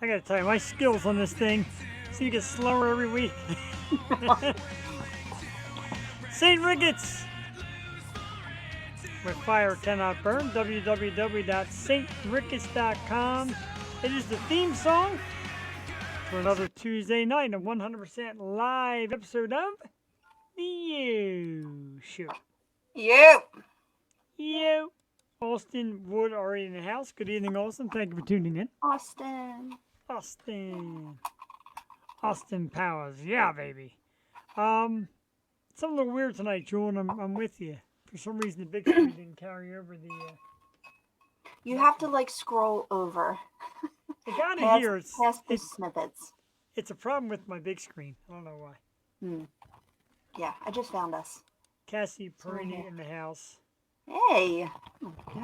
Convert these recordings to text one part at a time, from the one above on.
gotta tell you, my skills on this thing seem to get slower every week. St. Ricketts, where fire cannot burn, www.saintricketts.com. It is the theme song for another Tuesday night, a 100% live episode of The You Show. Yep. You. Austin Wood already in the house. Good evening, Austin. Thank you for tuning in. Austin. Austin Powers. Yeah, baby. It's a little weird tonight, Joel, and I'm with you. For some reason, the big screen didn't carry over the... You have to, scroll over. I gotta hear it. Past the snippets. It's a problem with my big screen. I don't know why. Yeah, I just found us. Cassie Perini in the house. Hey.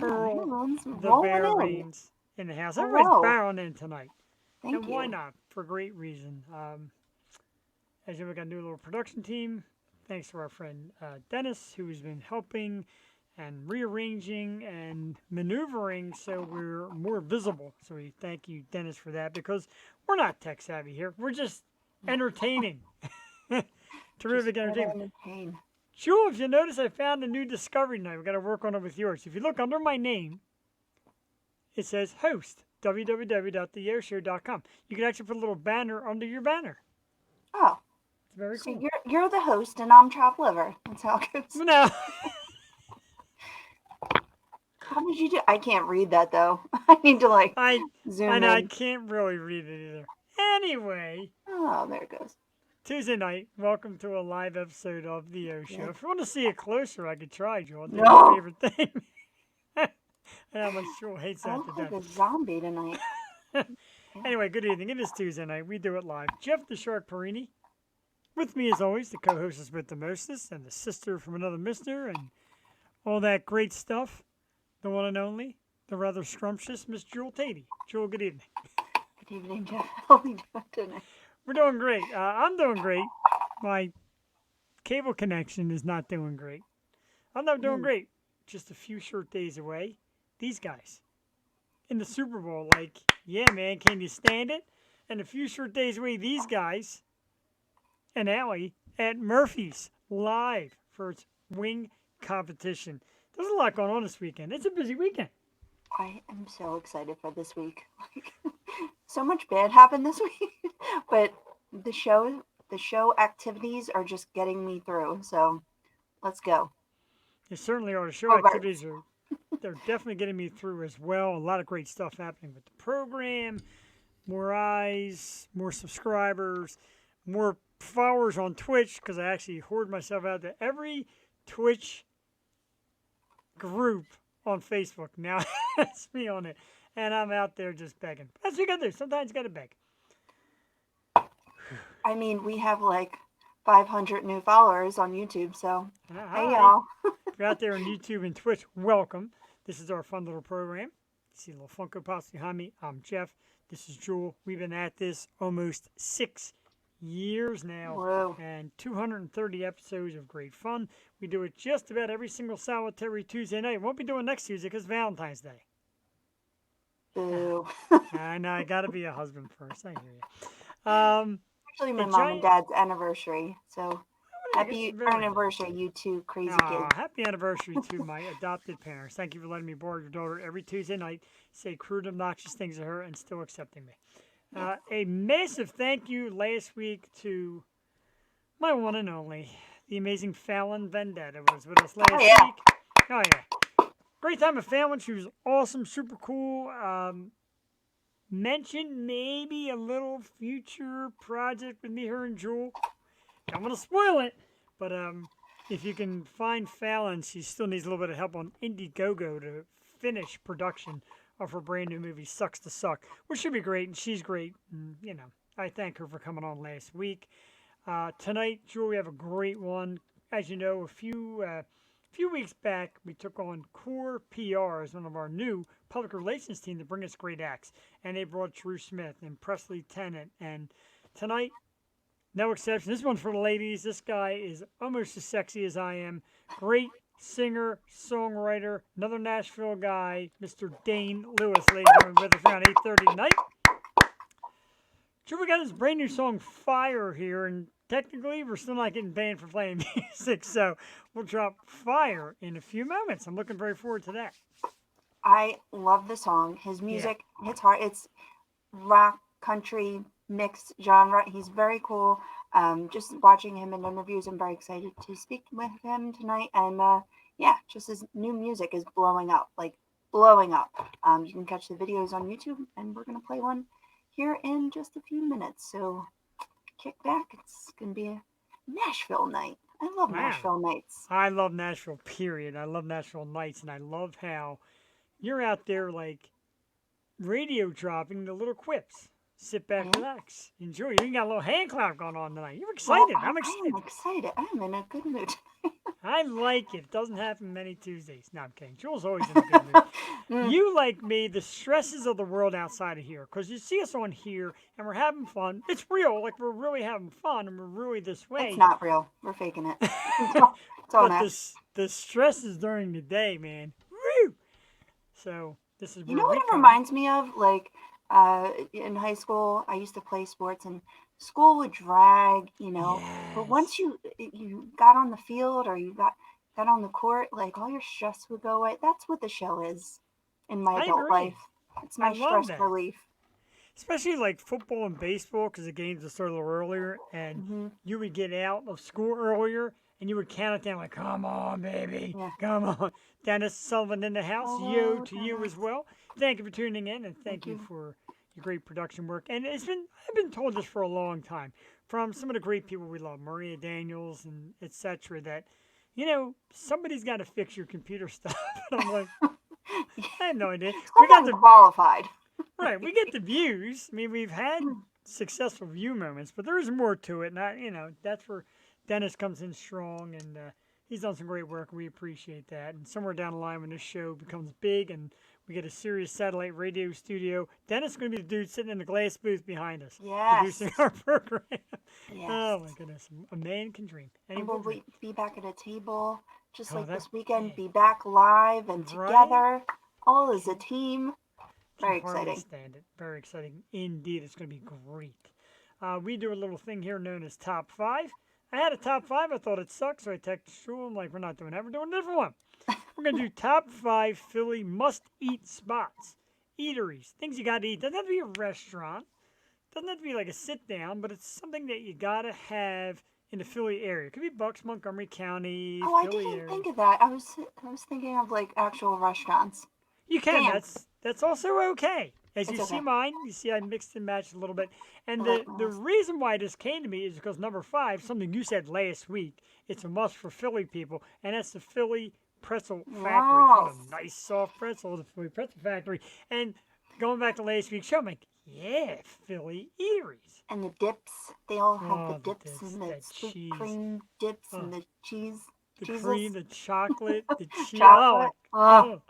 Earl, the Bear Reigns in the house. Hello. Everybody's barreling in tonight. Thank you. Why not? For a great reason. As you know, we got a new little production team. Thanks to our friend Dennis, who's been helping and rearranging and maneuvering so we're more visible. So we thank you, Dennis, for that, because we're not tech savvy here. We're just entertaining. Terrific entertainment. Jewel, if you notice, I found a new discovery tonight. We've got to work on it with yours. If you look under my name, it says host, www.theyoshow.com. You can actually put a little banner under your banner. Oh. It's very cool. So you're the host and I'm chopped liver. That's how it goes. No. How did you do? I can't read that, though. I need to, zoom in. I can't really read it either. Anyway. Oh, there it goes. Tuesday night, welcome to a live episode of The O Show. If you want to see it closer, I could try, Joel. That's my favorite thing. And how much Joel hates that to death. I look like a zombie tonight. Anyway, good evening. It is Tuesday night. We do it live. Jeff the Shark Perini. With me, as always, the co-hostess with the mostest and the sister from another mister and all that great stuff. The one and only, the rather scrumptious Miss Jewel Tatey. Jewel, good evening. Good evening, Jeff. How are we doing tonight? We're doing great. I'm doing great. My cable connection is not doing great. I'm not doing great. Just a few short days away. These guys in the Super Bowl, yeah, man, can you stand it? And a few short days away, these guys and Allie at Murphy's live for its wing competition. There's a lot going on this weekend. It's a busy weekend. I am so excited for this week. So much bad happened this week, but the show activities are just getting me through. So let's go. They certainly are. The show activities they're definitely getting me through as well. A lot of great stuff happening with the program. More eyes, more subscribers, more followers on Twitch, because I actually hoard myself out to every Twitch group on Facebook. Now that's me on it. And I'm out there just begging. That's what you got to do. Sometimes you got to beg. I mean, we have 500 new followers on YouTube, so hey, y'all. If you're out there on YouTube and Twitch, welcome. This is our fun little program. You see a little Funko Pops behind me. I'm Jeff. This is Jewel. We've been at this almost 6 years now. Whoa. And 230 episodes of great fun. We do it just about every single solitary Tuesday night. Won't be doing next Tuesday because Valentine's Day. Boo. I know, I got to be a husband first. I hear you. Actually, my mom and dad's anniversary. So happy anniversary, you two crazy kids. Happy anniversary to my adopted parents. Thank you for letting me borrow your daughter every Tuesday night, say crude, obnoxious things to her, and still accepting me. A massive thank you last week to my one and only, the amazing Fallon Vendetta was with us last week. Oh, yeah. Great time with Fallon. She was awesome, super cool. Mentioned maybe a little future project with me, her, and Jewel. I'm going to spoil it, but if you can find Fallon, she still needs a little bit of help on Indiegogo to finish production of her brand new movie, Sucks to Suck, which should be great, and she's great. And, I thank her for coming on last week. Tonight, Jewel, we have a great one. As you know, a few weeks back, we took on Core PR as one of our new public relations team to bring us great acts. And they brought Drew Smith and Presley Tennant. And tonight, no exception. This one's for the ladies. This guy is almost as sexy as I am. Great singer, songwriter, another Nashville guy, Mr. Dane Louis, ladies and gentlemen, with us around 8:30 tonight. So we got this brand new song, Fire, here, and technically we're still not getting banned for playing music, so we'll drop Fire in a few moments. I'm looking very forward to that. I love the song. His Yeah. music hits hard. It's rock, country, mixed genre. He's very cool. Just watching him in interviews, I'm very excited to speak with him tonight. And yeah, just his new music is blowing up, like blowing up. You can catch the videos on YouTube, and we're gonna play one here in just a few minutes. So kick back. It's gonna be a Nashville night. I love Wow. Nashville nights. I love Nashville, period. I love Nashville nights, and I love how you're out there, like, radio dropping the little quips. Sit back, Yeah. relax, enjoy. You got a little hand clap going on tonight. You're Well, excited. I'm I excited. am excited. I'm in a good mood. I like it. It doesn't happen many Tuesdays. No, I'm kidding. Jules always in a good mood. Mm, You, like me, the stresses of the world outside of here, because you see us on here and we're having fun. It's real, like we're really having fun and we're really this way. it's not real. We're faking it. It's all But mask. the stresses during the day, man. Woo! So this is You where know what we it come. reminds me of? Like in high school, I used to play sports, and school would drag, you know. But once Yes. you got on the field or you got on the court, like all your stress would go away. That's what the show is in my I adult agree. life. It's I my love stress that. relief. Especially like football and baseball, because the games would start a little earlier, and Hmm. you would get out of school earlier, and you would count it down like, "Come on, baby, Yeah. come on." Dennis Sullivan in the house. Yo Hello, to you as Dennis. well. Thank you for tuning in, and thank Thank you you. for your great production work. And I've been told this for a long time from some of the great people we love, Maria Daniels and etc. That somebody's got to fix your computer stuff. And I'm like, I have no idea. We got Someone the qualified. Right, we get the views. I mean, we've had successful view moments, but there is more to it. That's where Dennis comes in strong, and he's done some great work. We appreciate that. And somewhere down the line, when this show becomes big and we get a serious satellite radio studio, Dennis is going to be the dude sitting in the glass booth behind us, Yes. producing our program. Yes. Oh my goodness, a man can dream. And he And will we'll dream. be back at a table just Oh, like that this weekend. yeah, Be back live and right? together, all as a Can team. can Very hardly exciting. stand it. Very exciting indeed. It's going to be great. We do a little thing here known as Top 5. I had a Top 5. I thought it sucked, so I texted Shul. I'm like, we're not doing that. We're doing a different one. We're going to do Top 5 Philly must-eat spots. Eateries. Things you got to eat. Doesn't have to be a restaurant. Doesn't have to be like a sit-down, but it's something that you got to have in the Philly area. It could be Bucks, Montgomery County, Oh, I Philly didn't area. think of that. I was thinking of like actual restaurants. You can. Damn. That's also okay. As It's you see okay. mine, you see I mixed and matched a little bit. And I like the those. reason why this came to me is because number 5, something you said last week, it's a must for Philly people, and that's the Philly Pretzel Factory. What Yes. a nice soft pretzel, the Philly Pretzel Factory. And going back to last week's show, I'm like, yeah, Philly eateries. And the dips. They all have Oh, the the dips dips, and the that sweet cheese. cream dips Oh, and the cheese. the Jesus. cream, the chocolate, the cheese. Chocolate. Oh, Oh.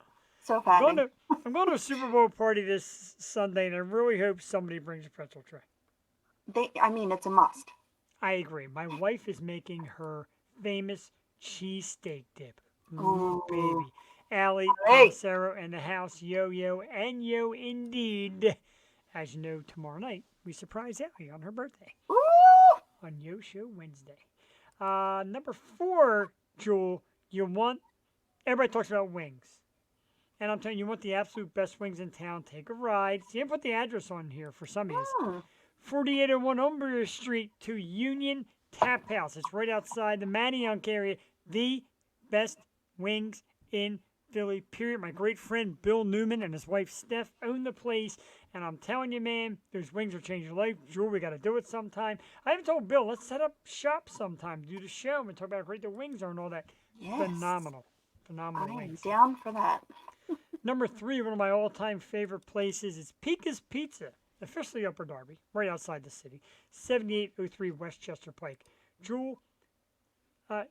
so I'm going fattening. to I'm going to a Super Bowl party this Sunday, and I really hope somebody brings a pretzel tray. I mean, it's a must. I agree. My wife is making her famous cheesesteak dip. Ooh, Ooh. baby. Allie Hey. Palacero and the house, yo, and yo indeed. As you know, tomorrow night, we surprise Allie on her birthday Ooh. on Yo Show Wednesday. Number 4, Jewel, everybody talks about wings. And I'm telling you, you want the absolute best wings in town, take a ride. See, I put the address on here for some of you. Hmm. 4801 Umbria Street to Union Tap House. It's right outside the Manayunk area. The best wings in Philly, period. My great friend Bill Newman and his wife Steph own the place. And I'm telling you, man, those wings will change your life. Jewel, we got to do it sometime. I even told Bill, let's set up shop sometime, do the show, and talk about how great the wings are and all that. Yes. Phenomenal. Phenomenal I am wings. down for that. Number 3, one of my all-time favorite places is Pika's Pizza, officially Upper Darby, right outside the city, 7803 Westchester Pike. Jewel,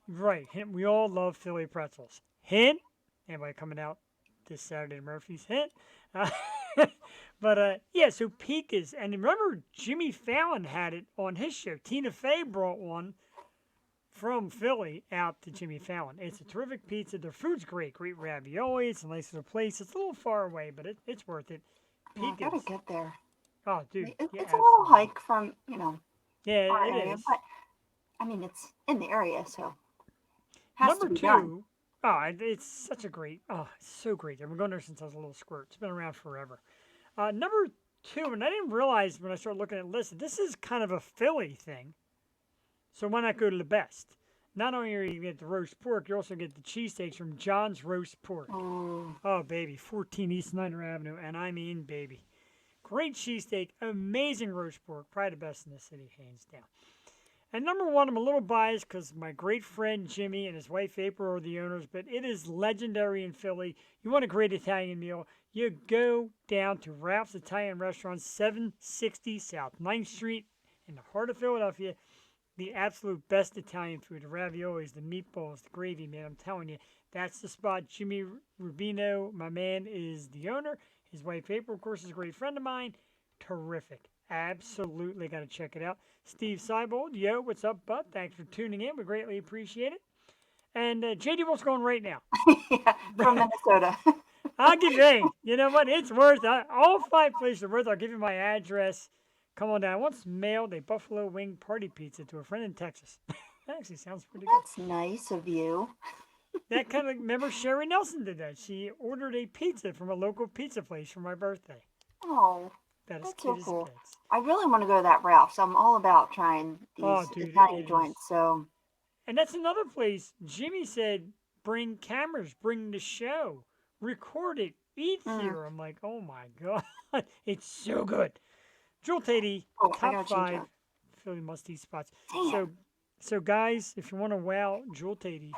right, hint, we all love Philly pretzels. Hint, anybody coming out this Saturday to Murphy's? Hint. But yeah, so Pika's, and remember Jimmy Fallon had it on his show. Tina Fey brought one from Philly out to Jimmy Fallon. It's a terrific pizza. Their food's great. Great ravioli. It's a nice little place. It's a little far away, but it's worth it. Yeah, I gotta Pika's. get there. Oh, dude, yeah, It's a little absolutely. hike from, Yeah, our it area, is. but I mean, it's in the area, so has to Number be done. two, oh, it's such a great, oh, it's so great. I've been going there since I was a little squirt. It's been around forever. Number two, and I didn't realize when I started looking at lists, this is kind of a Philly thing. So why not go to the best? Not only are you get the roast pork, you also get the cheesesteaks from John's Roast Pork. Mm, Oh, baby, 14 East Niner Avenue, and I mean baby. Great cheesesteak, amazing roast pork, probably the best in the city, hands down. And number one, I'm a little biased because my great friend Jimmy and his wife April are the owners, but it is legendary in Philly. You want a great Italian meal, you go down to Ralph's Italian Restaurant, 760 South 9th Street in the heart of Philadelphia. The absolute best Italian food, the raviolis, the meatballs, the gravy, man. I'm telling you, that's the spot. Jimmy Rubino, my man, is the owner. His wife April, of course, is a great friend of mine. Terrific. Absolutely got to check it out. Steve Seibold, yo, what's up, bud? Thanks for tuning in. We greatly appreciate it. And JD, what's going right now? yeah, from Minnesota. I'll give you, hey, you know what? It's worth all five places are worth. I'll give you my address. Come on down. I once mailed a buffalo wing party pizza to a friend in Texas. That actually sounds pretty good. That's nice of you. That kind of remember Sherry Nelson did that. She ordered a pizza from a local pizza place for my birthday. Oh, That is that's so cute as it cool. gets. I really want to go to that Ralph's. I'm all about trying Oh, these dude, it Italian is. joints. So, And that's another place. Jimmy said, bring cameras, bring the show, record it, eat mm, here. I'm like, oh my god, it's so good. Jewel Tatey, oh, I top gotta change five that. Philly must eat spots. Damn, So, so guys, if you want to wow Jewel Tatey,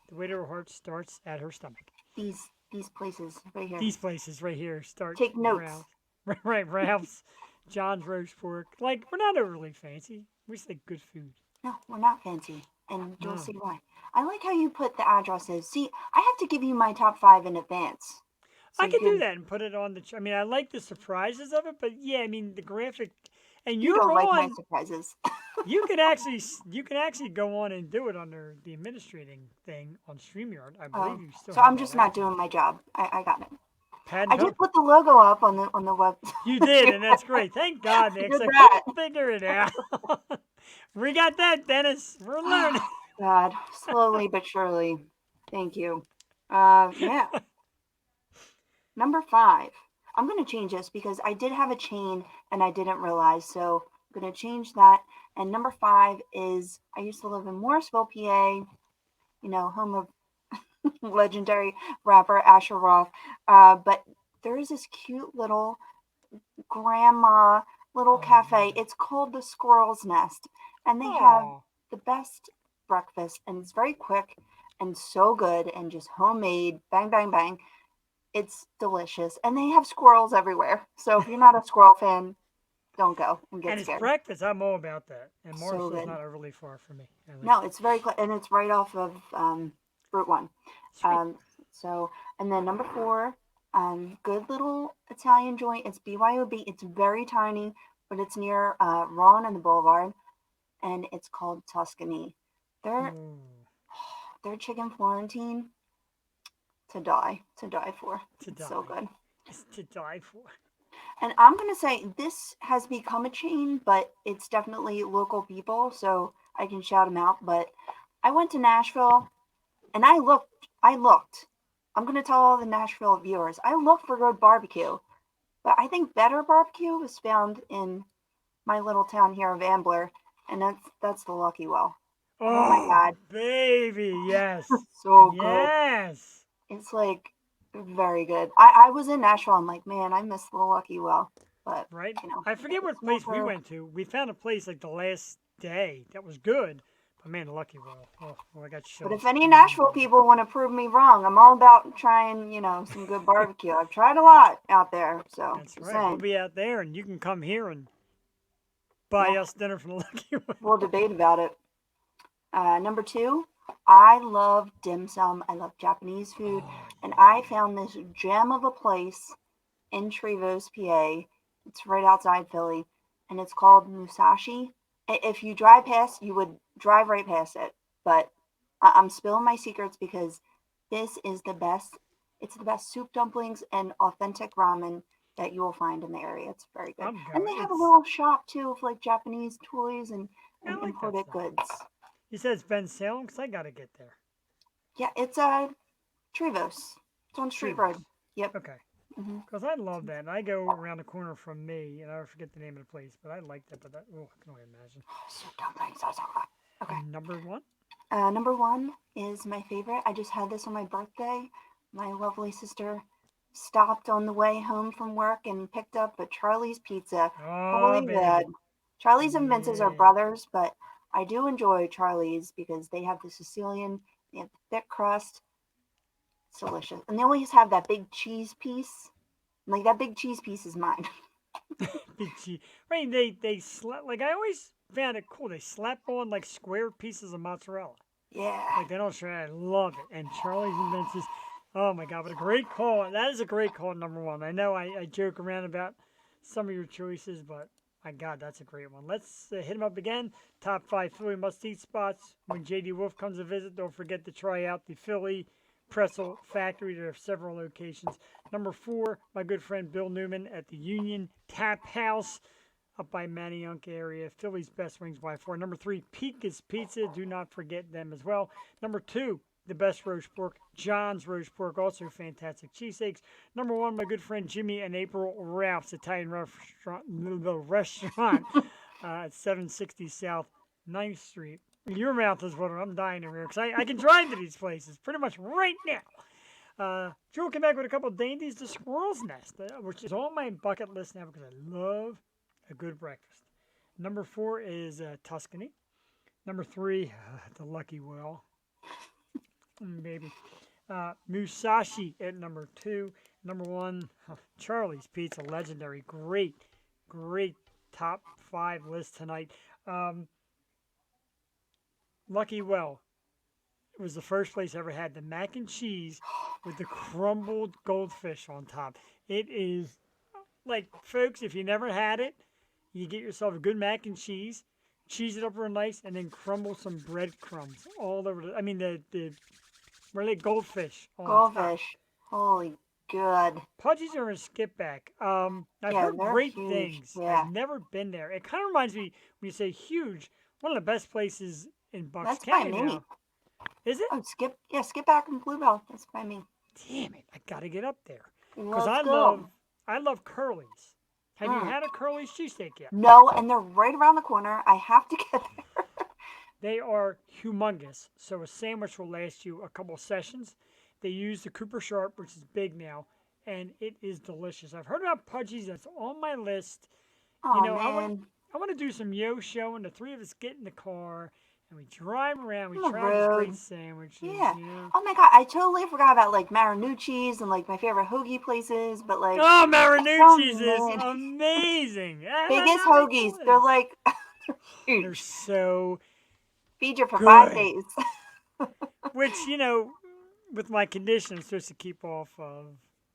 the way to her heart starts at her stomach. these places right here. These places right here start Take notes. Ralph, right? Ralph's, John's roast pork. Like we're not overly fancy. We just like good food. No, we're not fancy, and you'll No, see why. I like how you put the addresses. See, I have to give you my top five in advance, so I you could do can. that and put it on the. I mean, I like the surprises of it, but yeah, I mean the graphic, and You you're don't like my on. surprises. You can actually go on and do it under the administrating thing on StreamYard. I believe Oh, you still so have I'm that just not active. doing my job. I got it. I Patent did pending. put the logo up on the web. You did, and that's great. Thank God, man, because Did I that. couldn't figure it out. We got that, Dennis. We're learning. God, slowly but surely. Thank you. Yeah. Number five. I'm gonna change this because I did have a chain and I didn't realize. So I'm gonna change that. And number five is I used to live in Morrisville, PA. Home of legendary rapper Asher Roth. But there is this cute little grandma little Oh cafe. man. It's called the Squirrel's Nest, and they have Oh. the best breakfast, and it's very quick and so good and just homemade. Bang, bang, bang. It's delicious, and they have squirrels everywhere. So if you're not a squirrel fan, don't go and get And it's scared. breakfast. I'm all about that. And So Morrisville's good. not overly far from me. I like No, it. it's very and it's right off of Route One. Sweet. Um, so, and then number four, good little Italian joint. It's BYOB. It's very tiny, but it's near Ron and the Boulevard, and it's called Tuscany. Their Ooh, their chicken Florentine to die for. to It's so die. good. It's to die for. And I'm gonna say this has become a chain, but it's definitely local people, so I can shout them out. But I went to Nashville, and I looked. I looked. I'm gonna tell all the Nashville viewers. I looked for good barbecue, but I think better barbecue was found in my little town here of Ambler, and that's the Lucky Well. Oh my Oh, God, baby. Yes. so good. Yes. It's like very good. I was in Nashville. I'm like, man, I miss the Lucky Well, but Right? you know, I forget it's what more place we for. went to. We found a place like the last day that was good. But man, Lucky Will. Oh, well, I got But if chills. any Mm. Nashville people want to prove me wrong, I'm all about trying, some good barbecue. I've tried a lot out there, so That's just right. We'll saying. be out there and you can come here and buy Yeah, us dinner from the Lucky we'll Will. debate about it. Number two, I love dim sum. I love Japanese food, Oh, and I yeah. found this gem of a place in Trevose, PA. It's right outside Philly, and it's called Musashi. If you drive past, you would drive right past it. But I'm spilling my secrets because this is the best. It's the best soup dumplings and authentic ramen that you will find in the area. It's very good. I'm And going. they have a It's little shop too of like Japanese toys I and like that imported stuff. goods. You said it's Ben Salem because I got to get there. Yeah, it's Trevos. It's on Street Road. Trivers. Yep. Okay. Hmm. Because I love that. And I go around the corner from me, and I forget the name of the place, but I like that. But that, oh, I can only imagine. So dumplings. Okay. Number one. Number one is my favorite. I just had this on my birthday. My lovely sister stopped on the way home from work and picked up a Charlie's Pizza. Oh, Holy red. baby. Charlie's and Vince's are Yeah. brothers, but I do enjoy Charlie's because they have the Sicilian, they have the thick crust. It's delicious. And they always have that big cheese piece. Like, that big cheese piece is mine. Big cheese. Right, they slap, like, I always found it cool. They slap on, like, square pieces of mozzarella. Yeah. Like, they don't try. I love it. And Charlie's and Vince's, oh my God, what a great call. That is a great call, number one. I know I joke around about some of your choices, but my God, that's a great one. Let's hit them up again. Top 5 Philly must-eat spots. When J.D. Wolf comes to visit, don't forget to try out the Philly Pretzel Factory. There are several locations. Number 4, my good friend Bill Newman at the Union Tap House up by Manayunk area. Philly's best wings by far. Number 3, Pika's Pizza. Do not forget them as well. Number 2, the best roast pork, John's Roast Pork, also fantastic cheesesteaks. Number 1, my good friend Jimmy and April Ralph's Italian restaurant at 760 South 9th Street. Your mouth is watering. I'm dying over here because I can drive to these places pretty much right now. Joe came back with a couple of dainties. The Squirrel's Nest, which is on my bucket list now because I love a good breakfast. Number 4 is Tuscany. Number 3, the Lucky Well. Maybe. Musashi at number 2. Number 1, Charlie's Pizza, legendary. Great, great top 5 list tonight. Lucky Well. It was the first place I ever had the mac and cheese with the crumbled goldfish on top. It is like, folks, if you never had it, you get yourself a good mac and cheese it up real nice, and then crumble some breadcrumbs all over. I mean, the really goldfish on top. Goldfish. Holy good. Pudgy's are a skip back. I've Yeah, heard they're great huge. things. Yeah. I've never been there. It kind of reminds me when you say huge, one of the best places in Bucks That's by County me. now. Is it? Oh, skip back and Bluebell. That's by me. Damn it! I gotta get up there because Let's go. I love Curly's. Have you had a Curly's cheesesteak yet? No, and they're right around the corner. I have to get there. They are humongous, so a sandwich will last you a couple sessions. They use the Cooper Sharp, which is big now, and it is delicious. I've heard about Pudgy's. That's on my list. Oh, You know, man. I want to do some yo show, and the three of us get in the car and we drive around. We On the try these great road. sandwiches. Yeah. You know? Oh my god, I totally forgot about like Marinucci's and like my favorite hoagie places, but like Oh, so Marinucci's is many. amazing. Biggest hoagies. They're like They're huge. so Feed you for 5 good. days. Which, you know, with my condition, I'm supposed to keep off of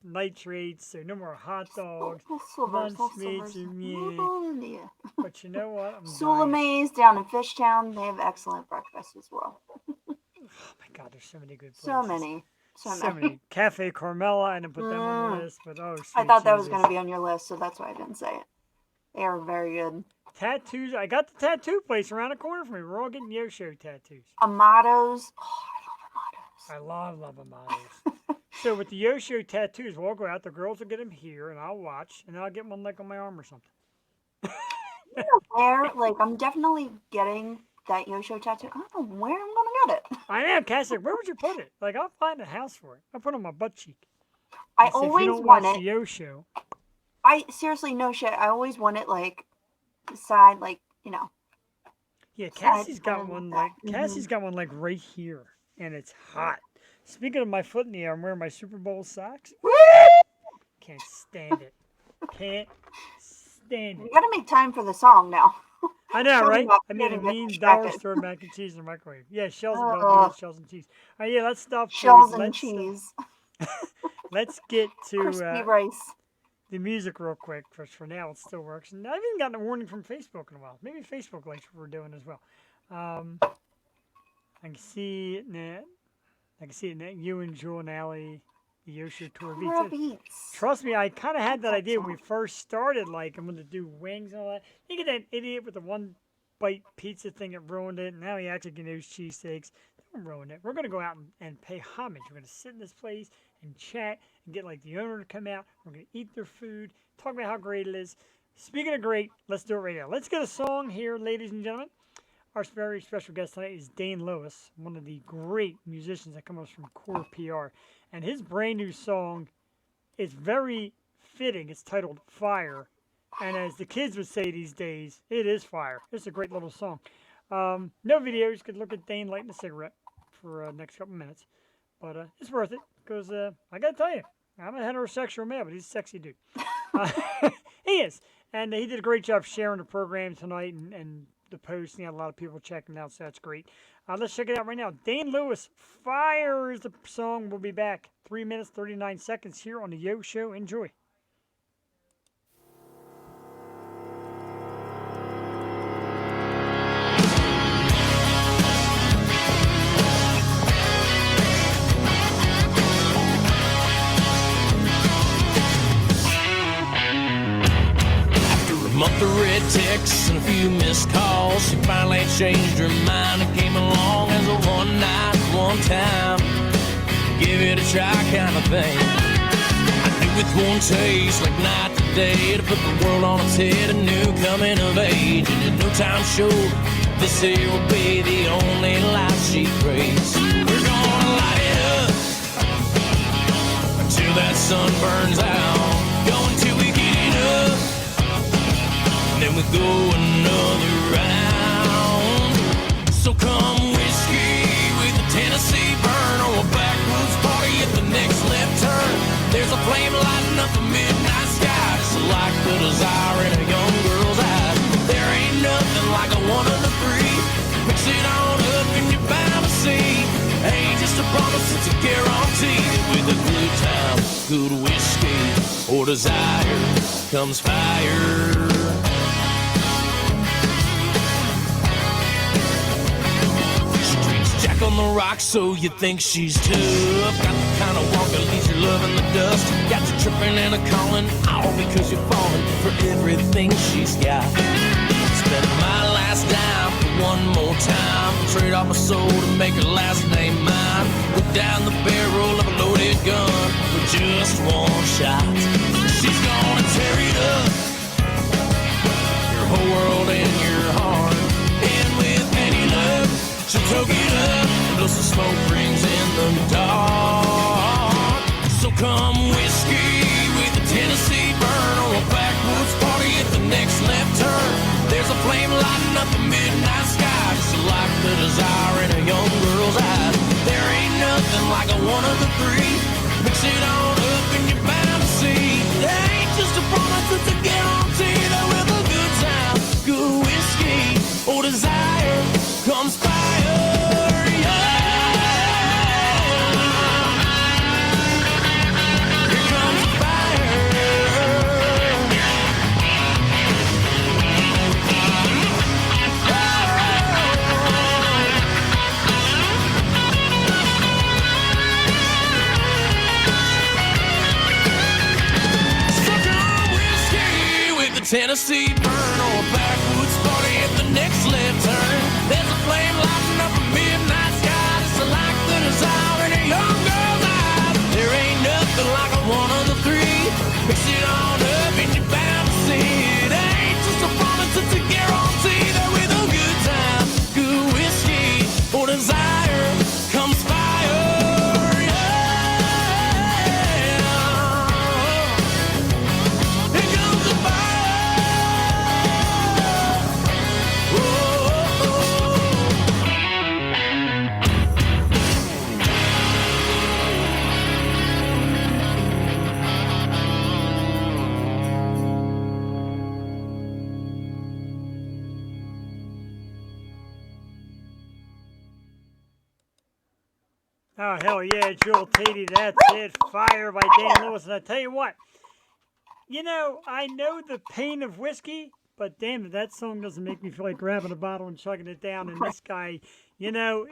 nitrates, so no more hot dogs, lunch meats, and yeah. But you know what? I'm dying. Sulamese down in Fishtown, they have excellent breakfast as well. Oh my God, there's so many good places. So many. So many. Cafe Carmela, I didn't put them on the list, but oh, I sweet thought that was Jesus. going to be on your list, so that's why I didn't say it. They are very good. Tattoos. I got the tattoo place around the corner from me. We're all getting Yosho tattoos. Amados. Oh, I love Love Amados. So with the Yosho tattoos, we'll go out. The girls will get them here, and I'll watch, and then I'll get one like on my arm or something. Where, like, I'm definitely getting that Yosho tattoo. I don't know where I'm going to get it. I am, Cass. Like, where would you put it? Like, I'll find a house for it. I'll put it on my butt cheek. I Say, if always you don't want watch it. the Yosho. I seriously, no shit. I always want it, like, side, like, you know. Yeah, Side Cassie's got front one like like that. Cassie's got one like right here, and it's hot. Speaking of my foot in the air, I'm wearing my Super Bowl socks. Can't stand it. Can't stand You it. gotta make time for the song now. I know, Coming right? up, I made a getting get mean distracted. dollar store mac and cheese in the microwave. Yeah, shells and Ugh. shells and cheese. All right, yeah, let's stop. Shells and Let's cheese. let's get to Crispy rice. the music real quick. For now, it still works. And I haven't even gotten a warning from Facebook in a while. Maybe Facebook likes what we're doing as well. I can see it, Nat. I can see it, Nat. You and Jewel and Allie. the Yoshi Tour Tour Beats. Beats. Trust me, I kind of had that idea when we Excellent. first started. Like, I'm going to do wings and all that. You get that idiot with the one bite pizza thing that ruined it. And now he actually can do cheesesteaks. Don't ruin it. We're going to go out and pay homage. We're going to sit in this place and chat and get like the owner to come out. We're going to eat their food, talk about how great it is. Speaking of great, let's do it right now. Let's get a song here, ladies and gentlemen. Our very special guest tonight is Dane Louis, one of the great musicians that comes from Core PR. And his brand new song is very fitting. It's titled Fire. And as the kids would say these days, it is fire. It's a great little song. No videos. You could look at Dane lighting a cigarette for the next couple minutes. But it's worth it because I got to tell you, I'm a heterosexual male, but he's a sexy dude. He is. And he did a great job sharing the program tonight and the post. He had a lot of people checking it out, so that's great. Let's check it out right now. Dane Louis, Fire is the song. We'll be back 3 minutes, 39 seconds here on the Yo Show. Enjoy. Month of red texts and a few missed calls. She finally changed her mind and came along as a one night, one time, give it a try kind of thing. I knew with one taste, like night to day, to put the world on its head, a new coming of age. And in no time showed, this here will be the only life she craves. We're gonna light it up until that sun burns out. Going till we get it up. Then we go another round. So come whiskey with a Tennessee burn, or a backwoods party at the next left turn. There's a flame lighting up the midnight sky, just like the desire in a young girl's eyes. There ain't nothing like a one of the three. Mix it on up and you're bound to see. Ain't just a promise, it's a guarantee. With a good time, good whiskey, or desire comes fire. On the rocks, so you think she's tough. Got the kind of walk that leaves your love in the dust. Got you tripping and a calling, all because you're falling for everything she's got. Spend my last dime for one more time. Trade off my soul to make her last name mine. Look down the barrel of a loaded gun with just one shot. She's gonna tear it up, your whole world and your heart. And with any luck, she'll choke it up and blow some smoke rings in the dark. So come whiskey with a Tennessee burn, or a backwoods party at the next left turn. There's a flame lighting up the midnight sky, just like the desire in a young girl's eyes. There ain't nothing like a one of the three. Mix it on up and you're bound to see. It ain't just a promise, it's a guarantee that with a good time, good whiskey, or desire comes fire. Tennessee burn, or a backwoods party at the next left turn. There's a flame lighting up a midnight sky, just like the desire in a young girl's eyes. There ain't nothing like a one of the three. Mix it on up and you're bound to see. It ain't just a promise, it's a guarantee that with a good time, good whiskey, or desire comes fire. Oh, hell yeah, Joel Tatey. That's it. Fire by Dane Louis. And I tell you what, you know, I know the pain of whiskey, but damn it, that song doesn't make me feel like grabbing a bottle and chugging it down. And this guy, you know,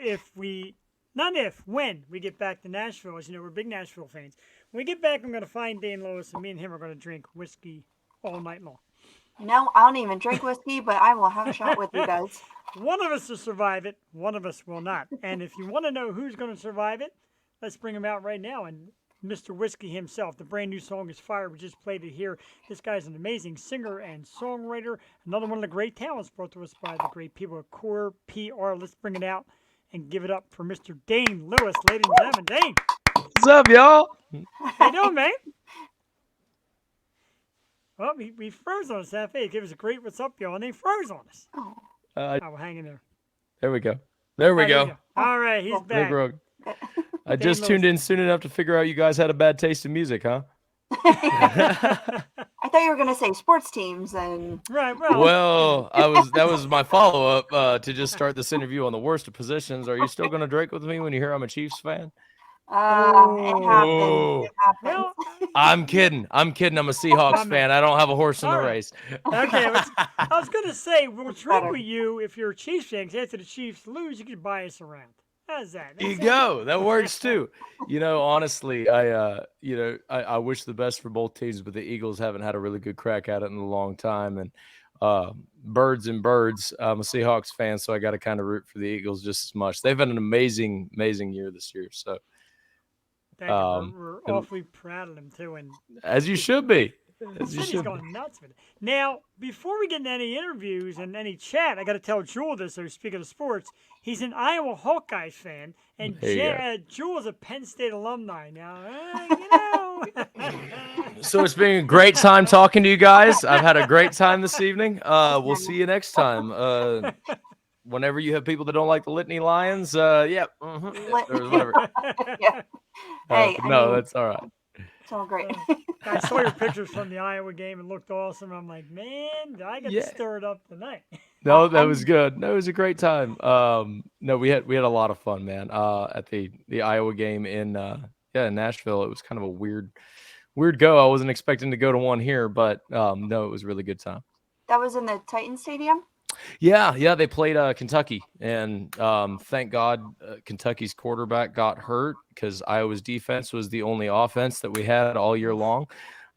when we get back to Nashville, as you know, we're big Nashville fans. When we get back, I'm going to find Dane Louis, and me and him are going to drink whiskey all night long. No, I don't even drink whiskey, but I will have a shot with you guys. One of us will survive it, one of us will not. And if you want to know who's going to survive it, let's bring him out right now. And Mr. Whiskey himself, the brand new song is Fire. We just played it here. This guy's an amazing singer and songwriter. Another one of the great talents brought to us by the great people at Core PR. Let's bring it out and give it up for Mr. Dane Louis, ladies and gentlemen. Dane. What's up, y'all? How you doing, man? Well, we froze on us, F.A. Give us a great what's up, y'all, and they froze on us. Oh, We're hanging there. There we go. There we There you go. All right, he's Big back. rug. I Dane just tuned in soon enough to figure out you guys had a bad taste in music, huh? I thought you were gonna say sports teams and Right, well, Well, that was my follow-up to just start this interview on the worst of positions. Are you still going to Drake with me when you hear I'm a Chiefs fan? it happens. Oh. It happens. well, I'm kidding. I'm a Seahawks fan. I don't have a horse in the All right. race. okay. I was going to say, we'll drink better. with you if you're a Chiefs fan, 'cause after the Chiefs lose, you can buy us around. How's that? There you go. That works too. Honestly, I wish the best for both teams, but the Eagles haven't had a really good crack at it in a long time. And birds and birds. I'm a Seahawks fan, so I got to kind of root for the Eagles just as much. They've had an amazing, amazing year this year. So Thank you. We're awfully proud of them, too. And as you should be. the city's going nuts with it. Now, before we get into any interviews and any chat, I got to tell Jewel this. So speaking of sports, he's an Iowa Hawkeyes fan, and There you go. Jewel's a Penn State alumni. Now, So it's been a great time talking to you guys. I've had a great time this evening. We'll see you next time. Whenever you have people that don't like the Litany Lions, or whatever. Yeah. Hey, I No, mean- that's all right. It's all great. I saw your pictures from the Iowa game and looked awesome. I'm like, man, I got Yeah. stirred up tonight. No, that was good. No, it was a great time. No, we had a lot of fun, man. At the Iowa game in Nashville, it was kind of a weird go. I wasn't expecting to go to one here, but no, it was a really good time. That was in the Titan Stadium. Yeah, they played Kentucky, and thank God Kentucky's quarterback got hurt because Iowa's defense was the only offense that we had all year long.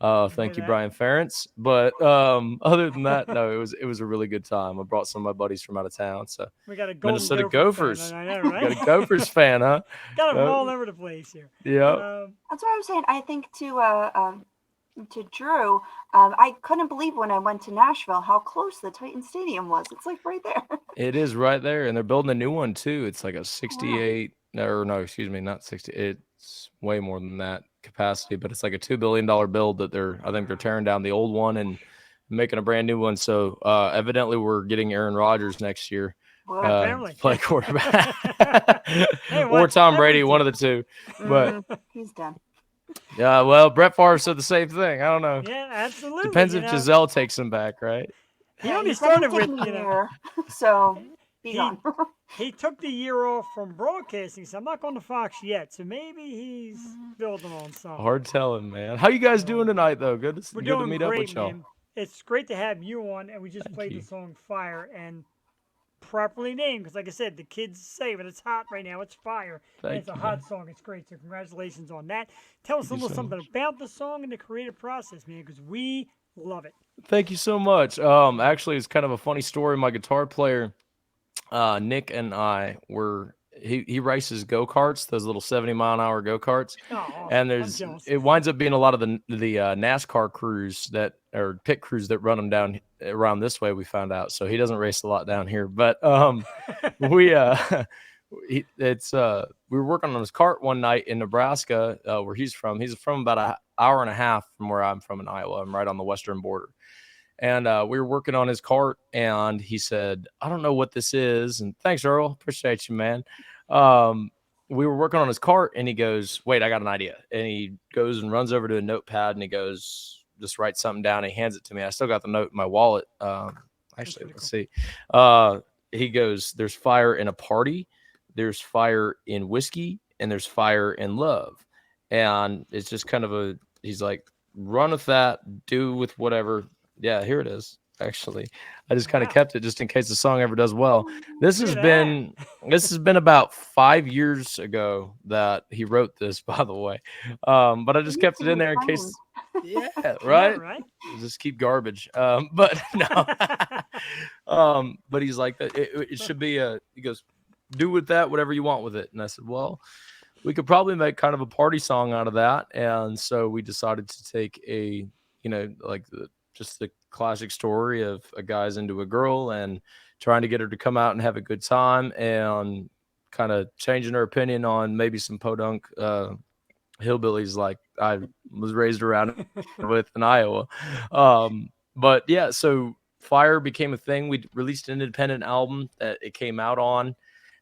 Thank you, that. Brian Ferentz. But other than that, no, it was a really good time. I brought some of my buddies from out of town, so We got a golden Minnesota Gopher Gophers. fan. I know, right? got a Gophers fan, huh? Got them Yep. all over the place here. Yeah. That's what I was saying. I think to Drew, I couldn't believe when I went to Nashville how close the Titan Stadium was. It's like right there. It is right there, and they're building a new one too. It's like a 68, or no, excuse me, not 60. It's way more than that capacity, but it's like a $2 billion build that I think they're tearing down the old one and making a brand new one. So evidently, we're getting Aaron Rodgers next year Well, Apparently. to play quarterback, Hey, or what Tom happened Brady, to- one of the two. But he's done. yeah, well, Brett Favre said the same thing. I don't know. Yeah, absolutely. Depends you if know. Giselle takes him back, right? He only said started it's with, taking a you know, year, so be He- gone. he took the year off from broadcasting, so I'm not going to Fox yet. So maybe he's building on something. Hard telling, man. How you guys doing tonight, though? Good We're to doing meet great, up with y'all. man. It's great to have you on, and we just Thank played you. the song Fire, and properly named, because like I said, the kids say when it's hot right now, it's Fire. And Thank it's a you, hot man. song. It's great. So congratulations on that. Tell us a Thank you little so something much. about the song and the creative process, man, because we love it. Thank you so much. Actually, it's kind of a funny story. My guitar player, Nick, and I were. He races go-karts, those little 70-mile-an-hour go-karts, Oh, awesome. and I'm jealous. it winds up being a lot of the NASCAR crews or pit crews that run them down around this way. We found out, so he doesn't race a lot down here. But we we were working on his cart one night in Nebraska, where he's from. He's from about an hour and a half from where I'm from in Iowa. I'm right on the western border. And we were working on his cart, and he said, "I don't know what this is." And thanks, Earl. Appreciate you, man. We were working on his cart, and he goes, "Wait, I got an idea." And he goes and runs over to a notepad, and he goes, "Just write something down." And he hands it to me. I still got the note in my wallet. Actually, pretty let's see. He goes, "There's fire in a party. There's fire in whiskey, and there's fire in love." And it's just kind of he's like, run with that, do with whatever. Yeah, here it is. actually. I just kind of Wow. kept it just in case the song ever does well. This has Look at been about 5 years ago that he wrote this, by the way. But I It just needs kept to it be in there in reclaimed. case. Yeah, Yeah, right. right. Just keep garbage. But no. But he's like, it should be he goes, do with that whatever you want with it. And I said, well, we could probably make kind of a party song out of that. And so we decided to take like just the classic story of a guy's into a girl and trying to get her to come out and have a good time, and kind of changing her opinion on maybe some podunk hillbillies like I was raised around with in Iowa. But yeah, so Fire became a thing. We released an independent album that it came out on.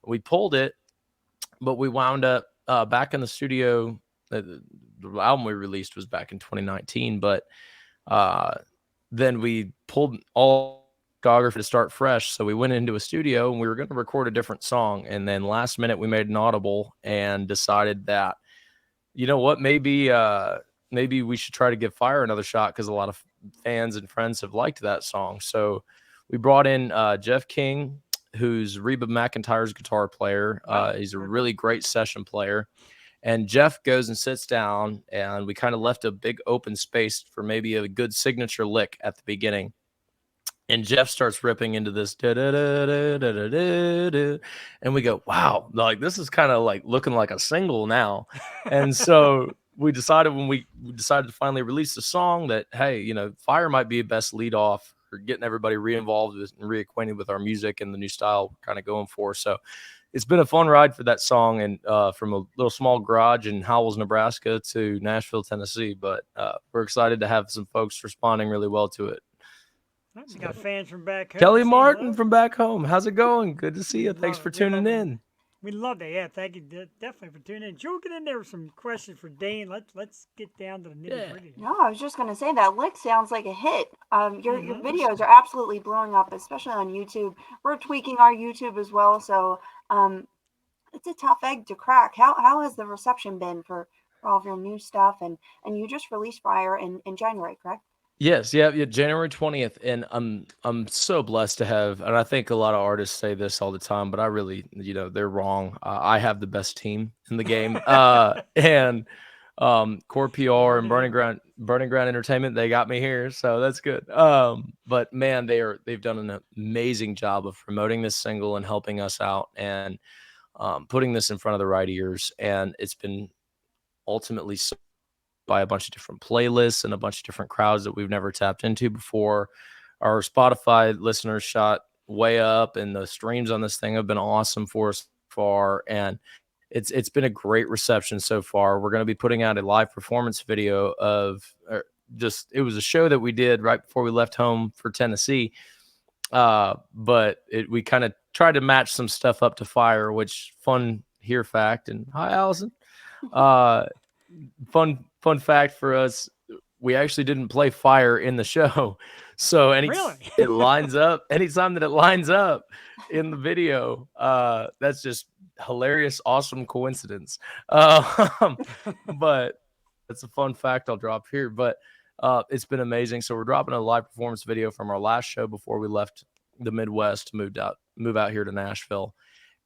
We pulled it, but we wound up back in the studio. The album we released was back in 2019, but then we pulled all discography to start fresh. So we went into a studio and we were going to record a different song. And then last minute we made an audible and decided that, you know what, maybe we should try to give Fire another shot, because a lot of fans and friends have liked that song. So we brought in Jeff King, who's Reba McEntire's guitar player. Wow. He's a Very really great session player. And Jeff goes and sits down, and we kind of left a big open space for maybe a good signature lick at the beginning. And Jeff starts ripping into this, and we go, wow, like this is kind of like looking like a single now. And so we decided, when we decided to finally release the song, that, hey, Fire might be a best lead off for getting everybody re-involved with and reacquainted with our music and the new style we're kind of going for. So it's been a fun ride for that song, and from a little small garage in Howells, Nebraska to Nashville, Tennessee. But we're excited to have some folks responding really well to it. nice. You got fans from back home. Kelly saying Martin hello. from back home. How's it going? Good to see you. Love Thanks it. for We tuning love it. in. We love that. Yeah, thank you definitely for tuning in. Joe, get in there with some questions for Dane. Let's get down to the nitty gritty. No, I was just gonna say that lick sounds like a hit. Your Mhm. videos are absolutely blowing up, especially on YouTube. We're tweaking our YouTube as well, so it's a tough egg to crack. How has the reception been for all of your new stuff? And you just released Fire in January, correct? Yes, yeah, January 20th, and I'm so blessed to have, and I think a lot of artists say this all the time, but I really, they're wrong. I have the best team in the game, and Core PR and Burning Ground Entertainment, they got me here, so that's good. But man, they've done an amazing job of promoting this single and helping us out, and putting this in front of the right ears, and it's been ultimately by a bunch of different playlists and a bunch of different crowds that we've never tapped into before. Our Spotify listeners shot way up, and the streams on this thing have been awesome for us so far. And it's been a great reception so far. We're going to be putting out a live performance video of it was a show that we did right before we left home for Tennessee. But we kind of tried to match some stuff up to Fire, which fun here fact. And hi, Allison. Fun fact for us, we actually didn't play Fire in the show. So Really? it lines up anytime that it lines up in the video. That's just hilarious, awesome coincidence. But it's a fun fact I'll drop here. But it's been amazing. So we're dropping a live performance video from our last show before we left the Midwest to move out here to Nashville.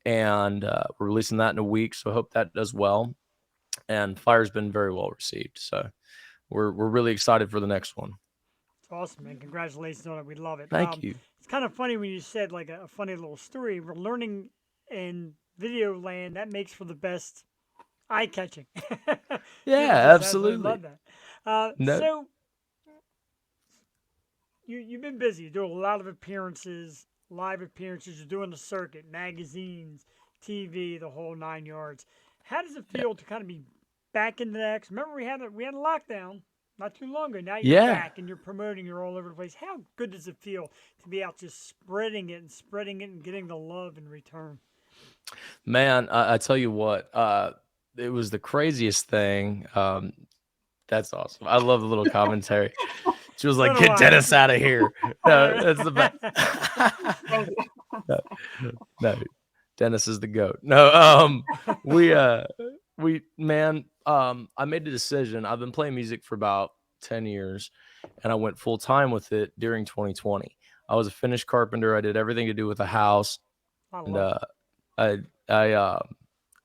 And we're releasing that in a week. So I hope that does well. And Fire's been very well received, so we're really excited for the next one. It's awesome, man. Congratulations on it. We love it. Thank you. It's kind of funny when you said like a funny little story. We're learning in video land that makes for the best eye catching. Yeah, absolutely. Love that. No. So you've been busy. You do a lot of appearances, live appearances. You're doing the circuit, magazines, TV, the whole 9 yards. How does it feel to kind of be back into that? 'Cause remember, we had a lockdown not too long ago. Now you're back and you're promoting. You're all over the place. How good does it feel to be out just spreading it and getting the love in return? Man, I tell you what, it was the craziest thing. That's awesome. I love the little commentary. She was like, "Get Dennis out of here." No, that's the best. Thank you. No, Dennis is the GOAT. No, I made the decision. I've been playing music for about 10 years, and I went full time with it during 2020. I was a finished carpenter. I did everything to do with the house, I and love it. I I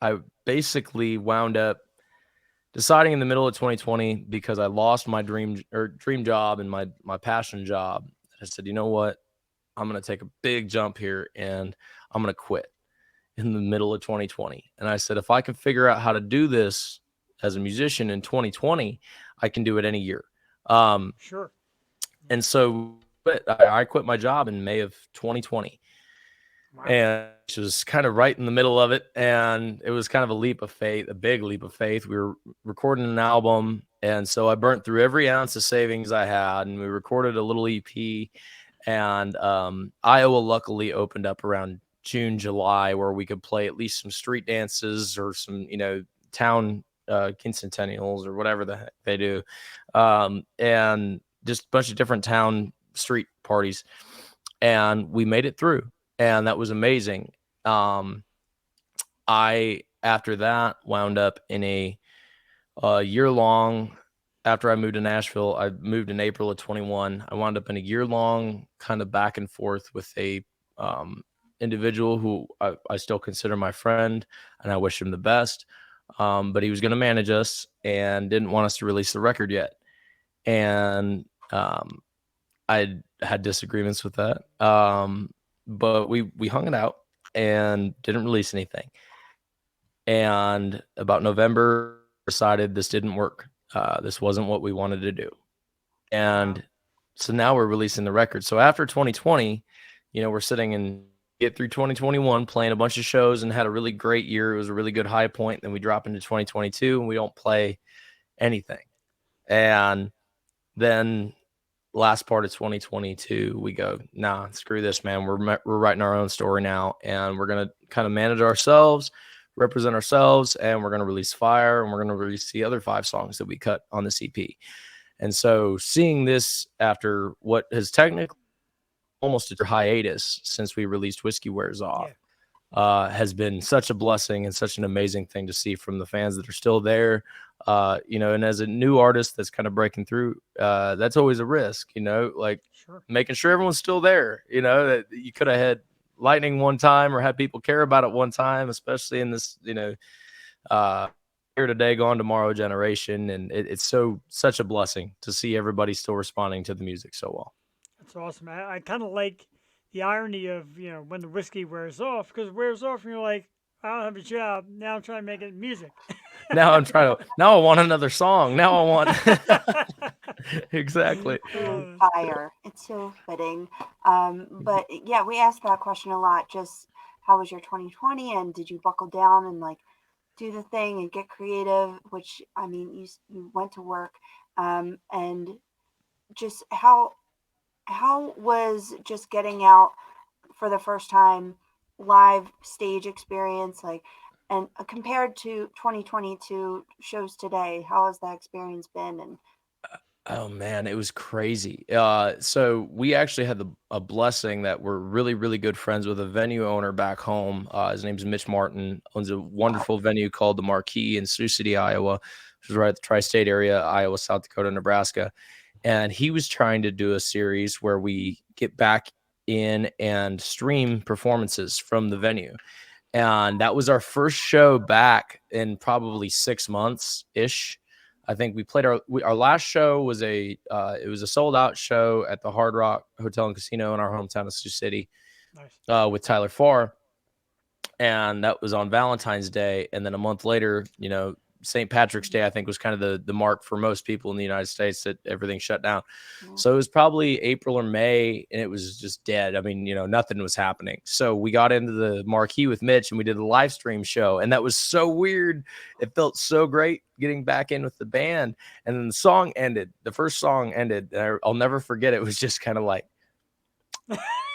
I basically wound up deciding in the middle of 2020 because I lost my dream job and my passion job. I said, you know what? I'm gonna take a big jump here and I'm gonna quit in the middle of 2020. And I said, if I can figure out how to do this as a musician in 2020, I can do it any year. Um, Sure. and so I quit my job in May of 2020, Wow. and it was kind of right in the middle of it. And it was kind of a leap of faith, a big leap of faith. We were recording an album. And so I burnt through every ounce of savings I had, and we recorded a little EP. And Iowa luckily opened up around June, July, where we could play at least some street dances or some, town quincentennials or whatever the heck they do. And just a bunch of different town street parties. And we made it through. And that was amazing. I, after that, wound up in a year long. After I moved to Nashville, I moved in April of 21. I wound up in a year long kind of back and forth with a individual who I still consider my friend, and I wish him the best. But he was going to manage us and didn't want us to release the record yet. And I had disagreements with that. But we hung it out and didn't release anything. And about November, decided this didn't work. This wasn't what we wanted to do. And so now we're releasing the record. So after 2020, we're sitting and get through 2021, playing a bunch of shows and had a really great year. It was a really good high point. Then we drop into 2022 and we don't play anything. And then last part of 2022, we go, nah, screw this, man. We're writing our own story now, and we're going to kind of manage ourselves, represent ourselves, and we're going to release Fire, and we're going to release the other 5 songs that we cut on this EP. And so seeing this after what has technically almost a hiatus since we released Whiskey Wears Off, has been such a blessing and such an amazing thing to see from the fans that are still there. And as a new artist that's kind of breaking through, that's always a risk, Sure. making sure everyone's still there, that you could have had lightning one time or had people care about it one time, especially in this, here today, gone tomorrow generation. And it's such a blessing to see everybody still responding to the music so well. That's awesome. I kind of like the irony of, when the whiskey wears off, because it wears off and you're like, I don't have a job. Now I'm trying to make it music. Now I want another song. Now I want. Exactly. Fire. It's so fitting. But yeah, we asked that question a lot. Just how was your 2020, and did you buckle down and do the thing and get creative? Which, I mean, you went to work, and just how was just getting out for the first time, live stage experience, and compared to 2022 shows today, how has that experience been? And Oh man, it was crazy. So we actually had a blessing that we're really, really good friends with a venue owner back home. His name's Mitch Martin, owns a wonderful venue called the Marquee in Sioux City, Iowa, which is right at the tri-state area, Iowa, South Dakota, Nebraska. And he was trying to do a series where we get back in and stream performances from the venue. And that was our first show back in probably 6 months ish. I think we played our last show was it was a sold out show at the Hard Rock Hotel and Casino in our hometown of Sioux City. Nice. With Tyler Farr. And that was on Valentine's Day. And then a month later, St. Patrick's Day, I think, was kind of the mark for most people in the United States that everything shut down. Yeah. So it was probably April or May, and it was just dead. I mean, nothing was happening. So we got into the Marquee with Mitch, and we did a live stream show, and that was so weird. It felt so great getting back in with the band. And then the song ended. The first song ended. And I'll never forget. It was just kind of like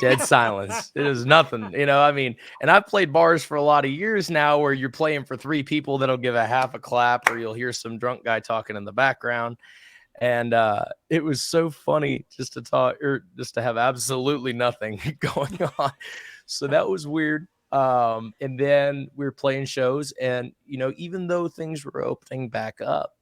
dead silence. It was nothing, and I've played bars for a lot of years now where you're playing for 3 people that'll give a half a clap, or you'll hear some drunk guy talking in the background. And it was so funny just to talk, or just to have absolutely nothing going on. So that was weird. And then we were playing shows, and even though things were opening back up,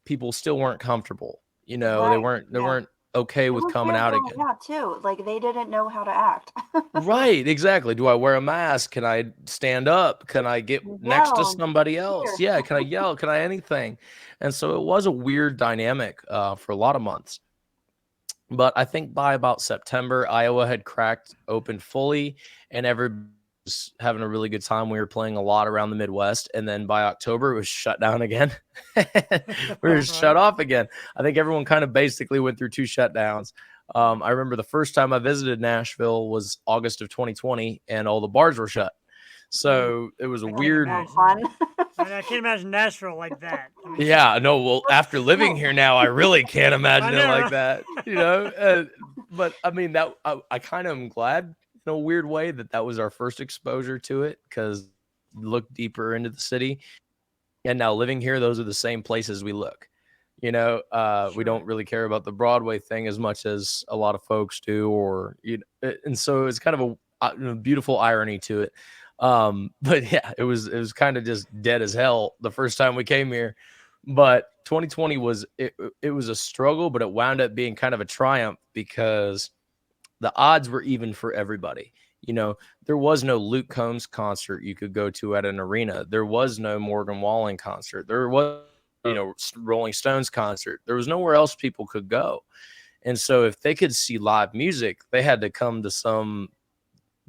people still weren't comfortable. They Right. weren't Yeah. okay with was coming weird out going again. out too. Like they didn't know how to act. Right, exactly. Do I wear a mask? Can I stand up? Can I get next to Yell and somebody else? cheer. Yeah, can I yell? Can I anything? And so it was a weird dynamic for a lot of months. But I think by about September, Iowa had cracked open fully, and everybody was having a really good time. We were playing a lot around the Midwest, and then by October, it was shut down again. We were shut Right. off again. I think everyone kind of basically went through 2 shutdowns. I remember the first time I visited Nashville was August of 2020, and all the bars were shut. So it was a I can't weird. No imagine. fun. I can't imagine Nashville like that. I mean, Yeah, no, well, after living No. here now, I really can't I imagine it know, like right? that, but I mean, that I kind of am glad in a weird way that was our first exposure to it, because look deeper into the city, and now living here, those are the same places we look. We don't Sure. really care about the Broadway thing as much as a lot of folks do, and so it's kind of a beautiful irony to it. But yeah, it was kind of just dead as hell the first time we came here. But 2020 it was a struggle, but it wound up being kind of a triumph because the odds were even for everybody. There was no Luke Combs concert you could go to at an arena. There was no Morgan Wallen concert. There was, Rolling Stones concert. There was nowhere else people could go. And so if they could see live music, they had to come to some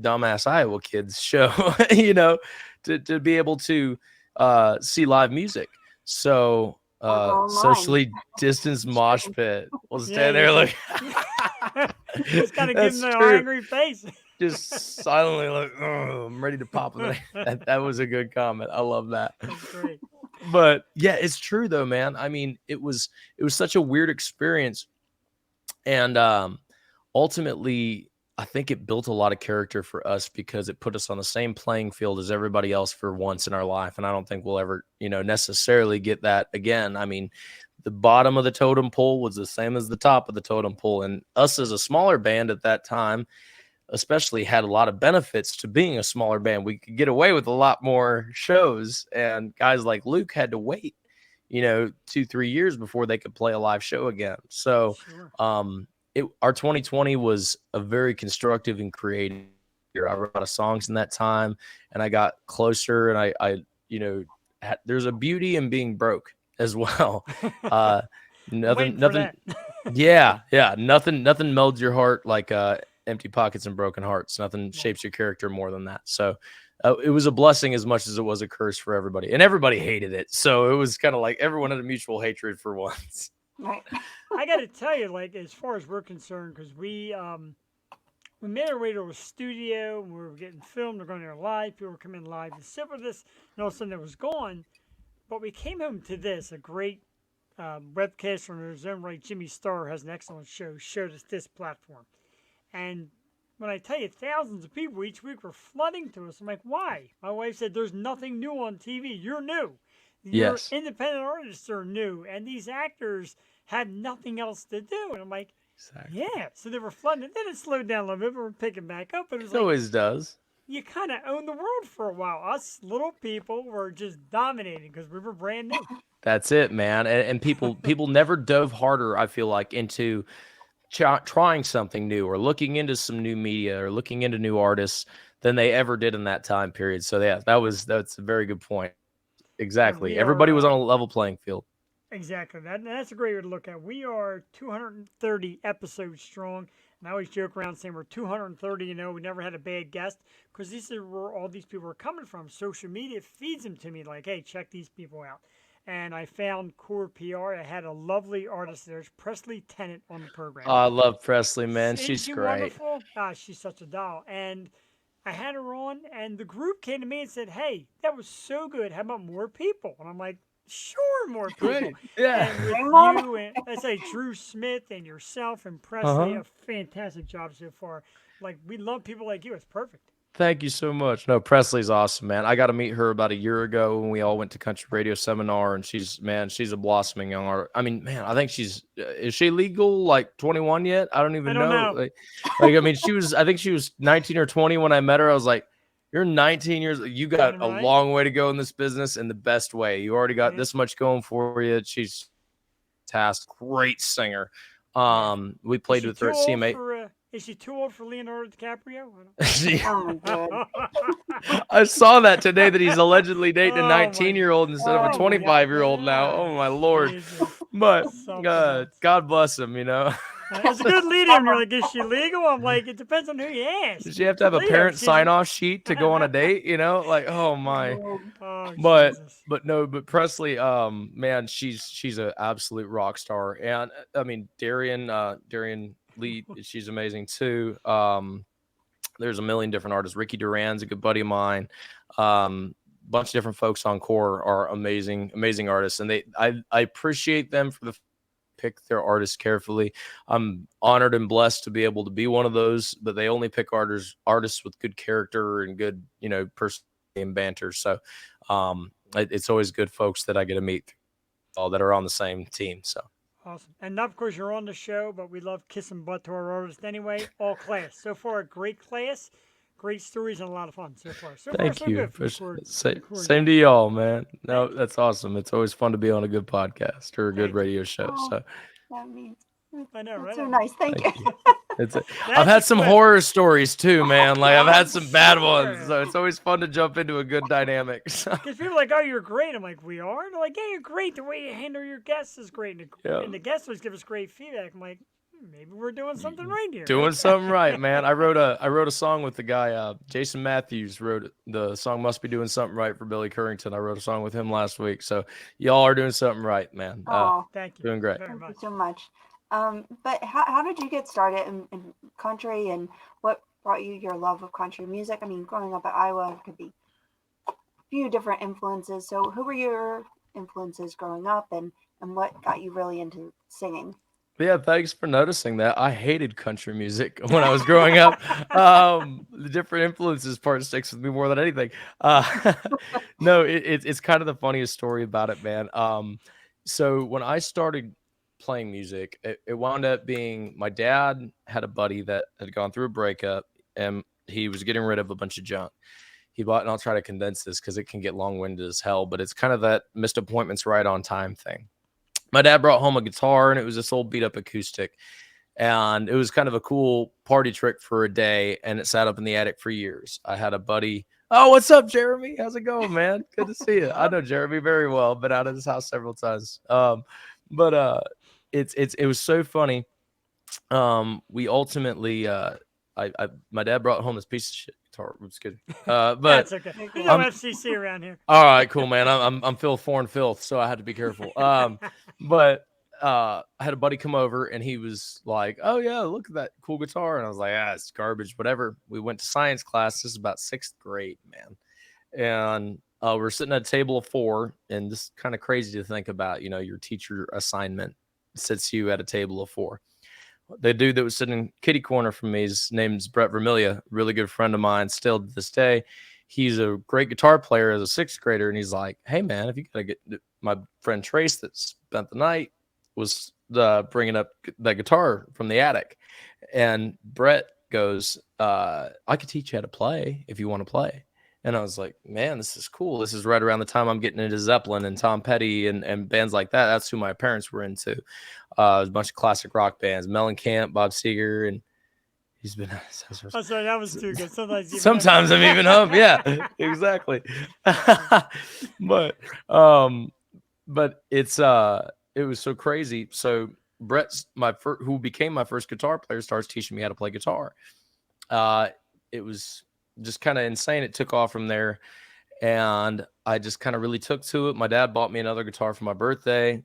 dumbass Iowa kids show, to be able to see live music. So Or go online. socially distanced mosh pit. We'll Yeah, stand there like just gotta give that's them the true. angry face. Just silently like, oh, I'm ready to pop with it. That was a good comment. I love that. That's great. But yeah, it's true though, man. I mean, it was such a weird experience. And ultimately, I think it built a lot of character for us because it put us on the same playing field as everybody else for once in our life. And I don't think we'll ever, necessarily get that again. I mean, the bottom of the totem pole was the same as the top of the totem pole. And us as a smaller band at that time, especially, had a lot of benefits to being a smaller band. We could get away with a lot more shows. And guys like Luke had to wait, 2-3 years before they could play a live show again. So, Sure. our 2020 was a very constructive and creative year. I wrote a lot of songs in that time, and I got closer, and there's a beauty in being broke as well. Waiting for Nothing. that. Yeah. Nothing melds your heart like empty pockets and broken hearts. Nothing shapes your character more than that. So it was a blessing as much as it was a curse for everybody, and everybody hated it. So it was kind of like everyone had a mutual hatred for once. Right. I got to tell you, like as far as we're concerned, because we made our way to a studio, and we were getting filmed, we're going there live, people were coming live to sit with us, and all of a sudden it was gone. But we came home to this, a great webcast from his own right. Jimmy Starr has an excellent show, showed us this platform. And when I tell you thousands of people each week were flooding to us, I'm like, why? My wife said, there's nothing new on TV. You're new. Your Yes. independent artists are new, and these actors had nothing else to do. And I'm like, Exactly. yeah. So they were flooding. Then it slowed down a little bit, but we're picking back up. But it was It like, always does. you kind of owned the world for a while. Us little people were just dominating because we were brand new. That's it, man. And people never dove harder, I feel like, into trying something new or looking into some new media or looking into new artists than they ever did in that time period. So yeah, that's a very good point. Exactly. we Everybody are, was on a level playing field. Exactly. That's a great way to look at it. We are 230 episodes strong. And I always joke around saying we're 230, we never had a bad guest because these are where all these people are coming from. Social media feeds them to me like, hey, check these people out. And I found Core PR. I had a lovely artist there, Presley Tennant, on the program. I love Presley, man. Isn't She's she great. wonderful? She's such a doll. And I had her on, and the group came to me and said, hey, that was so good. How about more people? And I'm like, sure, more people. Great. Yeah. And with Bring 'em. you, and I say Drew Smith and yourself and Presley, a fantastic job so far. Like, we love people like you. It's perfect. Thank you so much. No, Presley's awesome, man. I got to meet her about a year ago when we all went to country radio seminar, and she's a blossoming young artist. I mean, man, I think is she legal, like 21 yet? I don't even I don't know. Like, I mean, I think she was 19 or 20 when I met her. I was like, you're 19 years, you got a Right. long way to go in this business in the best way. You already got Yeah. this much going for you. She's fantastic, great singer. We Is played she with too her at old CMA. for? Is she too old for Leonardo DiCaprio? Oh my god. I saw that today that he's allegedly dating a Oh my 19-year-old instead of a Oh my 25-year-old now. Oh my lord! Jesus. But Something else. God bless him. It's a good lead in. You're like, is she legal? I'm like, it depends on who you ask. Does she have to have a Leah, parent she's a- sign-off sheet to go on a date? Like, oh my. Oh, But Jesus. but Presley, man, she's an absolute rock star. And I mean, Darian Lee, she's amazing too. There's a million different artists. Ricky Duran's a good buddy of mine. Bunch of different folks on Core are amazing artists, and I appreciate them for the pick their artists carefully. I'm honored and blessed to be able to be one of those, but they only pick artists with good character and good, personality and banter. So it's always good folks that I get to meet all that are on the same team. So Awesome. And of course, you're on the show, but we love kissing butt to our artists anyway. All class. So far, a great class, great stories, and a lot of fun so far. So thank so you. good for the Same to y'all, man. No, that's awesome. It's always fun to be on a good podcast or a good Thank you. radio show. Oh, So that means I know, that's right? so nice. Thank you. I've That's had a some clip. horror stories too, man. Like I've had I'm some bad ones, sure. so it's always fun to jump into a good dynamic. So, Because people are like, oh, you're great. I'm like, we are? And they're like, yeah, you're great. The way you handle your guests is great. And the guests always give us great feedback. I'm like, maybe we're doing something right here. doing something right, man. I wrote a song with the guy Jason Matthews wrote the song "Must Be Doing Something Right" for Billy Currington. I wrote a song with him last week, so y'all are doing something right, man. Oh, Thank you. Doing great. Very thank much. you so much. But how did you get started in country, and what brought you your love of country music? I mean, growing up at Iowa, it could be a few different influences. So who were your influences growing up, and what got you really into singing? Yeah, thanks for noticing that. I hated country music when I was growing up. The different influences part sticks with me more than anything. No, it's kind of the funniest story about it, man. So when I started playing music, it wound up being my dad had a buddy that had gone through a breakup and he was getting rid of a bunch of junk. He bought, and I'll try to condense this because it can get long-winded as hell, but it's kind of that missed appointments right on time thing. My dad brought home a guitar and it was this old beat up acoustic, and it was kind of a cool party trick for a day, and it sat up in the attic for years. I had a buddy. Oh, what's up, Jeremy? How's it going, man? Good to see you. I know Jeremy very well. Been out of his house several times. But it was so funny. We ultimately my dad brought home this piece of shit guitar. It's good. But That's okay. There's no FCC around here. all right, cool, man. I'm Phil Foreign Filth, so I had to be careful. But I had a buddy come over and he was like, "Oh yeah, look at that cool guitar," and I was like, "Ah, it's garbage, whatever." We went to science class. This is about 6th grade, man, and we're sitting at a table of 4, and this is kind of crazy to think about. Your teacher assignment sits you at a table of 4. The dude that was sitting kitty corner from me, his name's Brett Vermilia, really good friend of mine still to this day. He's a great guitar player as a 6th grader. And he's like, "Hey man, if you gotta get my friend Trace that spent the night was bringing up that guitar from the attic." And Brett goes, "I could teach you how to play if you want to play." And I was like, "Man, this is cool." This is right around the time I'm getting into Zeppelin and Tom Petty and bands like that. That's who my parents were into. A bunch of classic rock bands, Mellencamp, Bob Seger, and he's been. Oh, sorry, that was too good. Sometimes I'm even up. Yeah, exactly. But it was so crazy. So Brett's who became my first guitar player, starts teaching me how to play guitar. It was just kind of insane. It took off from there, and I just kind of really took to it. My dad bought me another guitar for my birthday.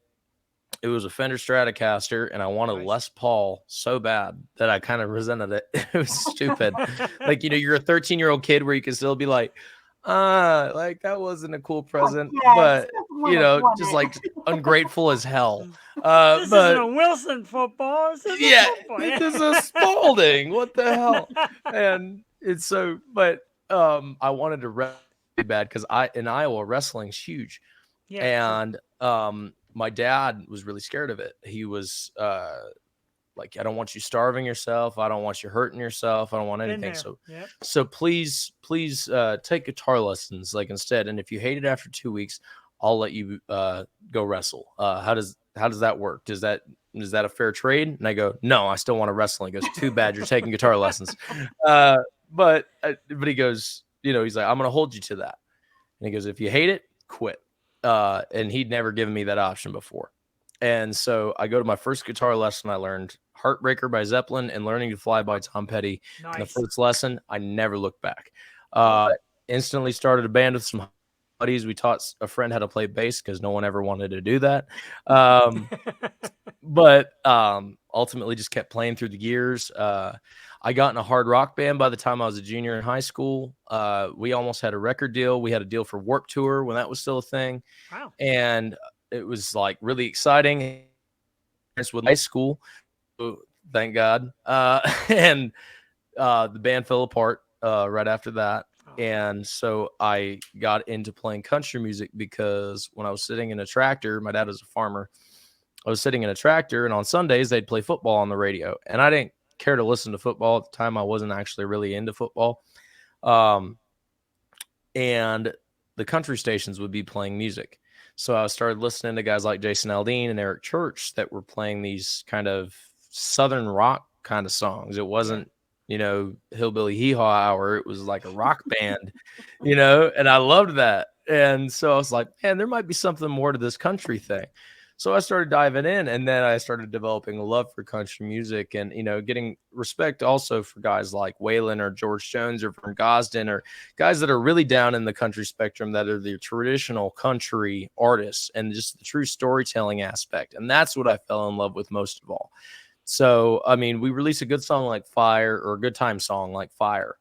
It was a Fender Stratocaster, and I wanted a Les Paul so bad that I kind of resented it. It was stupid. Like, you're a 13-year-old kid where you can still be like that wasn't a cool present, but just like ungrateful as hell. This isn't a Wilson football. This is a football. This is a Spalding. What the hell? And it's so, but I wanted to wrestle bad because in Iowa wrestling's huge, and my dad was really scared of it. He was like, "I don't want you starving yourself. I don't want you hurting yourself. I don't want anything. So please take guitar lessons like instead. And if you hate it after 2 weeks, I'll let you go wrestle. How does how does that work? Is that a fair trade? And I go, no, I still want to wrestle. He goes, too bad, you're taking guitar lessons. But he goes, he's like, I'm going to hold you to that. And he goes, if you hate it, quit. And he'd never given me that option before. And so I go to my first guitar lesson. I learned Heartbreaker by Zeppelin and Learning to Fly by Tom Petty. Nice. In the first lesson, I never looked back. Instantly started a band with some buddies. We taught a friend how to play bass because no one ever wanted to do that. But ultimately just kept playing through the years. I got in a hard rock band by the time I was a junior in high school. We almost had a record deal. We had a deal for Warped Tour when that was still a thing. Wow. And it was like really exciting. It's with high school, thank God. And the band fell apart right after that. And so I got into playing country music because when I was sitting in a tractor, my dad was a farmer. I was sitting in a tractor, and on Sundays they'd play football on the radio. And I didn't care to listen to football at the time. I wasn't actually really into football. And the country stations would be playing music. So I started listening to guys like Jason Aldean and Eric Church that were playing these kind of Southern rock kind of songs. It wasn't, Hillbilly Hee Haw Hour. It was like a rock band, and I loved that. And so I was like, man, there might be something more to this country thing. So I started diving in, and then I started developing a love for country music and, getting respect also for guys like Waylon or George Jones or Vern Gosdin or guys that are really down in the country spectrum that are the traditional country artists and just the true storytelling aspect. And that's what I fell in love with most of all. So, I mean, we release a good song like Fire or a good time song like Fire,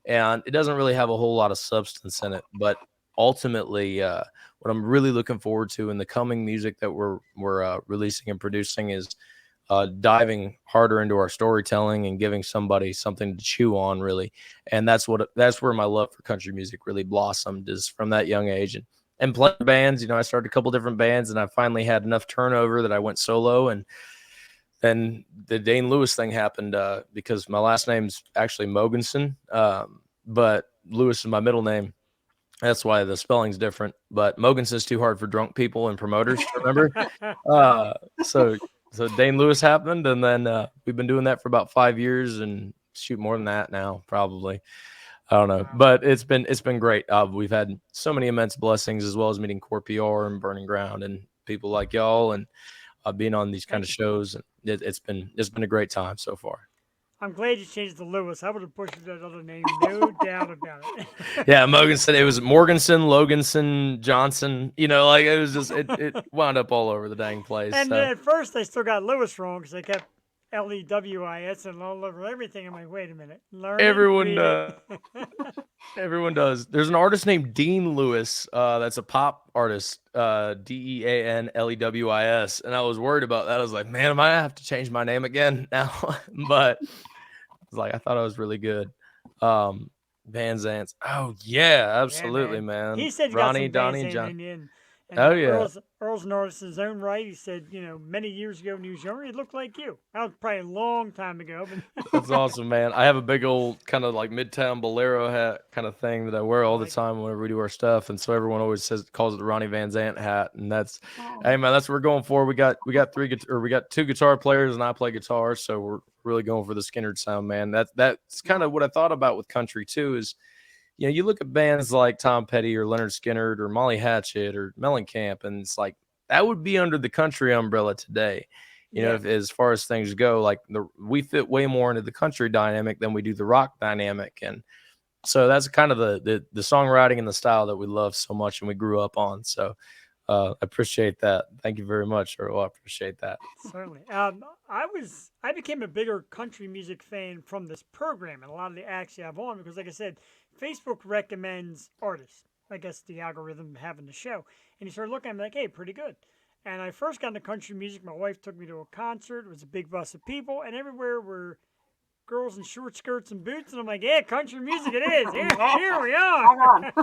and it doesn't really have a whole lot of substance in it, but ultimately, what I'm really looking forward to in the coming music that we're releasing and producing is diving harder into our storytelling and giving somebody something to chew on, really. And that's where my love for country music really blossomed, is from that young age. And playing bands, I started a couple different bands, and I finally had enough turnover that I went solo. And then the Dane Louis thing happened because my last name's actually Mogensen, but Louis is my middle name. That's why the spelling's different. But Mogensen is too hard for drunk people and promoters to remember. So Dane Louis happened, and then we've been doing that for about 5 years, and shoot, more than that now, probably. I don't know, but it's been great. We've had so many immense blessings, as well as meeting Core PR and Burning Ground and people like y'all, and being on these kind of shows. And it's been a great time so far. I'm glad you changed the Lewis. I would have pushed that other name, no doubt about it. Yeah, Mogensen. It was Morganson, Loganson, Johnson. It was just it wound up all over the dang place. And at first, they still got Lewis wrong because they kept Lewis and all over everything. I'm like, wait a minute. Everyone does. Everyone does. There's an artist named Dane Louis. That's a pop artist. DeanLewis. And I was worried about that. I was like, man, I might have to change my name again now. But I thought I was really good. Van Zants. Oh yeah, absolutely, yeah, man. He said you Ronnie, got some Donnie, John. and Oh yeah. Earl's an artist in his own right. He said, many years ago when he was younger, he looked like you. That was probably a long time ago. But that's awesome, man. I have a big old kind of like Midtown Bolero hat kind of thing that I wear all the time whenever we do our stuff, and so everyone always calls it the Ronnie Van Zant hat, and hey man, that's what we're going for. We got two guitar players, and I play guitar, so we're really going for the Skynyrd sound, man. That's kind of what I thought about with country too. Is you look at bands like Tom Petty or Leonard Skynyrd or Molly Hatchet or Mellencamp, and it's like that would be under the country umbrella today. As far as things go, like we fit way more into the country dynamic than we do the rock dynamic. And so that's kind of the songwriting and the style that we love so much and we grew up on. So I appreciate that. Thank you very much, Earl. I appreciate that. Certainly. I became a bigger country music fan from this program and a lot of the acts you have on because, like I said, Facebook recommends artists. I guess the algorithm having the show. And you start looking at me like, hey, pretty good. And I first got into country music. My wife took me to a concert. It was a big bus of people, and everywhere were girls in short skirts and boots, and I'm like, yeah, country music it is. Here, Yeah. here we Hang are.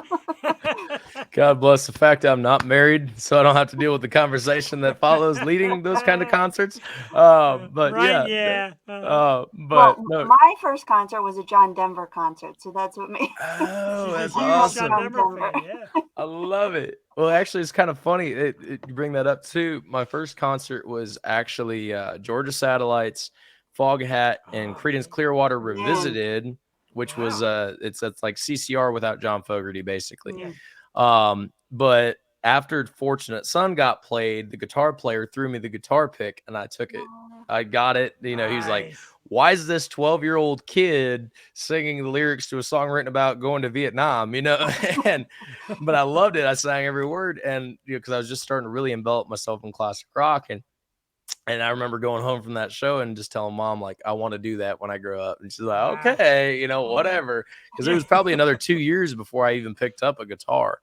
on. God bless the fact I'm not married, so I don't have to deal with the conversation that follows leading those kind of concerts. But Right, yeah, yeah. but Well, no. my first concert was a John Denver concert, so that's what made. Oh, She's that's a huge awesome. John Denver fan, yeah. I love it. Well, actually, it's kind of funny. You bring that up too. My first concert was actually Georgia Satellites, Foghat, and Creedence Clearwater Man. Revisited, which was it's like CCR without John Fogerty, basically. Yeah. But after Fortunate Son got played, the guitar player threw me the guitar pick, and I took it. I got it. You know, he was like, Nice. why is this 12-year-old kid singing the lyrics to a song written about going to Vietnam, you know? But I loved it. I sang every word, and because I was just starting to really envelop myself in classic rock, and I remember going home from that show and just telling mom, like, I want to do that when I grow up. And she's like, Wow. okay, you know, whatever. Because it was probably another 2 years before I even picked up a guitar.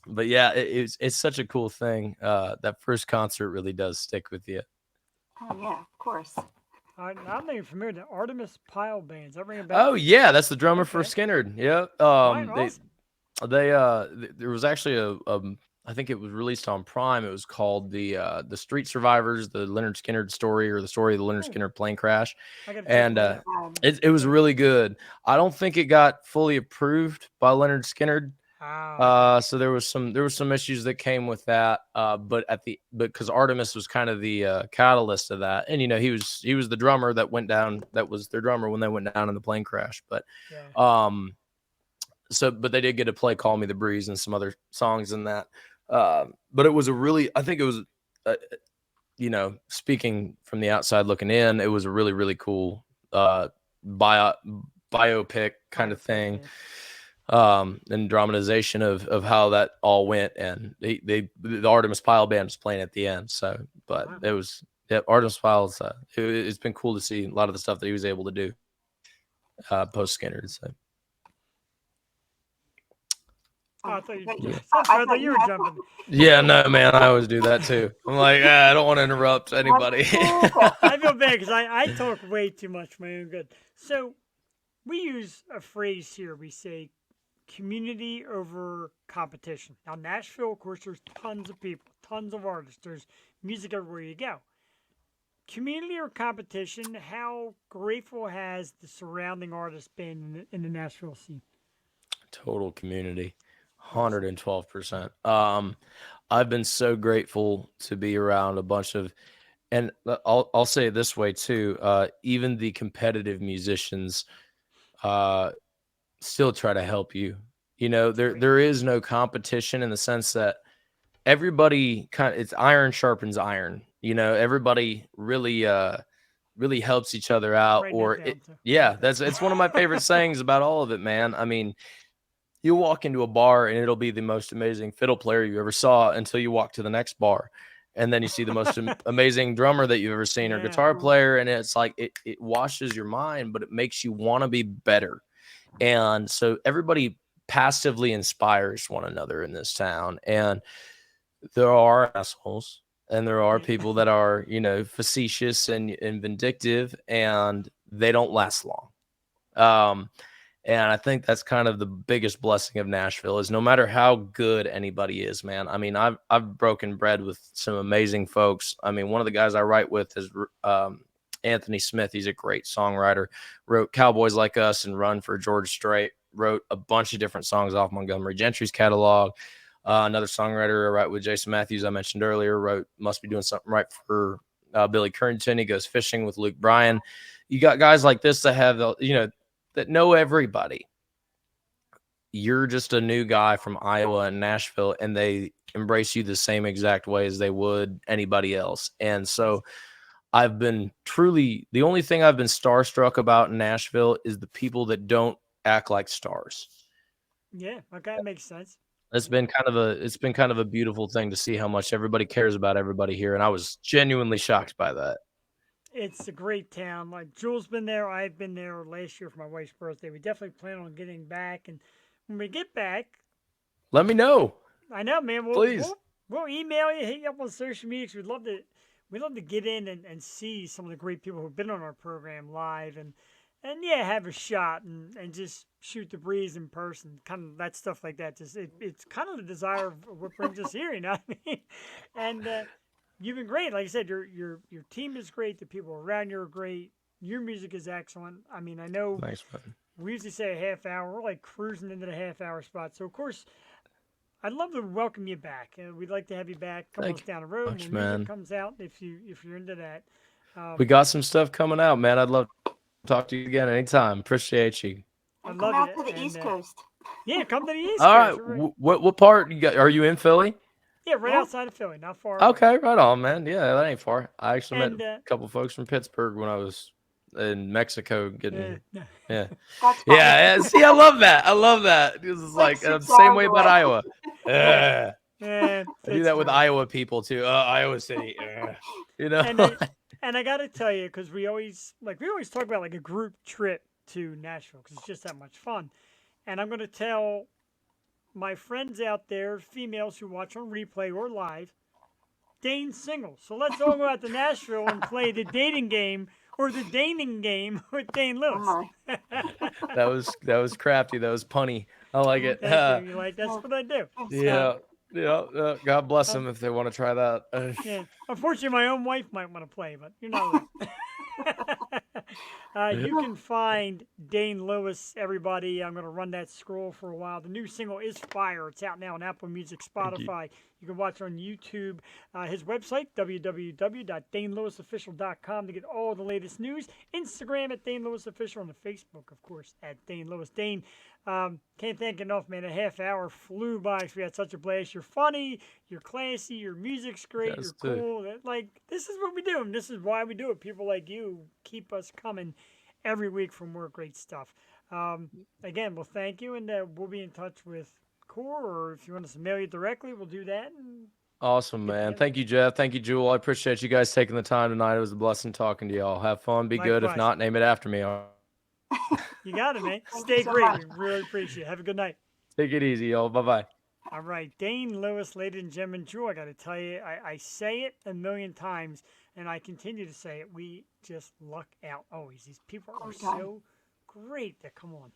But yeah, it's such a cool thing. That first concert really does stick with you. Oh yeah, of course. I'm not even familiar with the Artemis Pile bands. That ring a bell? Oh yeah, that's the drummer for Okay. Skinner. Yeah. Right, awesome. There was actually a I think it was released on Prime. It was called the Street Survivors, the Leonard Skinner story, or the story of the Leonard Oh. Skinner plane crash. I gotta check And that out. it was really good. I don't think it got fully approved by Leonard Skinner. So there was some issues that came with that. But because Artemis was kind of the catalyst of that, and you know he was the drummer that went down. That was their drummer when they went down in the plane crash. But Yeah. but they did get to play "Call Me the Breeze" and some other songs in that. But it was I think it was, you know, speaking from the outside looking in, it was a really, really cool biopic kind of thing. And dramatization of how that all went, and the Artemis Pyle band was playing at the end. So, but Wow. it was Artemis Pyle's. It's been cool to see a lot of the stuff that he was able to do post Skinner. So. Oh, I thought you, Yeah. I thought you were jumping. Yeah, no, man, I always do that too. I'm like, I don't want to interrupt anybody. I feel bad because I talk way too much for my own good. So we use a phrase here. We say community over competition. Now, Nashville, of course, there's tons of people, tons of artists. There's music everywhere you go. Community or competition, how grateful has the surrounding artists been in the Nashville scene? Total community, 112%. I've been so grateful to be around a bunch of, and I'll say it this way too. Even the competitive musicians still try to help you. You know, there is no competition in the sense that everybody it's iron sharpens iron. You know, everybody really really helps each other out. It's one of my favorite sayings about all of it, man. I mean, you'll walk into a bar and it'll be the most amazing fiddle player you ever saw until you walk to the next bar. And then you see the most amazing drummer that you've ever seen or guitar player. And it's like, it washes your mind, but it makes you want to be better. And so everybody passively inspires one another in this town. And there are assholes and there are people that are, you know, facetious and vindictive, and they don't last long. And I think that's kind of the biggest blessing of Nashville is no matter how good anybody is, man. I mean, I've broken bread with some amazing folks. I mean, one of the guys I write with is Anthony Smith. He's a great songwriter. Wrote Cowboys Like Us and Run for George Strait. Wrote a bunch of different songs off Montgomery Gentry's catalog. Another songwriter I write with, Jason Matthews, I mentioned earlier, wrote Must Be Doing Something Right for Billy Currington. He goes fishing with Luke Bryan. You got guys like this that have, you know, that know everybody. You're just a new guy from Iowa and Nashville, and they embrace you the same exact way as they would anybody else. And so I've been the only thing I've been starstruck about in Nashville is the people that don't act like stars. Yeah, okay, that makes sense. It's been kind of a beautiful thing to see how much everybody cares about everybody here. And I was genuinely shocked by that. It's a great town. Like Jules been there. I've been there last year for my wife's birthday. We definitely plan on getting back. And when we get back, let me know. I know, man. Please. We'll email you, hit you up on social media. 'Cause we'd love to. we love to get in and see some of the great people who've been on our program live and yeah, have a shot and just shoot the breeze in person, kind of that stuff like that. Just it's kind of the desire of what brings us here, you know what I mean? And you've been great. Like I said, your team is great. The people around you are great. Your music is excellent. I mean, I know Thanks, man. we usually say a half hour. We're like cruising into the half hour spot. So of course, I'd love to welcome you back. We'd like to have you back. Come on down the road Much, when music man. comes out. If you're into that. We got some stuff coming out, man. I'd love to talk to you again anytime. Appreciate you. I And love come out it. to the And, East Coast. Yeah, come to the East All right. Coast. Right. What part you got? Are you in Philly? Yeah, right Yeah. outside of Philly, not far away. Okay, right on, man. Yeah, that ain't far. I actually And, met a couple folks from Pittsburgh when I was in Mexico getting. no. Yeah. That's fine. Yeah. See, I love that. I love that. This is Like like 6 same hours way about away. Iowa. Yeah. Yeah, I do that with Pittsburgh. Iowa people too. Iowa City. You know. And I got to tell you, because we always talk about like a group trip to Nashville because it's just that much fun. And I'm going to tell my friends out there, females who watch on replay or live, Dane's single. So let's all go out to Nashville and play the dating game or the Daning game with Dane Oh Louis. my. that was crafty. That was punny. I like it. Thank you. You're like, that's what I do. Yeah. Yeah. God bless them if they want to try that. Yeah. Unfortunately, my own wife might want to play, but you're not allowed. You can find Dane Louis, everybody. I'm going to run that scroll for a while. The new single is fire. It's out now on Apple Music, Spotify. You can watch on YouTube. His website, www.DaneLewisOfficial.com to get all the latest news. Instagram at Dane Louis Official and the Facebook, of course, at Dane Louis. Dane, can't thank enough, man. A half hour flew by because we had such a blast. You're funny. You're classy. Your music's great. Yes, You're too. cool. Like, this is what we do. And this is why we do it. People like you keep us coming every week for more great stuff. Again, well, thank you. And we'll be in touch with Core, or if you want us to mail you directly, we'll do that. And Awesome, man. Thank you, Jeff. Thank you, Jewel. I appreciate you guys taking the time tonight. It was a blessing talking to y'all. Have fun. Be good. If Likewise. not, name it after me. you got it, man. Thank Stay you so great. much. We really appreciate it. Have a good night. Take it easy, y'all. Bye-bye. All right, Dane Louis, ladies and gentlemen, Drew, I got to tell you, I say it a million times, and I continue to say it. We just luck out always. These people are so great that come on.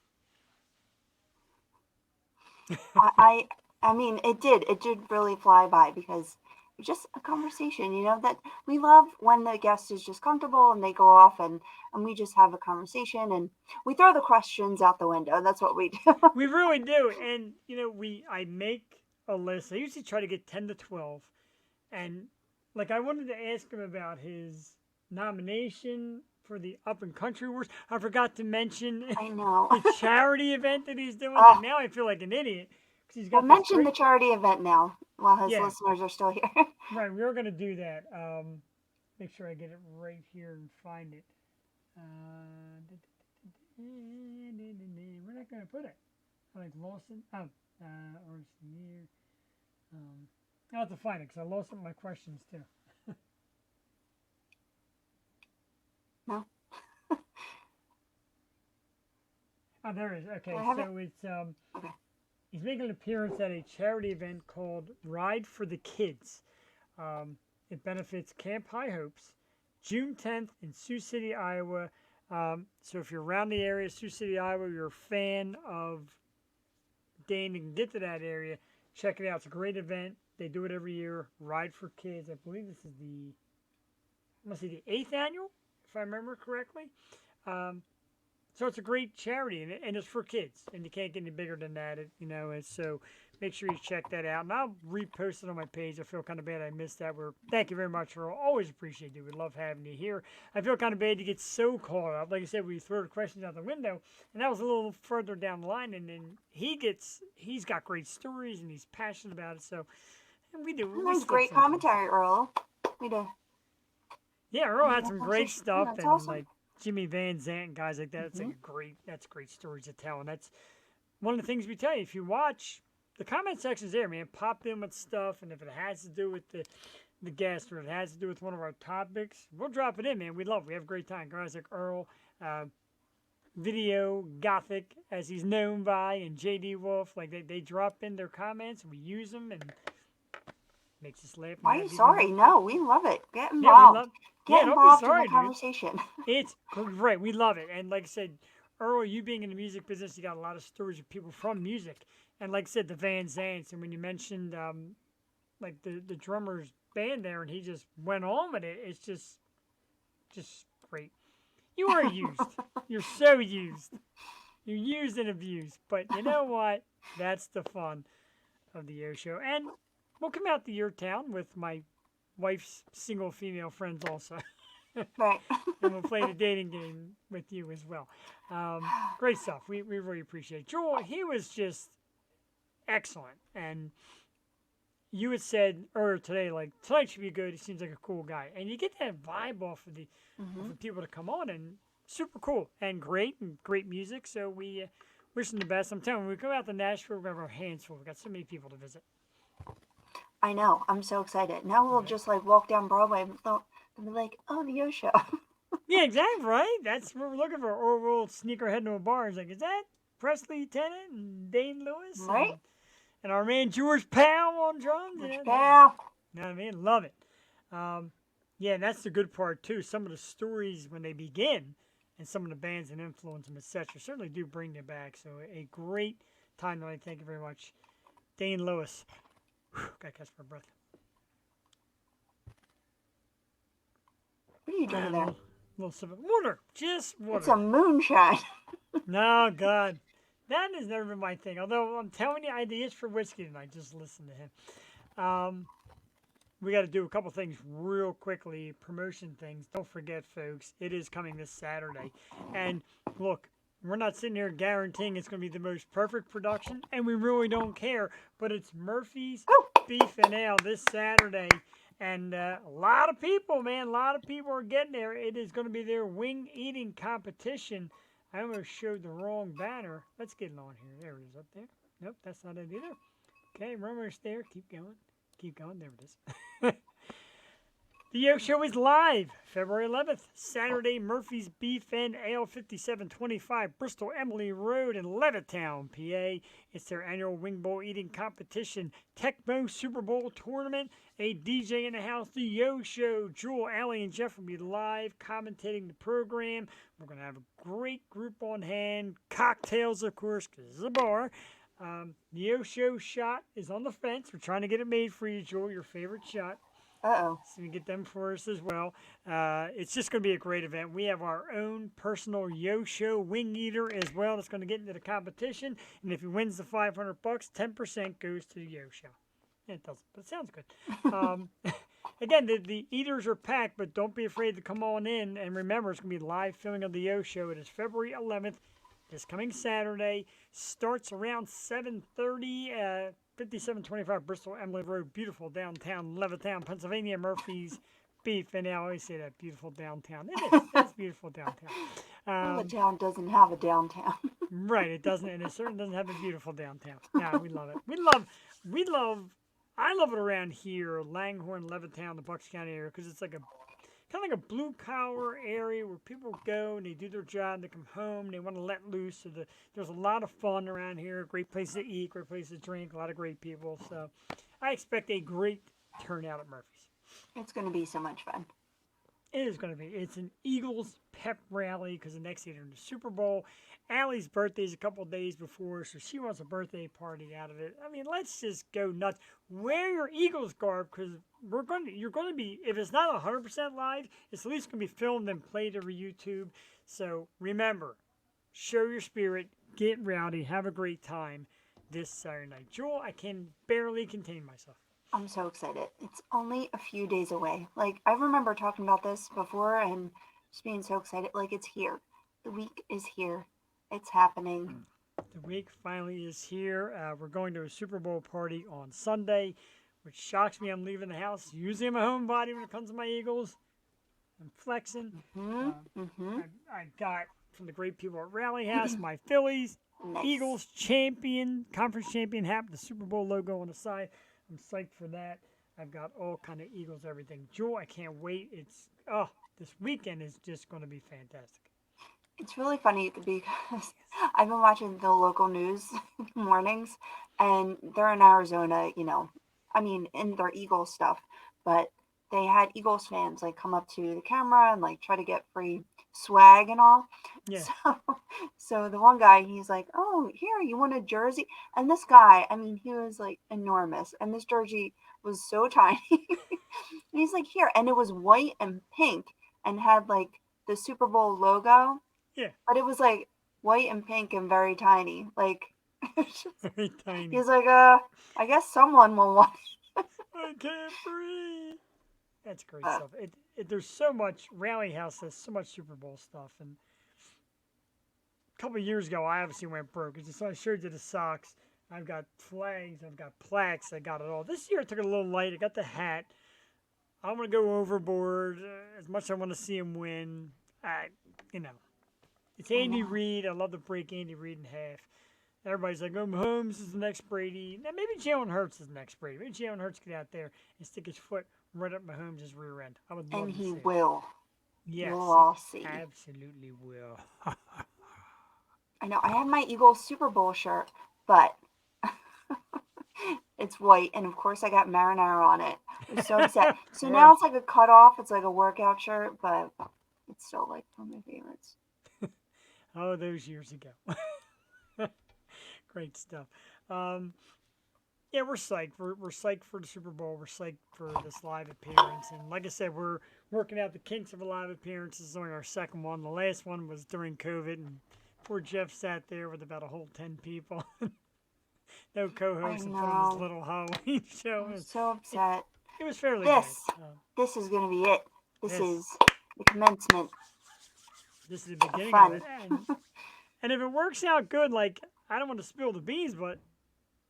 I mean, it did really fly by because it's just a conversation, you know, that we love when the guest is just comfortable and they go off and we just have a conversation and we throw the questions out the window. That's what we do. We really do. And, you know, I make a list. I usually try to get 10 to 12. And, like, I wanted to ask him about his nomination for the Up and Country Awards. I forgot to mention I know. the charity event that he's doing. And now I feel like an idiot. He's got We'll mention the charity event now while his listeners are still here. Right, we're going to do that. Make sure I get it right here and find it. We're not going to put it. I like Lawson. Or it's near. I'll have to find it because I lost some of my questions too. No. Oh, there it is. Okay, I have so it's Okay. He's making an appearance at a charity event called Ride for the Kids. It benefits Camp High Hopes, June 10th in Sioux City, Iowa. So if you're around the area, Sioux City, Iowa, you're a fan of Dane and can get to that area, check it out. It's a great event. They do it every year. Ride for Kids. I believe this is the 8th annual, if I remember correctly. So it's a great charity, and it's for kids, and you can't get any bigger than that, and so make sure you check that out. And I'll repost it on my page. I feel kind of bad I missed that. Thank you very much, Earl. Always appreciate you. We love having you here. I feel kind of bad you get so caught up. Like I said, we throw the questions out the window, and that was a little further down the line, and then he's got great stories, and he's passionate about it, so and we do. That's great commentary, Earl. We do. Yeah, Earl had some great stuff, that's and awesome. like Jimmy Van Zant and guys like that. It's like that's great stories to tell, and that's one of the things we tell you. If you watch, the comment section's there, man. Pop in with stuff, and if it has to do with the guest or it has to do with one of our topics, we'll drop it in, man. We love it. We have a great time. Guys like Earl, Video Gothic, as he's known by, and JD Wolf, like they drop in their comments, and we use them, and makes us laugh. and Why are have you even sorry? more No, we love it. Get Yeah, we involved. love. Get Don't be involved in sorry, the dude. conversation. It's great. We love it. And like I said, Earl, you being in the music business, you got a lot of stories of people from music. And like I said, the Van Zants. And when you mentioned like the drummer's band there, and he just went on with it, it's just great. You are used. You're so used. You're used and abused. But you know what? That's the fun of the Yo Show. And we'll come out to your town with my wife's single female friends also. Right. And we'll play the dating game with you as well. Great stuff. We really appreciate it. Joel, he was just excellent. And you had said earlier today, like, tonight should be good. He seems like a cool guy. And you get that vibe off of the people to come on, and super cool and great music. So we wish him the best. I'm telling you, when we come out to Nashville, we're going to have our hands full. We've got so many people to visit. I know. I'm so excited. Now we'll just like walk down Broadway and be like, oh, the Yo Show. Yeah, exactly, right? That's what we're looking for. Or we'll sneak our head into a bar and it's like, is that Presley Tennant and Dane Louis? Right? And our man George Powell on drums. Which You know pal? what I mean? Love it. Yeah, and that's the good part, too. Some of the stories when they begin and some of the bands and influence them, etc., certainly do bring them back. So a great time tonight. Thank you very much. Dane Louis. Got to catch my breath. What are you doing there? Little sip of water. Just water. It's a moonshine. No, God. That has never been my thing. Although I'm telling you, I had the itch for whiskey tonight. Just listen to him. We got to do a couple things real quickly. Promotion things. Don't forget, folks, it is coming this Saturday. And look, we're not sitting here guaranteeing it's going to be the most perfect production, and we really don't care. But it's Murphy's Beef and Ale this Saturday. And a lot of people, man, a lot of people are getting there. It is going to be their wing eating competition. I almost showed the wrong banner. Let's get it on here. There it is up there. Nope, that's not it either. Okay, we're almost there. Keep going. Keep going. There it is. The Yo Show is live February 11th, Saturday, Murphy's Beef and Ale, 5725 Bristol Emily Road in Levittown, PA. It's their annual Wing Bowl eating competition, Tecmo Super Bowl tournament, a DJ in the house, The Yo Show. Jewel, Allie, and Jeff will be live commentating the program. We're going to have a great group on hand, cocktails, of course, because it's a bar. The Yo Show shot is on the fence. We're trying to get it made for you, Jewel, your favorite shot. Uh-oh. So we get them for us as well. It's just going to be a great event. We have our own personal Yo Show wing eater as well that's going to get into the competition. And if he wins the $500, 10% goes to the Yo Show. It doesn't, but it sounds good. Again, the eaters are packed, but don't be afraid to come on in. And remember, it's going to be live filming of the Yo Show. It is February 11th, this coming Saturday. Starts around 7:30. 5725 Bristol Emily Road, beautiful downtown Levittown, Pennsylvania. Murphy's Beef, and I always say that, beautiful downtown. It is. It's beautiful downtown. The town doesn't have a downtown. Right, it doesn't, and it certainly doesn't have a beautiful downtown. Yeah, we love it. I love it around here, Langhorne, Levittown, the Bucks County area, because it's like a kind of like a blue collar area where people go and they do their job, they come home, they want to let loose. So there's a lot of fun around here, great place to eat, great place to drink, a lot of great people. So I expect a great turnout at Murphy's. It's going to be so much fun. It is going to be. It's an Eagles pep rally because the next year in the Super Bowl. Allie's birthday is a couple of days before, so she wants a birthday party out of it. I mean, let's just go nuts. Wear your Eagles garb because you're going to be, if it's not 100% live, it's at least going to be filmed and played over YouTube. So remember, show your spirit, get rowdy, have a great time this Saturday night. Jewel, I can barely contain myself. I'm so excited. It's only a few days away. Like, I remember talking about this before and just being so excited. Like, it's here. The week is here. It's happening. The week finally is here. We're going to a Super Bowl party on Sunday, which shocks me. I'm leaving the house. Usually I'm a homebody when it comes to my Eagles. I'm flexing. I got from the great people at Rally House my Phillies, Nice. Eagles champion, conference champion hat, the Super Bowl logo on the side. I'm psyched for that. I've got all kind of Eagles, everything. Joel, I can't wait. This weekend is just going to be fantastic. It's really funny because I've been watching the local news mornings, and they're in Arizona, I mean, in their Eagles stuff, but they had Eagles fans like come up to the camera and like try to get free swag and all. Yeah. So, so the one guy, he's like, "Oh, here, you want a jersey?" And this guy, I mean, he was like enormous, and this jersey was so tiny. And he's like, "Here," and it was white and pink, and had like the Super Bowl logo, Yeah. but it was like white and pink and very tiny. Like, Very tiny. he's like, I guess someone will want." I can't breathe. That's great Uh, stuff. There's so much. Rally House has so much Super Bowl stuff, and a couple of years ago, I obviously went broke. It's just I showed you the socks. I've got flags. I've got plaques. I got it all. This year, I took it a little light. I got the hat. I want to go overboard as much as I want to see him win. You know, it's Andy Reid. I love to break Andy Reid in half. Everybody's like, "Oh, Mahomes is the next Brady." Now, maybe Jalen Hurts is the next Brady. Maybe Jalen Hurts get out there and stick his foot right up Mahomes' rear end. I would love And to he see it. will. Yes, You'll all see. absolutely will. I know. I had my Eagles Super Bowl shirt, but it's white, and of course I got marinara on it. I was so upset. So now it's like a cutoff. It's like a workout shirt, but it's still like one of my favorites. Oh, those years ago. Great stuff. Yeah, we're psyched. We're psyched for the Super Bowl. We're psyched for this live appearance. And like I said, we're working out the kinks of a live appearance. This is only our second one. The last one was during COVID, and poor Jeff sat there with about a whole 10 people. No co-host and put on his little Halloween show. I'm so upset. It was fairly This, good. this is gonna be it. This Yes. is the commencement. This is the beginning fun. of it. And if it works out good, like, I don't want to spill the beans, but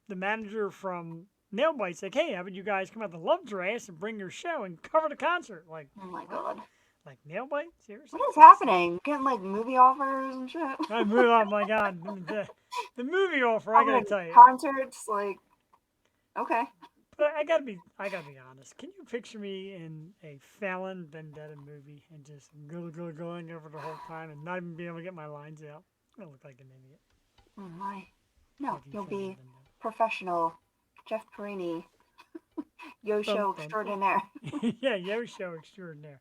the manager from Nail Bite's like, "Hey, how about you guys come out to Lovedrass and bring your show and cover the concert?" Like, Oh my what? god. Like Nail Bite? Seriously? What is happening? Getting like movie offers and shit. I move on, my God. The movie offer, I gotta tell you. Concerts, like, okay. But I gotta be honest. Can you picture me in a Fallon Vendetta movie and just going over the whole time and not even be able to get my lines out? I look like an idiot. Oh my. No, Maybe you'll Fallon be Vendetta. professional. Jeff Perini. Yo show Dun, dun. extraordinaire. Yeah, Yo Show extraordinaire.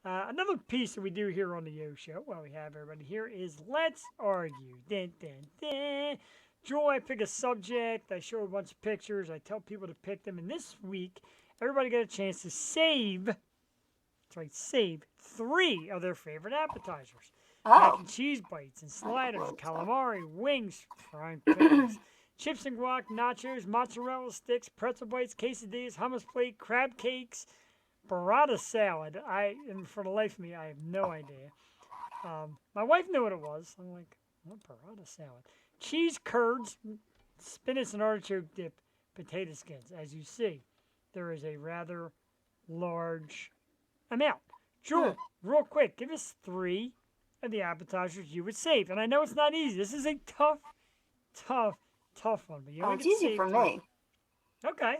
Another piece that we do here on the Yo Show, while we have everybody here, is Let's Argue. Dun, dun, dun. Joel, I pick a subject, I show a bunch of pictures, I tell people to pick them, and this week, everybody got a chance to save, that's right, save 3 of their favorite appetizers. Mac Oh. and cheese bites and sliders, love stuff. calamari, wings, frying pickles, chips and guac, nachos, mozzarella sticks, pretzel bites, quesadillas, hummus plate, crab cakes, burrata salad. And for the life of me, I have no idea. My wife knew what it was. I'm like, what burrata salad? Cheese curds, spinach and artichoke dip, potato skins. As you see, there is a rather large amount. Jewel, real quick, give us 3 of the appetizers you would save. And I know it's not easy. This is a tough one. But you Oh, only it's get to easy save for 3. me. Okay.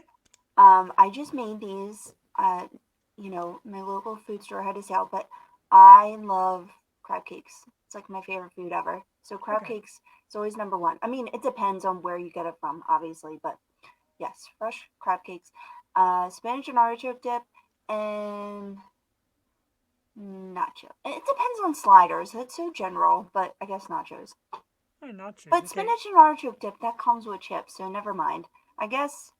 I just made these at, my local food store had a sale, but I love crab cakes. It's like my favorite food ever. So crab Okay. cakes is always number 1. I mean, it depends on where you get it from, obviously, but yes, fresh crab cakes, spinach and artichoke dip, and nacho. It depends on sliders. It's so general, but I guess nachos. Oh, nachos. But Okay. spinach and artichoke dip, that comes with chips, so never mind. I guess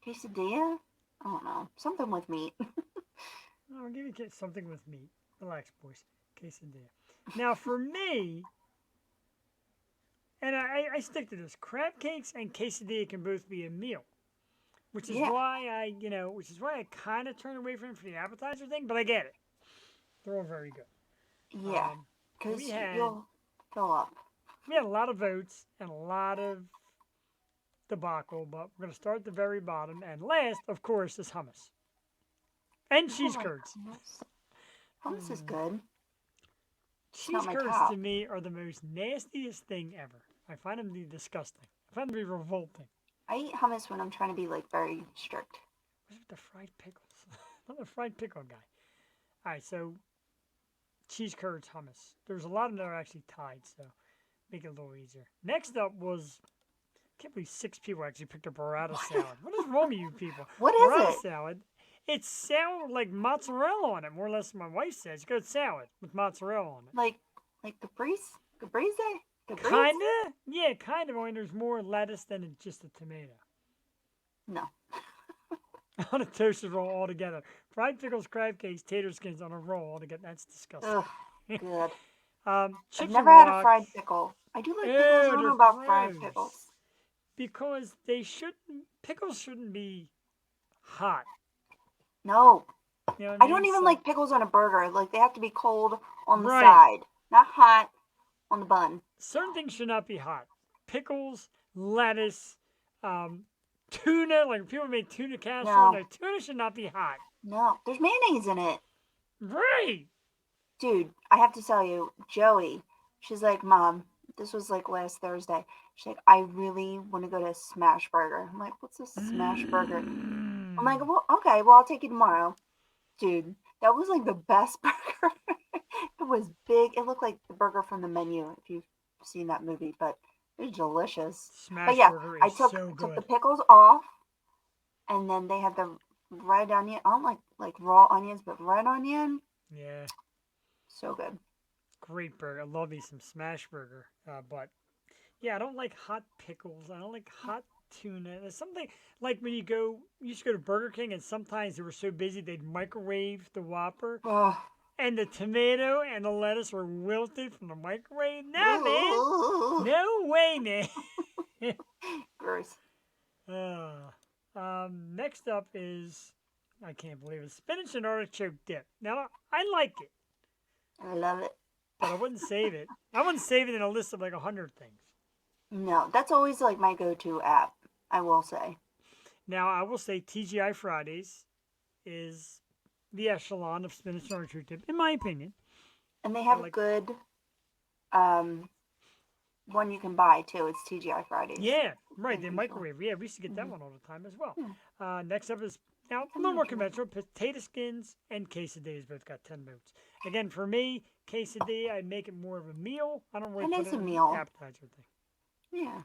quesadilla? I don't know. Something with meat. I'll give you something with meat. Relax, boys. Quesadilla. Now, for me, and I stick to this, crab cakes and quesadilla can both be a meal, which is Yeah. why I kind of turn away from it for the appetizer thing. But I get it. They're all very good. Yeah, because we had- you'll fill up. We had a lot of votes and a lot of debacle, but we're going to start at the very bottom. And last, of course, is hummus and cheese Oh my curds. goodness. Hummus is good. Cheese not my curds top. to me are the most nastiest thing ever. I find them to be disgusting. I find them to be revolting. I eat hummus when I'm trying to be like very strict. What's with the fried pickles? I'm a fried pickle guy. All right, so cheese curds, hummus. There's a lot of them that are actually tied, so make it a little easier. Next up was can't believe 6 people actually picked a burrata salad. What is wrong with you people? What is Burrata it? salad. It's salad like mozzarella on it, more or less. My wife says it's good salad with mozzarella on it. Like caprese? Caprese? Caprese? Kinda, yeah, kind of. Only there's more lettuce than just a tomato. No. On a toasted roll altogether. Fried pickles, crab cakes, tater skins on a roll altogether. That's disgusting. Ugh, good. I've Chicken never had a wok. fried pickle. I do like pickles. Ew, I don't know they're about fried gross. pickles. Because pickles shouldn't be hot. No. You know what I don't even like pickles on a burger. Like, they have to be cold on the Right. side, not hot on the bun. Certain things should not be hot. Pickles, lettuce, tuna. Like people make tuna casserole. No. No, tuna should not be hot. No. There's mayonnaise in it. Right. Dude, I have to tell you, Joey, she's like, Mom, this was like last Thursday. She's like, I really want to go to Smash Burger. I'm like, what's a Smash Burger? I'm like, well, okay, well, I'll take you tomorrow. Dude, that was like the best burger. It was big. It looked like the burger from The Menu, if you've seen that movie, but it was delicious. Smash But yeah, burger I is took so the good. pickles off, and then they had the red onion. I don't like raw onions, but red onion, Yeah, so good. great burger. I love me some smash burger. But yeah, I don't like hot pickles. I don't like hot tuna. There's something like when you used to go to Burger King, and sometimes they were so busy they'd microwave the Whopper, Ugh. and the tomato and the lettuce were wilted from the microwave. No, man. No way, man. Gross. Next up is, I can't believe it, spinach and artichoke dip. Now, I like it, I love it. but I wouldn't save it. I wouldn't save it in a list of like 100 things. No, that's always like my go-to app, I will say. Now, I will say TGI Fridays is the echelon of spinach and artichoke dip, in my opinion. And they have like- good one you can buy too. It's TGI Fridays. Yeah, right. The Thank you, microwave. Yeah, we used to get that Mhm. one all the time as well. Yeah. Next up is now a little more conventional. Potato skins and quesadillas both got 10 votes. Again, for me, quesadilla, I make it more of a meal. I don't really It put is it a in meal. the appetizer thing. Yeah.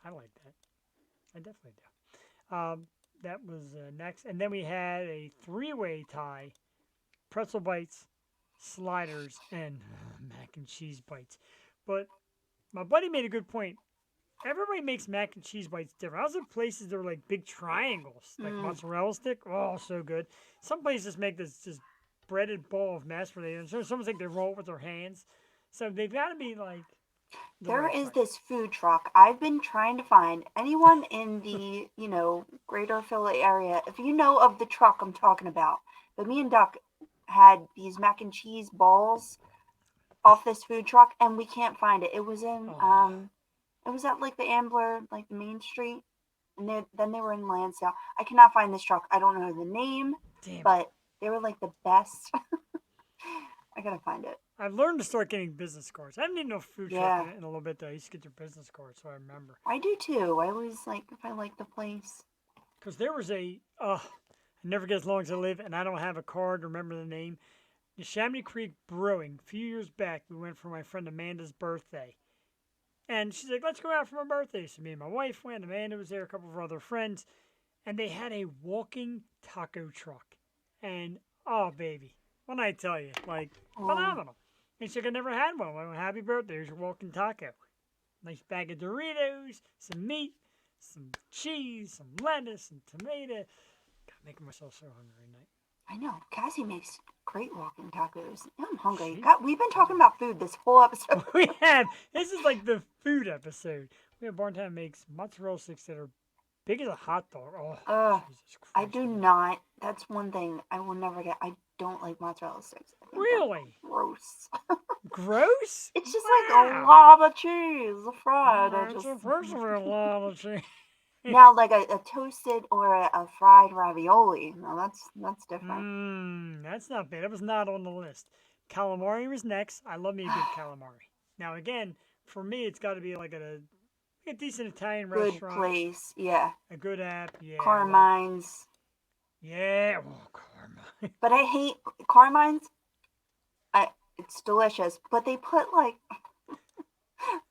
I like that. I definitely do. That was next. And then we had a three-way tie. Pretzel bites, sliders, and mac and cheese bites. But my buddy made a good point. Everybody makes mac and cheese bites different. I was in places that were like big triangles, like mozzarella stick. Oh, so good. Some places make this just breaded ball of mass where some think they roll it with their hands. So they've got to be like. There is this food truck. I've been trying to find anyone in the, greater Philly area. If you know of the truck I'm talking about. But me and Duck had these mac and cheese balls off this food truck, and we can't find it. It was in, it was at like the Ambler, like the Main Street, and then they were in Lansdale. I cannot find this truck. I don't know the name, Damn. but they were like the best. I gotta find it. I've learned to start getting business cards. I haven't even know food truck Yeah. in a little bit though. I used to get your business card, so I remember. I do too. I always like if I like the place. Because there was I never get as long as I live, and I don't have a card. Remember the name? The Chamonix Creek Brewing. A few years back, we went for my friend Amanda's birthday, and she's like, "Let's go out for my birthday." So me and my wife went. Amanda was there, a couple of our other friends, and they had a walking taco truck. And oh baby, when I tell you, like phenomenal. And she's like, "I never had one." I went, "Happy birthday! Here's your walking taco. Nice bag of Doritos, some meat, some cheese, some lettuce, some tomato." God, making myself so hungry tonight. I know. Cassie makes great walking tacos. I'm hungry. She- God, we've been talking about food this whole episode. We have. This is like the food episode. We have Barntown makes mozzarella sticks that are big as a hot dog. Oh, Jesus Christ. I do not. That's one thing I will never get. I don't like mozzarella sticks. I think they're Really? gross. Gross? It's just like a Wow. lot of cheese fried. I It's just, a personal lot of cheese. now, like a toasted or a fried ravioli. No, that's different. That's not bad. It was not on the list. Calamari was next. I love me a good calamari. Now, again, for me, it's got to be like a decent Italian Good restaurant. place. Yeah. A good app. Yeah. Carmine's. Yeah. Oh, Carmine. But I hate Carmine's. It's delicious, but they put like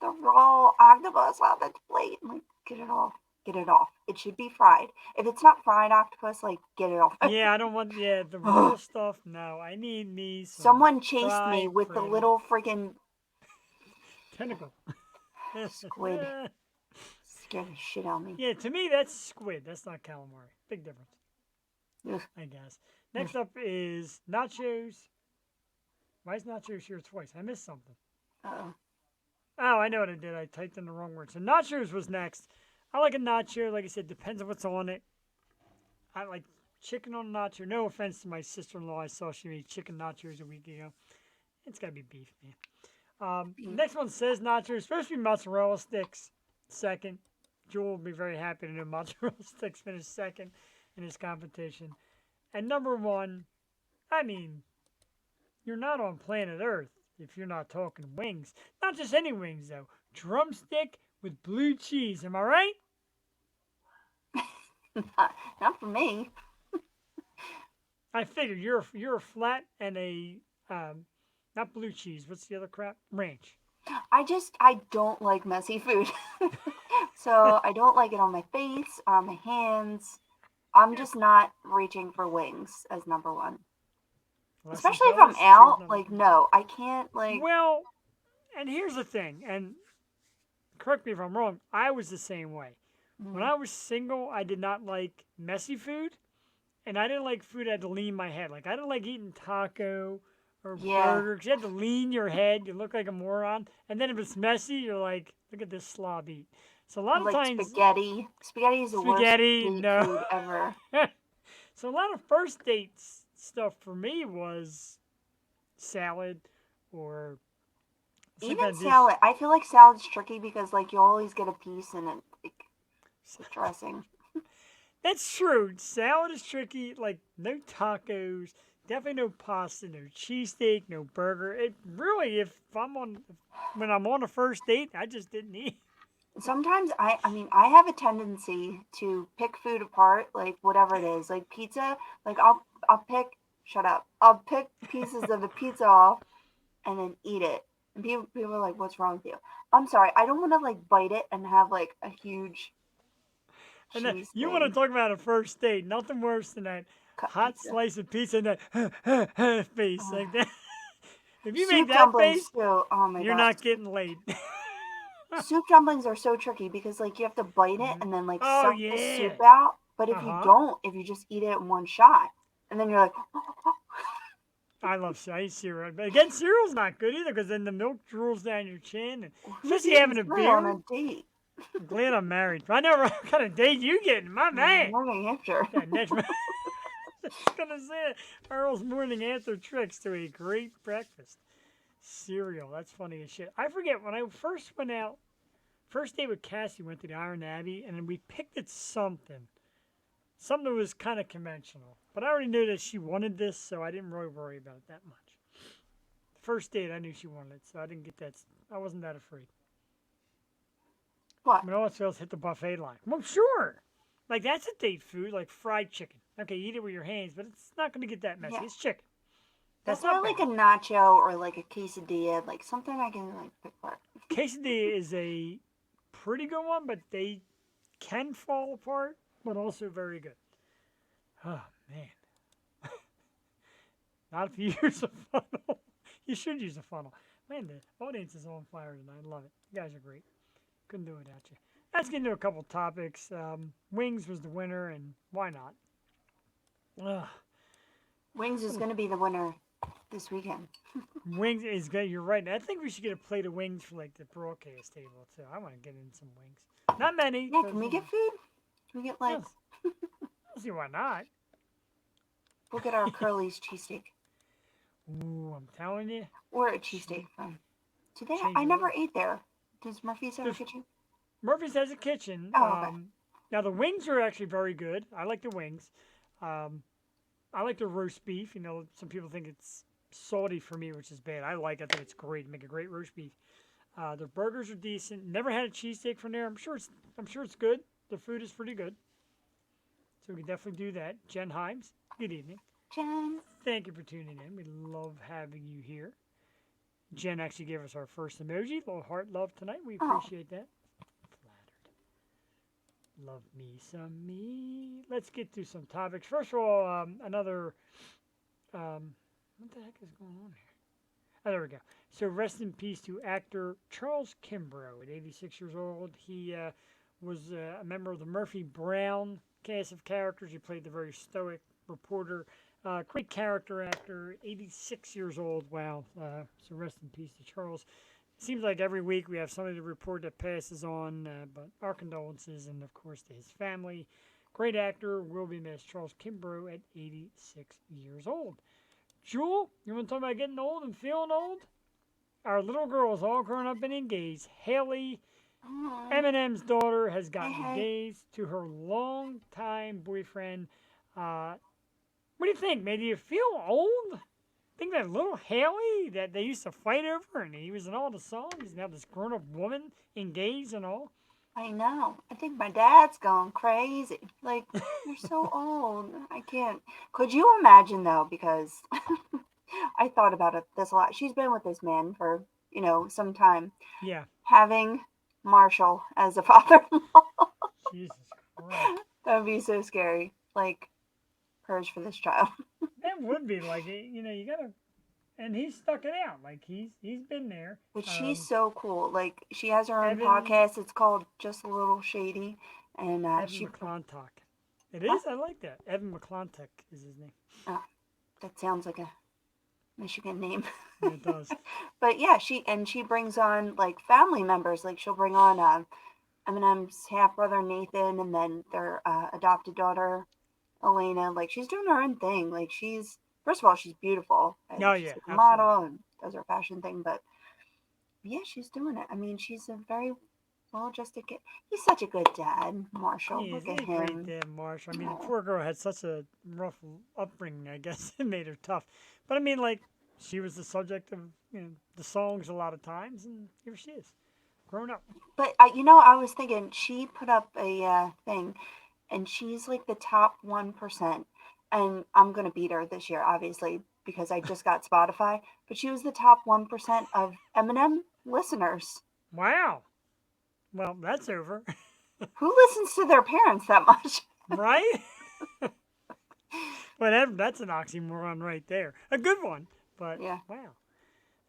the raw octopus on the plate. I'm like, get it off. Get it off. It should be fried. If it's not fried octopus, like, get it off. Yeah, I don't want the raw stuff. No, I need me some Someone chased me fried with the breaded little freaking tentacle. squid. Scared the shit out of me. Yeah, to me that's squid. That's not calamari. Big difference, Ugh. I guess. Next up is nachos. Why is nachos here twice? I missed something. Uh-oh. Oh, I know what I did. I typed in the wrong word. So nachos was next. I like a nacho. Like I said, depends on what's on it. I like chicken on a nacho. No offense to my sister-in-law. I saw she made chicken nachos a week ago. It's got to be beef, man. Next one says nachos. Supposed to be mozzarella sticks. Second. Jewel will be very happy to know mozzarella sticks finished second in this competition. And number one, I mean, you're not on planet Earth if you're not talking wings. Not just any wings, though. Drumstick with blue cheese. Am I right? Not for me. I figured you're a flat and a not blue cheese. What's the other crap? Ranch. I don't like messy food. So I don't like it on my face, on my hands. I'm just not reaching for wings as number one. Especially if I'm out, like, no, I can't, like... Well, and here's the thing, and correct me if I'm wrong, I was the same way. When I was single, I did not like messy food, and I didn't like food that had to lean my head. Like, I didn't like eating taco or burger, because you had to lean your head, you look like a moron, and then if it's messy, you're like, look at this slob eat. So a lot of times... Spaghetti. Spaghetti is the worst food ever. So a lot of first dates stuff for me was salad or even salad. I feel like salad's tricky because like you always get a piece and it's dressing. That's true. Salad is tricky. Like no tacos, definitely no pasta, no cheesesteak, no burger. It really, when I'm on a first date, I just didn't eat. Sometimes I mean I have a tendency to pick food apart, like whatever it is, like pizza. Like I'll pick. Shut up. I'll pick pieces of the pizza off and then eat it. And people are like, "What's wrong with you?" I'm sorry. I don't want to like bite it and have like a huge. And then you want to talk about a first date? Nothing worse than that hot slice of pizza and that face like that. If you make that face, too. Oh my you're not getting laid. Soup dumplings are so tricky because like you have to bite it and then like suck the soup out. But if you don't, if you just eat it in one shot, and then you're like, I love cereal. But again, cereal's not good either because then the milk drools down your chin. And especially having a beer. On a date. I'm glad I'm married. I know what kind of date you getting, my man. Morning after. I was going to say Earl's morning after tricks to a great breakfast. Cereal. That's funny as shit. I forget when I first went out, first day with Cassie, went to the Iron Abbey, and then we picked at something. Something that was kind of conventional. But I already knew that she wanted this, so I didn't really worry about it that much. First date, I knew she wanted it, so I didn't get that. I wasn't that afraid. What? I mean, all else hit the buffet line. Well, sure. Like, that's a date food, like fried chicken. Okay, eat it with your hands, but it's not going to get that messy. Yeah. It's chicken. That's not like a nacho or like a quesadilla, like something I can like pick apart. Quesadilla is a pretty good one, but they can fall apart, but also very good. Oh, man. Not if you use a funnel. You should use a funnel. Man, the audience is on fire tonight. I love it. You guys are great. Couldn't do it without you. Let's get into a couple topics. Wings was the winner, and why not? Wings is going to be the winner this weekend. Wings is good. You're right. I think we should get a plate of wings for like the broadcast table too. I want to get in some wings. Not many. Yeah, can we get food? Can we get legs? Yes. I'll see why not. We'll get our Curly's cheesesteak. Ooh, I'm telling you. Or a cheesesteak from. I never ate there. Does Murphy's have a kitchen? Murphy's has a kitchen. Oh, okay. Now the wings are actually very good. I like the wings. I like the roast beef. You know, some people think it's salty for me, which is bad. I like it. I think it's great. Make a great roast beef. The burgers are decent. Never had a cheesesteak from there. I'm sure it's good. The food is pretty good. So we can definitely do that. Jen Himes, good evening. Jen. Thank you for tuning in. We love having you here. Jen actually gave us our first emoji, little heart love tonight. We appreciate that. Flattered. Love me some me. Let's get to some topics. First of all, another. What the heck is going on here? Oh, there we go. So rest in peace to actor Charles Kimbrough at 86 years old. He was a member of the Murphy Brown cast of characters. He played the very stoic reporter. Great character actor, 86 years old. Wow. So rest in peace to Charles. Seems like every week we have somebody to report that passes on, but our condolences and, of course, to his family. Great actor, will be missed. Charles Kimbrough at 86 years old. Jewel, you want to talk about getting old and feeling old? Our little girl is all grown up and engaged. Haley, Eminem's daughter, has gotten engaged to her longtime boyfriend. What do you think? Maybe you feel old? Think that little Haley that they used to fight over and he was in all the songs, now this grown-up woman engaged and all? I know. I think my dad's going crazy. Like, you're so old. I can't. Could you imagine, though, because I thought about this a lot. She's been with this man for, some time. Yeah. Having Marshall as a father-in-law. Jesus Christ. That would be so scary. Like, prayers for this child. That would be like, you gotta, and he stuck it out. Like he's been there. But she's so cool. Like she has her own podcast. It's called Just a Little Shady, and Evan McClintock. It is. I like that. Evan McClintock is his name. Oh, that sounds like a Michigan name. Yeah, it does. But yeah, she brings on like family members. Like she'll bring on Eminem's half brother Nathan, and then their adopted daughter Elena. Like she's doing her own thing. Like first of all, she's beautiful. And oh she's yeah, like a model and does her fashion thing. But yeah, she's doing it. I mean, she's a very well-adjusted kid. He's such a good dad, Marshall. He is. Look at He's a him. great dad, Marshall. I mean, the poor girl had such a rough upbringing. I guess it made her tough. But I mean, like she was the subject of the songs a lot of times, and here she is, grown up. But I was thinking she put up a thing. And she's like the top 1%. And I'm going to beat her this year, obviously, because I just got Spotify. But she was the top 1% of Eminem listeners. Wow. Well, that's over. Who listens to their parents that much? Right? Well, that's an oxymoron right there. A good one. But, yeah. Wow.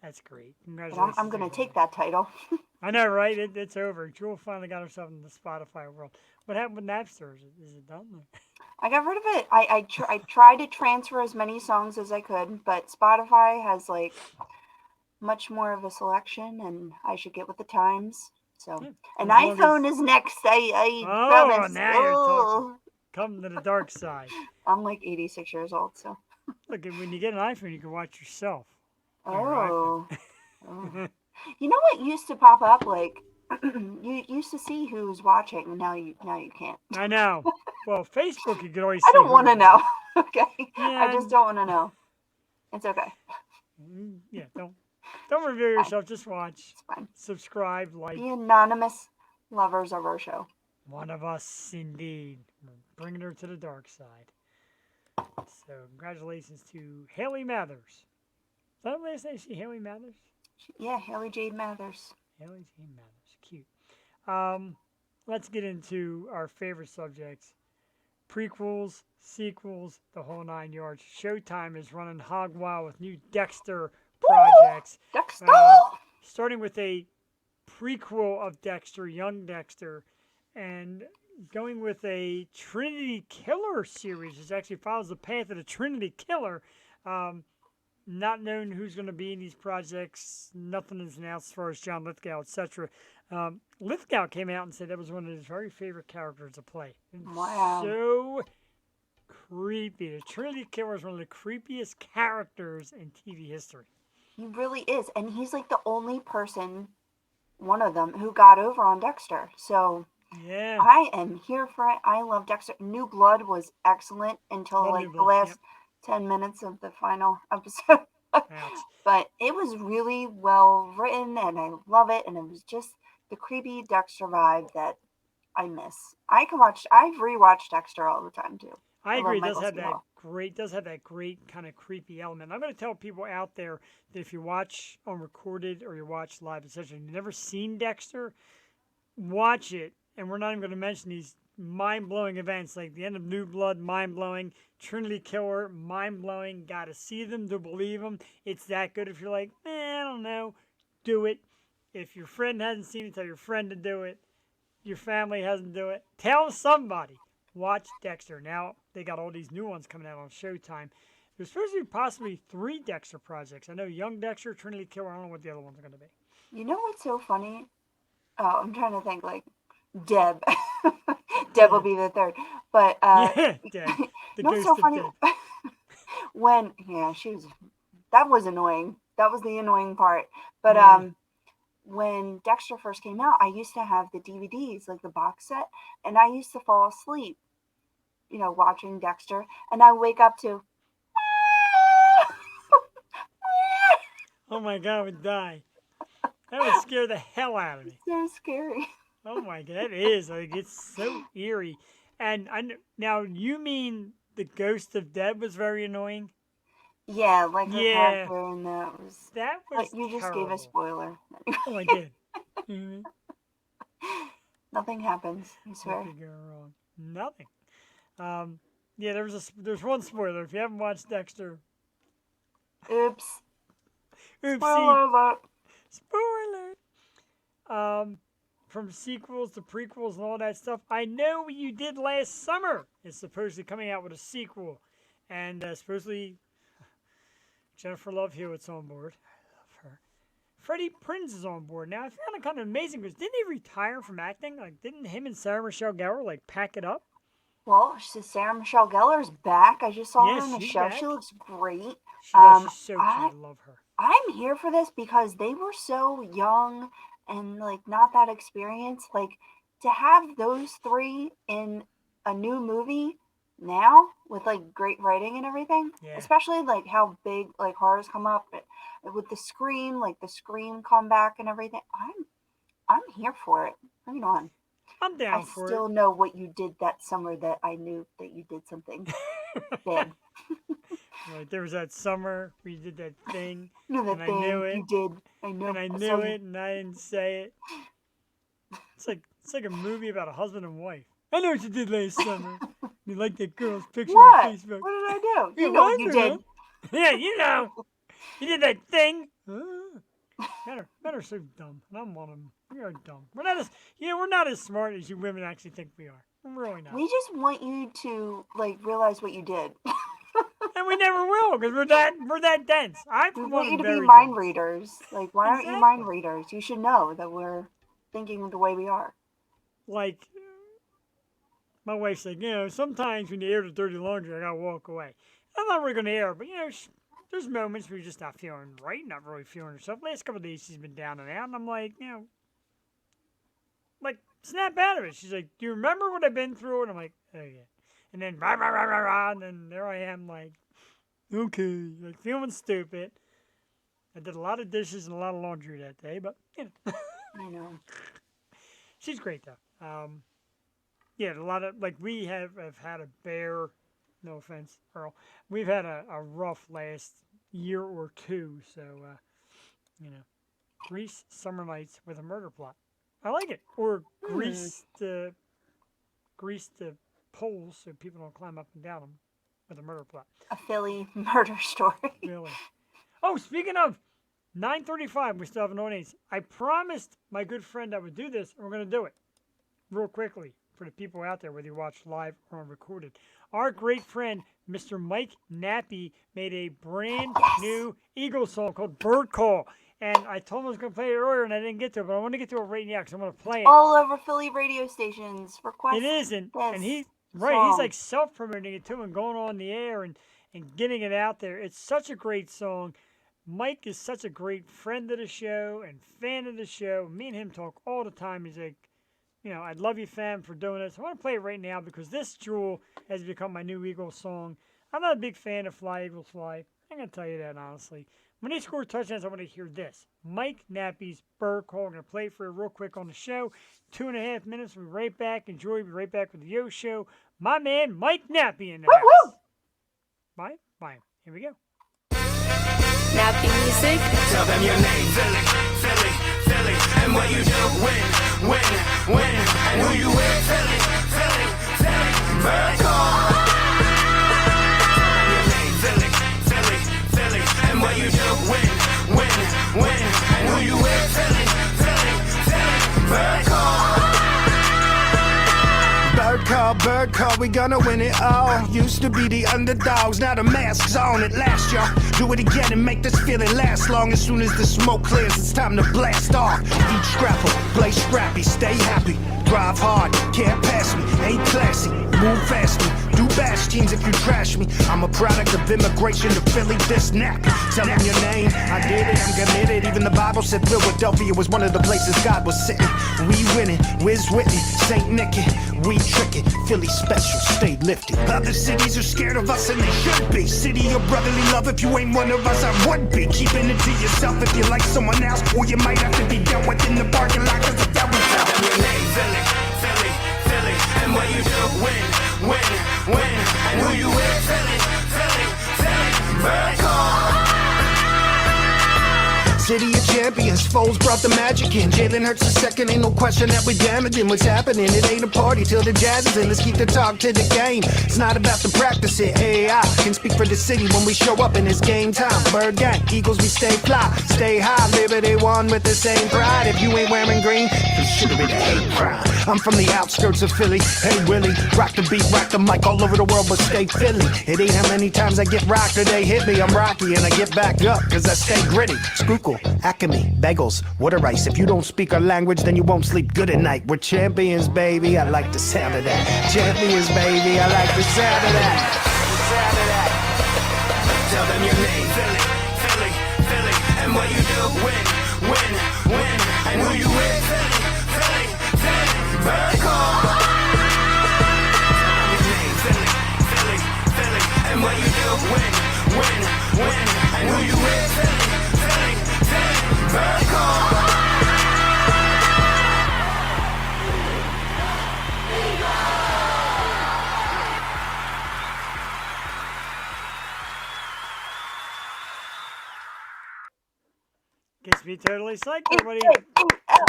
That's great. Congratulations. I'm going to take that title. I know, right? It's over. Jewel finally got herself in the Spotify world. What happened with Napster? Is it done? I got rid of it. I tried to transfer as many songs as I could, but Spotify has like much more of a selection, and I should get with the times. So, an iPhone is next. I promise. Now you're talking. Come to the dark side. I'm like 86 years old, so. Look, when you get an iPhone, you can watch yourself. Oh. You know what used to pop up? Like, you used to see who's watching. Now you can't. I know. Well, Facebook, you could always. I don't want to know. Okay. Yeah, I just don't want to know. It's okay. Yeah. Don't reveal yourself. Just watch. It's fine. Subscribe. Like. The anonymous lovers of our show. One of us, indeed. We're bringing her to the dark side. So, congratulations to Haley Mathers. Is that what they say? She Haley Mathers? Yeah, Haley Jade Mathers. Haley Jade Mathers. Cute. Let's get into our favorite subjects. Prequels, sequels, the whole 9 yards. Showtime is running hog wild with new Dexter projects. Dexter! Starting with a prequel of Dexter, Young Dexter, and going with a Trinity Killer series, which actually follows the path of the Trinity Killer. Not known who's going to be in these projects. Nothing is announced as far as John Lithgow, etc. Lithgow came out and said that was one of his very favorite characters to play. Wow. So creepy. The Trinity Killer is one of the creepiest characters in TV history. He really is. And he's like the only person, one of them, who got over on Dexter. So yeah, I am here for it. I love Dexter. New Blood was excellent until the last 10 minutes of the final episode. But it was really well written, and I love it. And it was just the creepy Dexter vibe that I miss. I've rewatched Dexter all the time too. I agree. It does have that great, does have that great kind of creepy element. I'm going to tell people out there that if you watch on recorded or you watch live, etc., and you've never seen Dexter, watch it. And we're not even going to mention these mind-blowing events like the end of New Blood, mind-blowing, Trinity Killer, mind-blowing. Got to see them to believe them. It's that good. If you're like, I don't know, do it. If your friend hasn't seen it, tell your friend to do it. Your family hasn't do it. Tell somebody. Watch Dexter. Now they got all these new ones coming out on Showtime. There's supposed to be possibly 3 Dexter projects. I know Young Dexter, Trinity Killer. I don't know what the other ones are going to be. You know what's so funny? Oh, I'm trying to think. Like Deb. Deb will be the third. But Yeah, Deb. The you know what's ghost so of funny? Deb. When that was annoying. That was the annoying part. But Yeah. when Dexter first came out, I used to have the DVDs, like the box set, and I used to fall asleep, watching Dexter, and I wake up to Oh my God, I would die. That would scare the hell out of me. so scary. Oh my God, that is like it's so eerie. And now you mean the ghost of Deb was very annoying? Yeah, like her Yeah. character in that was. That But was you just terrible. gave a spoiler. Oh, I did. Mhm. Nothing happens. I swear. What could go wrong? Nothing. Yeah, there's one spoiler. If you haven't watched Dexter, Oops. oopsie, Spoiler alert. spoiler. From sequels to prequels and all that stuff. I Know What You Did Last Summer is supposedly coming out with a sequel, and supposedly Jennifer Love Hewitt's on board. I love her. Freddie Prinze is on board. Now I found it kind of amazing because didn't he retire from acting? Like, didn't him and Sarah Michelle Gellar like pack it up? Well, Sarah Michelle Gellar's back. I just saw Yeah, her in the she's show. back. She looks great. She does. She's so cute. I- I love her. I'm here for this because they were so young and like not that experienced. Like to have those 3 in a new movie now with like great writing and everything, Yeah. especially like how big like horrors come up with the Scream comeback and everything. I'm here for it. Bring it on. I'm down I for still know what you did that summer that I knew that you did something it. bad. Like there was that summer we did that thing, You know that and I thing knew it, you did. I know. and I saw knew you. it, and I didn't say it. It's like a movie about a husband and wife. I know what you did last summer. You like that girl's picture What? on Facebook. What did I do? Yeah, You know what what you I did. know. Yeah, you know. You did that thing. Men are so dumb, and I'm one of them. We are dumb. We're not as smart as you women actually think we are. We're really not. We just want you to like realize what you did. And we never will, because we're that dense. I We for want one you am to be very mind dense. readers. Like, why aren't you Exactly. mind readers? You should know that we're thinking the way we are. Like, my wife's like, sometimes when you air the dirty laundry, I gotta walk away. I'm not really gonna air, but there's moments where you're just not feeling right, not really feeling herself. Last couple of days she's been down and out, and I'm like, like snap out of it. She's like, "Do you remember what I've been through?" And I'm like, "Oh yeah." And then rah, rah, rah, rah, rah, and then there I am, like, okay, like feeling stupid. I did a lot of dishes and a lot of laundry that day, but I know. she's great though. Yeah, a lot of like we have had a bear. No offense, Earl. We've had a rough last year or two, so Grease Summer Nights with a Murder Plot. I like it. Or grease the poles so people don't climb up and down them with a murder plot. A Philly murder story. Really. Oh, speaking of 9:35, we still have an audience. I promised my good friend I would do this, and we're going to do it real quickly for the people out there, whether you watch live or on recorded. Our great friend, Mr. Mike Nappy, made a brand new Eagles song called Bird Call. And I told him I was going to play it earlier, and I didn't get to it, but I want to get to it right now because I'm going to play it. All over Philly radio stations. Request It isn't. this And he's song. like self-promoting it too and going on the air and getting it out there. It's such a great song. Mike is such a great friend of the show and fan of the show. Me and him talk all the time. He's like, I'd love you, fam, for doing this. I want to play it right now because this jewel has become my new Eagles song. I'm not a big fan of Fly, Eagles, Fly. I'm going to tell you that, honestly. When they score touchdowns, I want to hear this. Mike Nappy's Bird Call. I'm going to play it for you real quick on the show. 2.5 minutes. We'll be right back. Enjoy. We'll be right back with the Yo Show. My man, Mike Nappy in the house. Woo! by Bime. Here we go. Nappy music. Tell them your name, Philly, Philly, Philly, and what you do, when, and who you with, Philly, Philly, Philly, bird call. Tell them your name, Philly, Philly, Philly, and what you do, when, and who you with, Philly, Philly, Philly, bird call. Bird call, we gonna win it all. Used to be the underdogs, now the mask's on at last, y'all. Do it again and make this feeling last long. As soon as the smoke clears, it's time to blast off. Eat scrapple, play scrappy, stay happy. Drive hard, can't pass me, ain't classy. Move fast, do bash teams if you trash me. I'm a product of immigration to Philly, this nappy. Tell them your name, I did it, I'm committed. Even the Bible said Philadelphia was one of the places God was sitting. We winning, Wiz Whitney, St. Nicky, we trickin'. Philly special, stay lifted. Other cities are scared of us and they should be. City of brotherly love, if you ain't one of us, I would be. Keeping it to yourself if you like someone else, or you might have to be dealt with in the parking lot cause the devil's out. Tell them your name, Philly, Philly, Philly, and what you do, when, and who you with, Philly, Philly, Philly, bird call. City of champions, foes brought the magic in. Jalen Hurts the second, ain't no question that we're damaging. What's happening? It ain't a party till the jazz is in. Let's keep the talk to the game. It's not about the practice it. Hey, I can speak for the city when we show up and it's game time. Bird gang, Eagles, we stay fly, stay high. Liberty one with the same pride. If you ain't wearing green, consider it a hate crime. I'm from the outskirts of Philly. Hey, Willie, rock the beat, rock the mic all over the world, but stay Philly. It ain't how many times I get rocked or they hit me. I'm Rocky and I get back up cause I stay gritty. Schuylkill, Acme, bagels, water ice. If you don't speak our language, then you won't sleep good at night. We're champions, baby. I like the sound of that. Champions, baby. I like the sound of that. Tell them your name, Philly, Philly, Philly, and what you do, when, and who you with, Philly, Philly, Philly, bird call. Tell them your name, Philly, Philly, Philly, and what you do, when, and who you with, Philly, Philly, Philly, bird call. Gets me totally psyched, everybody.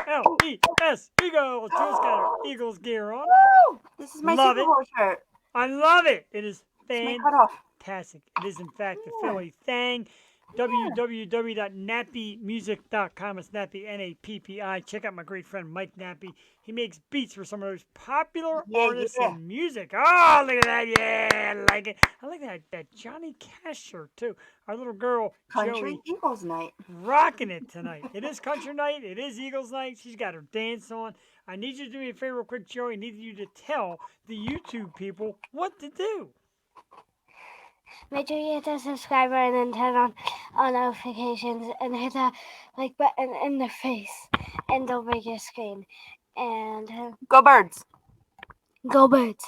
L-E-S, Eagles. Jules got her Eagles gear on. Woo! This is my Love Super it. Bowl shirt. I love it. It is It's my cutoff. fantastic. It is, in fact, the Philly thing. www.nappymusic.com. It's Nappy, N-A-P-P-I. Check out my great friend Mike Nappy. He makes beats for some of those popular artists in music. Oh, look at that. Yeah, I like it. I like that Johnny Cash shirt, too. Our little girl, Country Joey, Eagles night. rocking it tonight. It is country night. It is Eagles night. She's got her dance on. I need you to do me a favor real quick, Joey. I need you to tell the YouTube people what to do. Make sure you hit the subscriber and then turn on all notifications and hit that like button in the face and don't break your screen. And Go Birds. go Birds.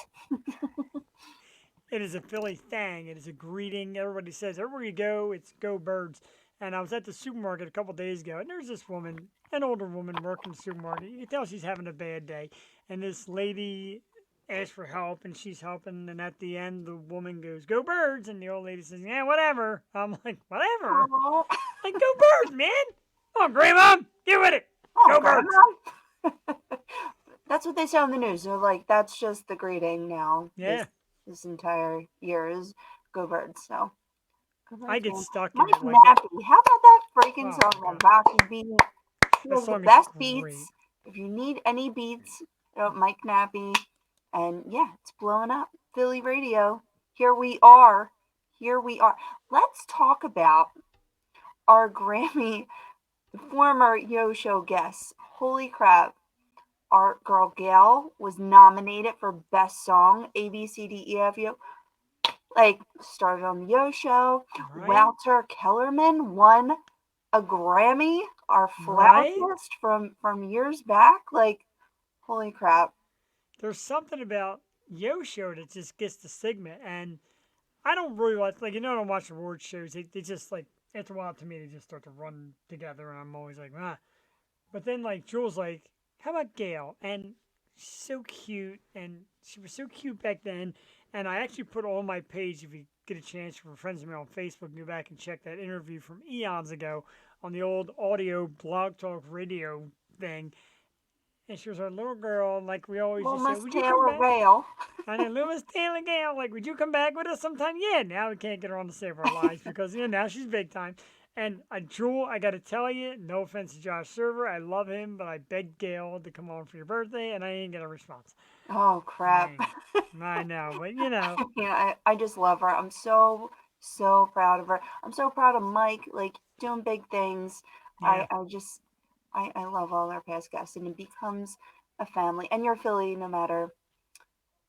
It is a Philly thing. It is a greeting. Everybody says, everywhere you go, it's go Birds. And I was at the supermarket a couple days ago, and there's this woman, an older woman working the supermarket. You can tell she's having a bad day. And this lady asks for help, and she's helping. And at the end, the woman goes, go Birds. And the old lady says, yeah, whatever. I'm like, whatever? Oh, Like, go Birds, man. Oh, Grandma, get with it. Go Birds. That's what they say on the news. They're like, that's just the greeting now. Yeah. This entire year is Go Birds. So, Go Birds, I get man. stuck in Mike it like that. Nappy. How about that freaking Oh, song God. that Rocky beat? He That has the song is best great. beats. If you need any beats, Mike Nappy. And yeah, it's blowing up. Philly radio. Here we are. Here we are. Let's talk about our Grammy former Yo Show guests. Holy crap. Our girl Gail was nominated for Best Song, A, B, C, D, E, F, U. Like, started on the Yo Show. Right? Walter Kellerman won a Grammy, our Right? flautist from years back. Like, holy crap. There's something about Yo Show that just gets the stigma, and I don't really watch, like, I don't watch award shows. They just, like, after a while to me, they just start to run together, and I'm always like, ah. But then, like, Jules, like, how about Gail? And she's so cute, and she was so cute back then. And I actually put on my page, if you get a chance for friends of me on Facebook, go back and check that interview from eons ago on the old audio blog talk radio thing. And she was our little girl, and like we always Well, just say, Miss would you come Taylor back? Vale. I know, little Miss Taylor Gale, like, would you come back with us sometime? Yeah, now we can't get her on to save our lives because, now she's big time. And Jewel, I got to tell you, no offense to Josh Server, I love him, but I begged Gail to come on for your birthday, and I ain't get a response. Oh crap. I know, but I just love her. I'm so proud of her. I'm so proud of Mike, like doing big things. Yeah. I love all our past guests, and it becomes a family. And you're Philly, no matter.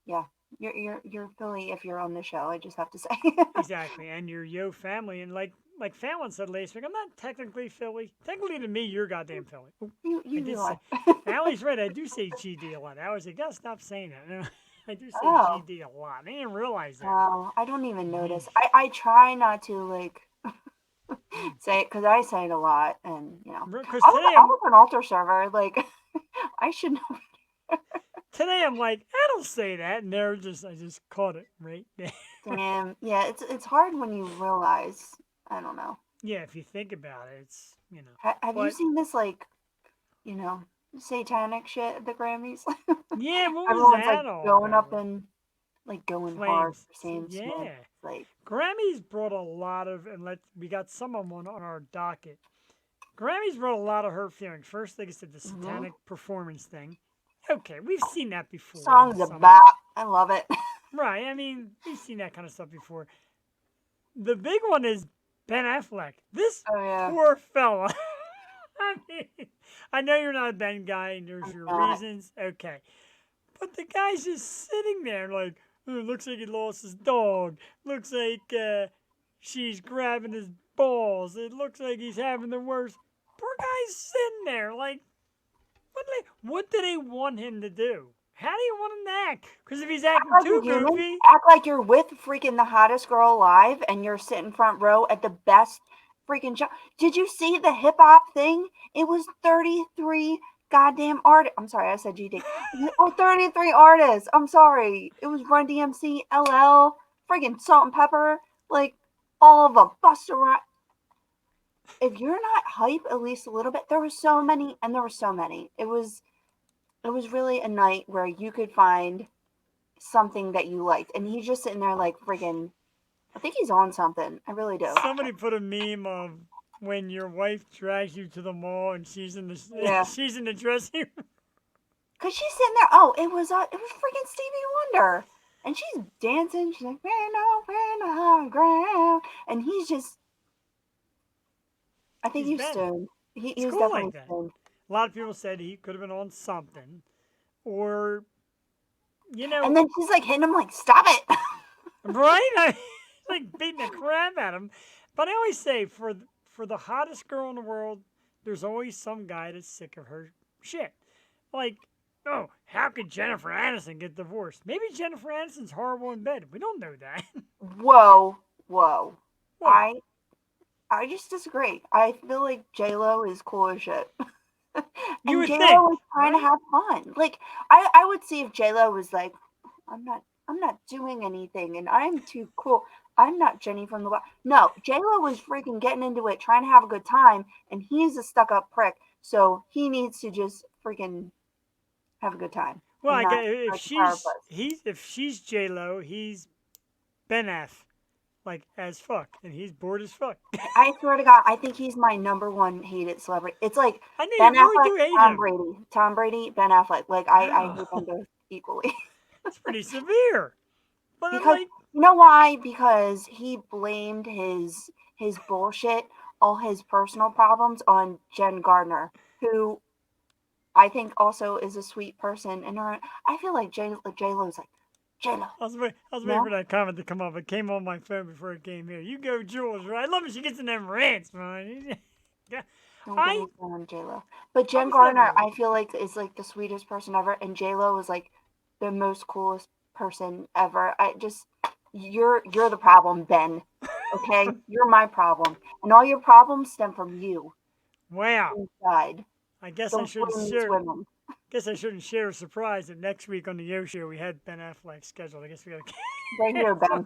Yeah, you're Philly if you're on the show. I just have to say. Exactly, and your Yo family, and like Fallon said last week, I'm not technically Philly. Technically, to me, you're goddamn Philly. Oh, you I did are. say, Allie's right. I do say GD a lot. I always say, gotta stop saying that. I do say Oh. GD a lot. I didn't realize that. Oh, I don't even notice. I try not to like say it because I say it a lot, and Because I today, was an altar server. Like I should know. today I'm like, I don't say that, and I just caught it right there. Damn. Yeah, it's hard when you realize. I don't know. Yeah, if you think about it, it's Have you but- seen this like, satanic shit at the Grammys? Yeah, what was Everyone's that like all going about? up and like going hard Flames. for Sam Smith. Yeah. Like Grammys brought a lot of, and we got some of them on our docket. Grammys brought a lot of hurt feelings. First, like I said, the satanic performance thing. Okay, we've seen that before. songs Some- about. I love it. Right, I mean, we've seen that kind of stuff before. The big one is Ben Affleck. This Oh yeah. poor fella. I mean, I know you're not a Ben guy, and there's your not. reasons. Okay. But the guy's just sitting there like, looks like he lost his dog. Looks like she's grabbing his balls. It looks like he's having the worst. Poor guy's sitting there like, what do they want him to do? How do you want him to act? Because if he's acting Act like too a human. goofy, Act like you're with freaking the hottest girl alive, and you're sitting front row at the best freaking show. Did you see the hip hop thing? It was 33 goddamn artists. I'm sorry, I said GD. Oh, 33 artists. I'm sorry. It was Run DMC, LL, freaking Salt and Pepper, like all of them. Busta Rhymes. If you're not hype at least a little bit, there were so many, and there were so many. It was really a night where you could find something that you liked, and he's just sitting there like freaking. I think he's on something. I really do. somebody put a meme of when your wife drags you to the mall and she's in the Yeah. she's in the dressing room. Cause she's sitting there. Oh, it was freaking Stevie Wonder, and she's dancing. She's like, we're no high ground, and he's just. I think He's he's Ben. stoned. He It's was cool definitely like that. stoned. A lot of people said he could have been on something, or And then she's like hitting him, like, stop it. right? Like beating the crap out of him. But I always say for the hottest girl in the world, there's always some guy that's sick of her shit. Like, oh, how could Jennifer Aniston get divorced? Maybe Jennifer Aniston's horrible in bed. We don't know that. Whoa. What? I just disagree. I feel like J-Lo is cool as shit. You would J-Lo think, was trying to right? have fun. Like, I would see if J-Lo was like, I'm not doing anything, and I'm too cool. I'm not Jenny from the Block. No, J-Lo was freaking getting into it, trying to have a good time, and he's a stuck-up prick, so he needs to just freaking have a good time. Well, and I not guess like Powerpuff. if she's J Lo, he's Ben Aff, like as fuck, and he's bored as fuck. I swear to God, I think he's my number one hated celebrity. It's like I knew Ben you really do Affleck, hate Tom him. Brady. Tom Brady, Ben Affleck. Like, I hate them both equally. It's pretty severe. But I'm Because like, you know why? Because he blamed his bullshit, all his personal problems on Jen Gardner, who I think also is a sweet person. And I feel like J-Lo's like, J-Lo. I was waiting No? for that comment to come up. It came on my phone before it came here. You go, Jules, right? I love when she gets in them rants, man. Yeah. Don't I- get me started on J-Lo. But Jen was Gardner, never- I feel like is like the sweetest person ever, and J-Lo is like the most coolest person ever. You're the problem, Ben. Okay? You're my problem. And all your problems stem from you Wow. inside. I guess I Don't should blame these share. women. Guess I shouldn't share a surprise that next week on the Yo Show we had Ben Affleck scheduled. I guess we got to. Right here, Ben.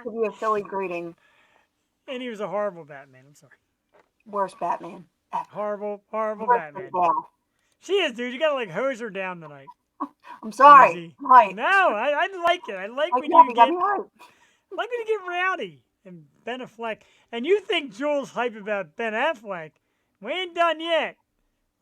Give you a Philly greeting. And he was a horrible Batman. I'm sorry. Worst Batman ever. Horrible, horrible Worst Batman. Gal. She is, dude. You gotta like hose her down tonight. I'm sorry. Easy. Right. No, I like it. I like Like, when yeah, you you got get me hyped. like when you get rowdy and Ben Affleck. And you think Jules hype about Ben Affleck? We ain't done yet.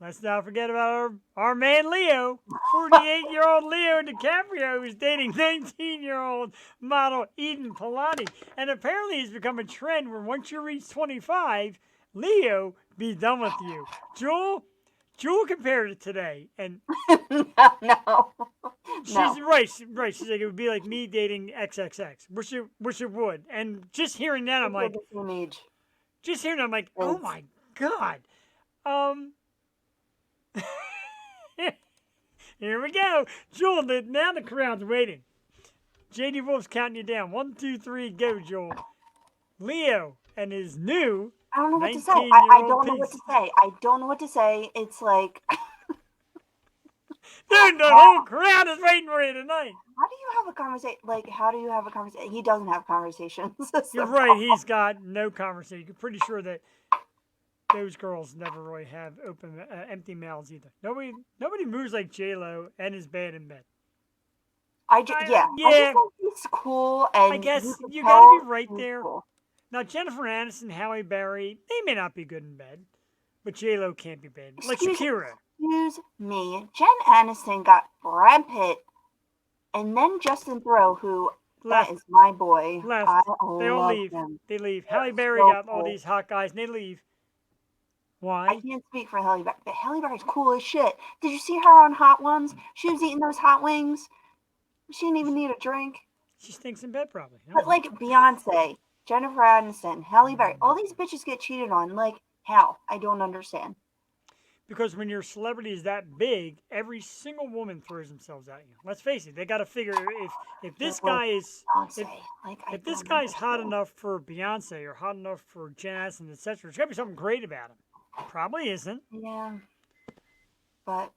Let's not forget about our man Leo, 48-year-old Leo DiCaprio, who's dating 19-year-old model Eden Polani. And apparently it's become a trend where once you reach 25, Leo be done with you. Jewel compared it today, and No. she's No. right. She's like, it would be like me dating XXX, which it would. And just hearing that, I'm They're like, the same age. just hearing that, I'm like, oh Yes. my God. Here we go. Joel, now the crowd's waiting. JD Wolf's counting you down. 1, 2, 3, go, Joel. Leo and his new I don't know what to say. 19-year-old I don't know what piece. to say. I don't know what to say. It's like, Dude, the whole crowd is waiting for you tonight. how do you have a conversation? Like, how do you have a conversation? He doesn't have conversations. So- You're right. He's got no conversation. You're pretty sure that those girls never really have empty mouths either. Nobody moves like J-Lo and is bad in bed. yeah. Yeah. I just think he's cool. And I guess you can you gotta be tell right he's there. cool. Now, Jennifer Aniston, Halle Berry, they may not be good in bed, but J-Lo can't be bad. Like Shakira. Excuse me. Jen Aniston got Brad Pitt and then Justin Theroux, who Left. that is my boy. Left. I They all love leave. him. They leave. Halle Berry so got all cool. these hot guys, and they leave. I Why? can't speak for Halle Berry, but Halle Berry's cool as shit. Did you see her on Hot Ones? She was eating those hot wings. She didn't even need a drink. She stinks in bed, probably. No. But like Beyonce, Jennifer Aniston, Halle Berry, all these bitches get cheated on. Like, how? I don't understand. Because when your celebrity is that big, every single woman throws themselves at you. Let's face it, they got to figure if this Like, guy is Beyonce, like, I if this don't guy's hot understand. enough for Beyonce or hot enough for Jen Aniston, etc., there's got to be something great about him. Probably isn't. Yeah. But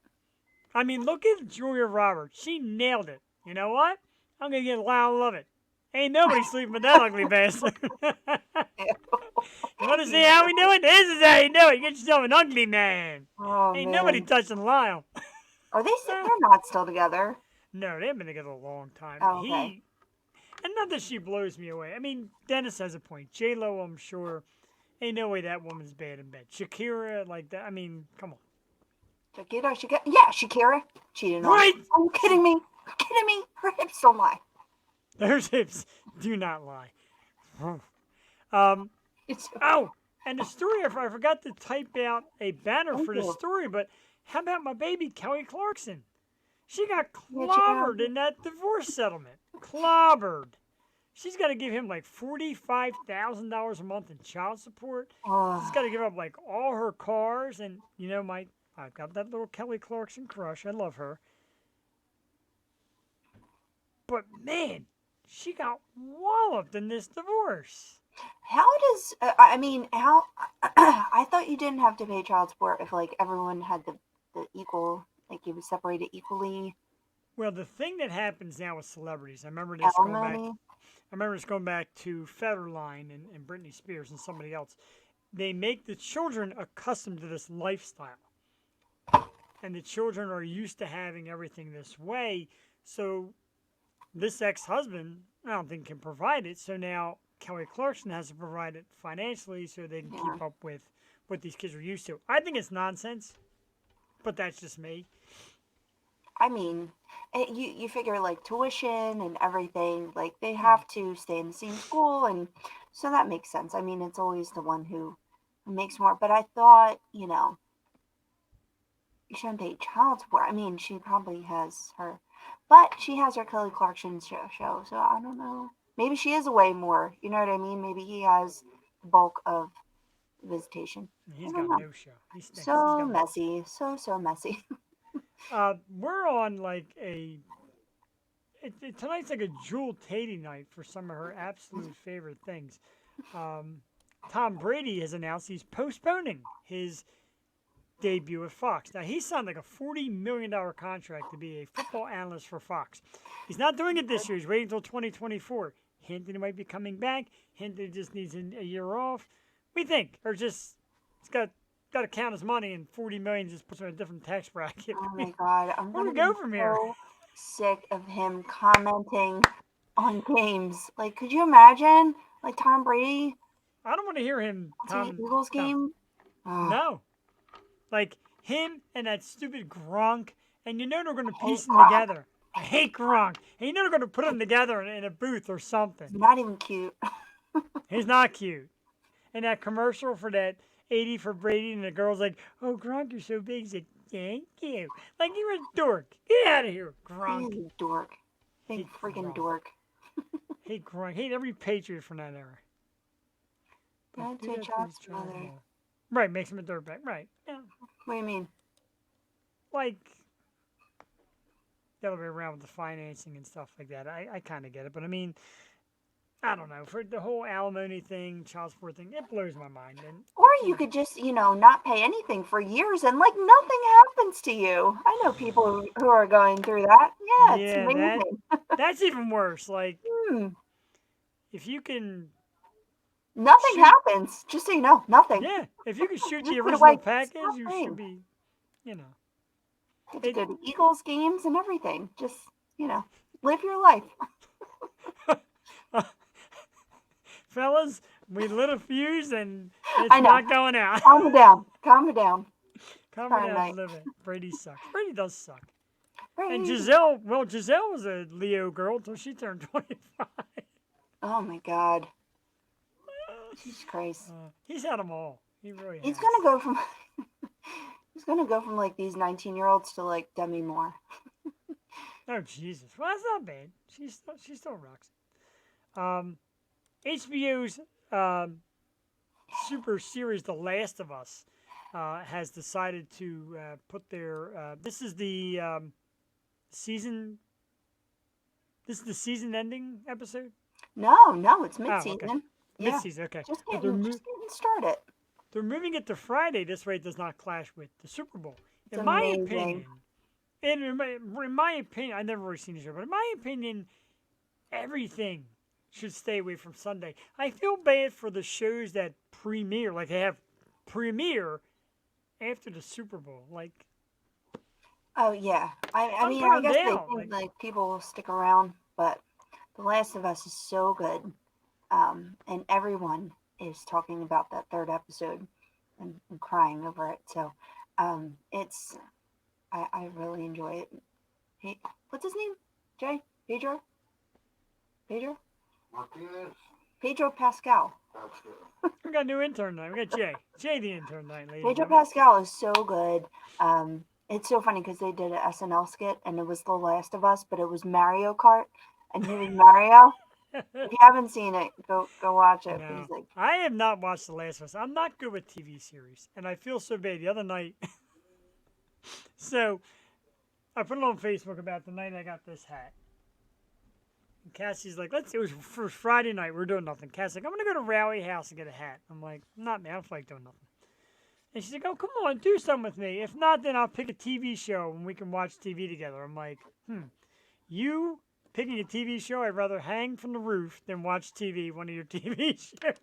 I mean, look at Julia Roberts. She nailed it. You know what? I'm gonna get Lyle Lovett. Ain't nobody sleeping with that ugly bastard. You want to see how we do it? This is how you do it. Get yourself an ugly man. oh Ain't man, nobody touching Lyle. are they? They're not still together. No, they've been together a long time. Oh, okay. And not that she blows me away. I mean, Dennis has a point. J-Lo, I'm sure, ain't no way that woman's bad in bed. Shakira, like that. I mean, come on. Shakira cheated on. Right. Are you kidding me? Are you kidding me? Her hips don't lie. Those hips do not lie. It's Oh, and the story, I forgot to type out a banner Thank for the you. story, but how about my baby, Kelly Clarkson? She got Yeah, clobbered in that divorce settlement. Clobbered. She's got to give him like $45,000 a month in child support. She's got to give up like all her cars. And, you know, I've got that little Kelly Clarkson crush. I love her. But, man, she got walloped in this divorce. how does how I thought you didn't have to pay child support if like everyone had the equal, like you was separated equally. Well, the thing that happens now with celebrities, I remember this going back. Alimony. I remember this going back to Federline and Britney Spears and somebody else. They make the children accustomed to this lifestyle, and the children are used to having everything this way. So this ex-husband, I don't think, can provide it. So now Kelly Clarkson has to provide it financially so they can keep up with what these kids are used to. I think it's nonsense, but that's just me. I mean, you figure like tuition and everything, like they have to stay in the same school, and so that makes sense. I mean, it's always the one who makes more. But I thought, you shouldn't pay child support. I mean, she probably has her, but she has her Kelly Clarkson show, so I don't know. Maybe she is away more. You know what I mean? Maybe he has the bulk of visitation. He's I don't got know. no show. He stinks. He's So got no- messy, so messy. We're on like tonight's like a Jewel Tatey night for some of her absolute favorite things. Tom Brady has announced he's postponing his debut at Fox. Now, he signed like a $40 million contract to be a football analyst for Fox. He's not doing it this year. He's waiting until 2024. Hint that he might be coming back. Hint that he just needs a year off. We think, or just he's got to count his money, and $40 million just puts him in a different tax bracket. Oh my God, I'm Where do gonna we go be from here? so sick of him commenting on games. Like, could you imagine, like Tom Brady I don't want to hear him. watching an Eagles game? Oh, No. Like him and that stupid Gronk, and you know they're going to piece them Gronk. together. I hate Gronk. And you know they're going to put them together in a booth or something. he's not even cute. He's not cute. And that commercial for that 80 for Brady, and the girl's like, "Oh, Gronk, you're so big." He's like, "Thank you." Like, you're a dork. Get out of here, Gronk. He's a dork. Big Hate freaking Gronk. dork. Hate Gronk. Hate every Patriot from that era. Don't do take that to shots, his child mother. more. Right, makes him a dirtbag. Right. Yeah. What do you mean? Like, the other way around with the financing and stuff like that. I kind of get it. But I mean, I don't know. For the whole alimony thing, child support thing, it blows my mind. And Or you could just, not pay anything for years and like nothing happens to you. I know people who are going through that. Yeah, it's yeah, amazing. that's even worse. Like, Hmm. if you can, Nothing Shoot. happens. Just so you know, nothing. yeah, if you can shoot the You could, original like, package, stop you paying. should be, you know. Get to go to Eagles games and everything. Just, live your life. Fellas, we lit a fuse and it's I know. not going out. Calm it down. Calm it down. Calm Friday down, night. live it. Brady sucks. Brady does suck. Right. And Giselle was a Leo girl until she turned 25. Oh my God. Jesus Christ. He's had them all. He really He's has. gonna go from he's gonna go from like these 19-year-olds to like Demi Moore. Oh Jesus! Well, that's not bad. She still rocks. HBO's super series, The Last of Us, has decided to put their. This is the season. This is the season ending episode. No, it's okay. mid-season. Yeah, Mid-season, okay. just But they're, getting started. they're moving it to Friday. This way, it does not clash with the Super Bowl. It's In my amazing. opinion, in my opinion, I've never really seen the show, but in my opinion, everything should stay away from Sunday. I feel bad for the shows that premiere, like they have premiere after the Super Bowl. Like, Oh yeah. I mean, I calm guess they down, think like people will stick around, but The Last of Us is so good. And everyone is talking about that third episode and crying over it. So I really enjoy it. Hey, what's his name? Jay? Pedro? Martinez. Pedro Pascal. we got a new intern tonight. We got Jay. Jay, the intern tonight, ladies. and Pedro gentlemen. Pascal is so good. It's so funny because they did an SNL skit and it was The Last of Us, but it was Mario Kart, and he was Mario. If you haven't seen it, go watch it. No, He's like, I have not watched The Last of Us. I'm not good with TV series, and I feel so bad. The other night, so I put it on Facebook about the night I got this hat. And Cassie's like, it was for Friday night. We're doing nothing. Cassie's like, I'm going to go to Rowley House and get a hat. I'm like, not me. I don't feel like doing nothing. And she's like, oh, come on, do something with me. If not, then I'll pick a TV show and we can watch TV together. I'm like, you picking a TV show, I'd rather hang from the roof than watch TV, one of your TV shows.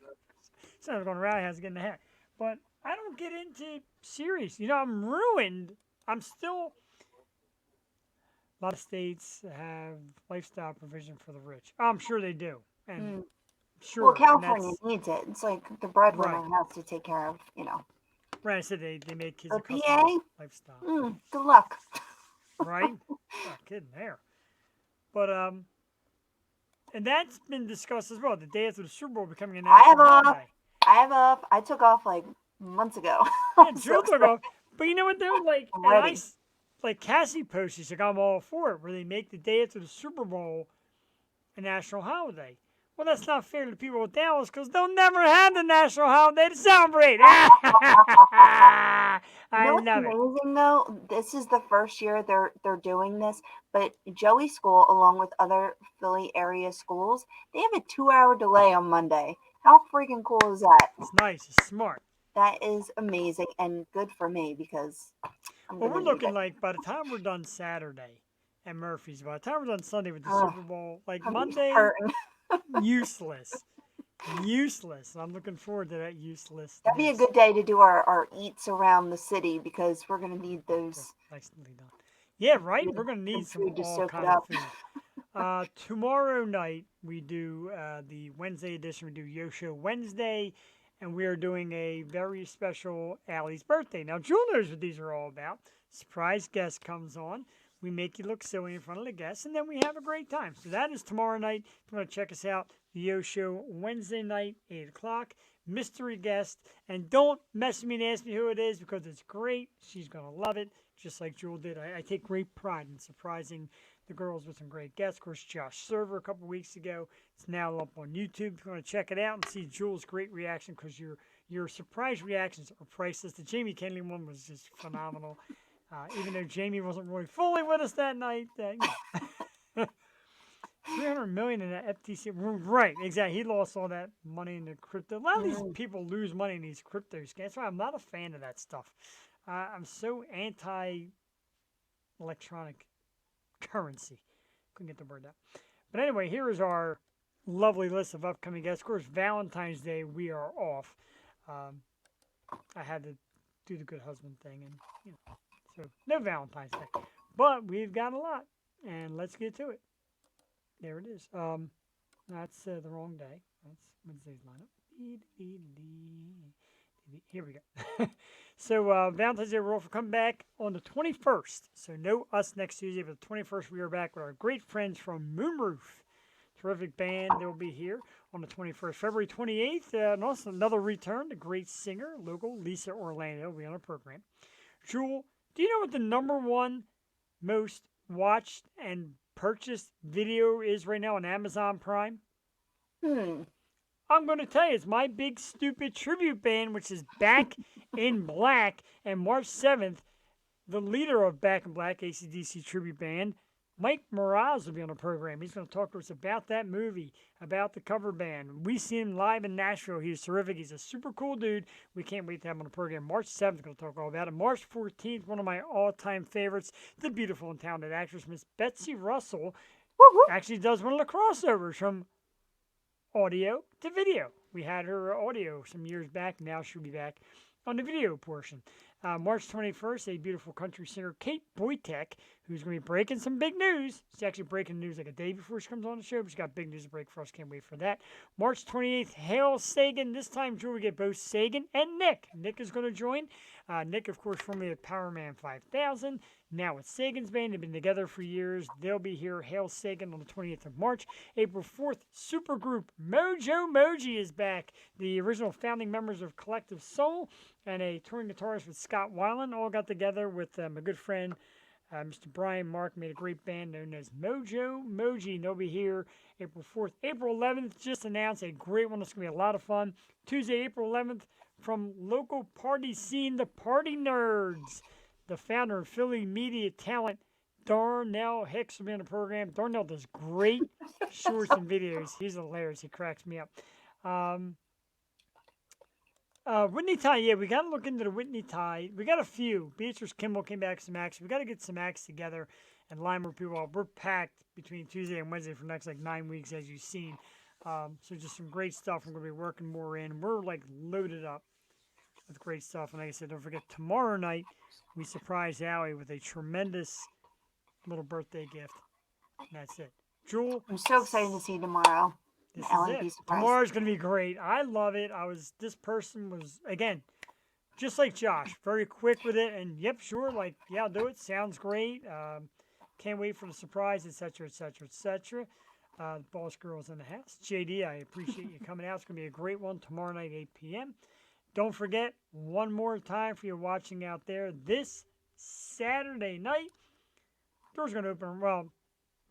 So I was going to Rowley House and getting a hat. But I don't get into series. I'm ruined. I'm still... A lot of states have lifestyle provision for the rich. I'm sure they do. And sure. well, and California that's- needs it. It's like the breadwinner Right. has to take care of, Right, I said they made kids A accustomed PA? to lifestyle. Good luck. Right? Not kidding there. But and that's been discussed as well. The day after the Super Bowl becoming a I have national off. holiday. I took off like months ago. Yeah, I'm so Jill took off. But you know what though? Like, I'm and ready. like Cassie posted, she's like, I'm all for it, where they make the day after the Super Bowl a national holiday. Well, that's not fair to the people of Dallas because they'll never have the national holiday to celebrate. I You know what's love it. amazing though? This is the first year they're doing this, but Joey School, along with other Philly area schools, they have a 2-hour delay on Monday. How freaking cool is that? It's nice. It's smart. That is amazing and good for me because I'm Well, gonna we're need looking it. like by the time we're done Saturday at Murphy's, by the time we're done Sunday with the Oh, Super Bowl, like I'm Monday, hurting. useless. Useless. I'm looking forward to that uselessness. That'd be a good day to do our eats around the city because we're gonna need those Nicely done. Yeah, right? We're going to some need some food to all soak it kind of up. food. Tomorrow night, we do the Wednesday edition. We do Yosho Wednesday, and we are doing a very special Allie's birthday. Now, Jewel knows what these are all about. Surprise guest comes on. We make you look silly in front of the guests, and then we have a great time. So that is tomorrow night. If you want to check us out, the Yosho Wednesday night, 8 o'clock. Mystery guest. And don't mess me and ask me who it is because it's great. She's going to love it, just like Jewel did. I take great pride in surprising the girls with some great guests. Of course, Josh Server a couple weeks ago. It's now up on YouTube. If you want to check it out and see Jewel's great reaction, because your surprise reactions are priceless. The Jamie Kennedy one was just phenomenal. Even though Jamie wasn't really fully with us that night. 300 million in that FTC. Right, exactly. He lost all that money in the crypto. A lot of these people lose money in these crypto scams. That's why I'm not a fan of that stuff. I'm so anti electronic currency. Couldn't get the word out. But anyway, here is our lovely list of upcoming guests. Of course, Valentine's Day, we are off. I had to do the good husband thing, and so no Valentine's Day. But we've got a lot, and let's get to it. There it is. That's the wrong day. That's Wednesday's lineup. Here we go. So Valentine's Day, we're off. Come back on the 21st. So no us next Tuesday, but the 21st we are back with our great friends from Moonroof. Terrific band. They'll be here on the 21st. February 28th, and also another return, the great singer, local Lisa Orlando will be on our program. Jewel, do you know what the number one most watched and purchased video is right now on Amazon Prime? I'm going to tell you, it's My Big Stupid Tribute Band, which is Back in Black. And March 7th, the leader of Back in Black, AC/DC Tribute Band, Mike Mraz, will be on the program. He's going to talk to us about that movie, about the cover band. We see him live in Nashville. He's terrific. He's a super cool dude. We can't wait to have him on the program. March 7th, going to talk all about it. March 14th, one of my all-time favorites, the beautiful and talented actress, Miss Betsy Russell, actually does one of the crossovers from audio to video. We had her audio some years back. Now she'll be back on the video portion. March 21st, a beautiful country singer, Kate Boytek, who's going to be breaking some big news. She's actually breaking news like a day before she comes on the show, but she's got big news to break for us. Can't wait for that. March 28th, Hale Sagan. This time, Drew, we get both Sagan and Nick. Nick is going to join. Nick, of course, formerly of Power Man 5000. Now with Sagan's band. They've been together for years. They'll be here. Hale Sagan on the 28th of March. April 4th, supergroup Mojo Moji is back. The original founding members of Collective Soul and a touring guitarist with Scott Weiland all got together with a good friend, Mr. Brian Mark, made a great band known as Mojo Moji. They'll be here April 4th. April 11th, just announced a great one. It's going to be a lot of fun. Tuesday, April 11th, from local party scene, the Party Nerds. The founder of Philly media talent, Darnell Hicks, will be on the program. Darnell does great shorts and videos. He's hilarious. He cracks me up. Whitney Tie, yeah, we got to look into the Whitney Tie. We got a few. Beatrice Kimball came back some acts. We got to get some acts together and line more people up. We're packed between Tuesday and Wednesday for the next 9 weeks, as you've seen. So just some great stuff. We're going to be working more in. We're loaded up with great stuff. And like I said, don't forget, tomorrow night, we surprise Allie with a tremendous little birthday gift. And that's it. Jewel, I'm so excited to see you tomorrow. this Allie, is be it. surprised. Tomorrow's going to be great. I love it. This person was, again, just like Josh, very quick with it. And yep, sure, yeah, I'll do it. Sounds great. Can't wait for the surprise, etc., etc., etc. The boss girl's in the house. JD, I appreciate you coming out. It's going to be a great one tomorrow night, 8 p.m. Don't forget, one more time for you watching out there, this Saturday night, doors are going to open, well,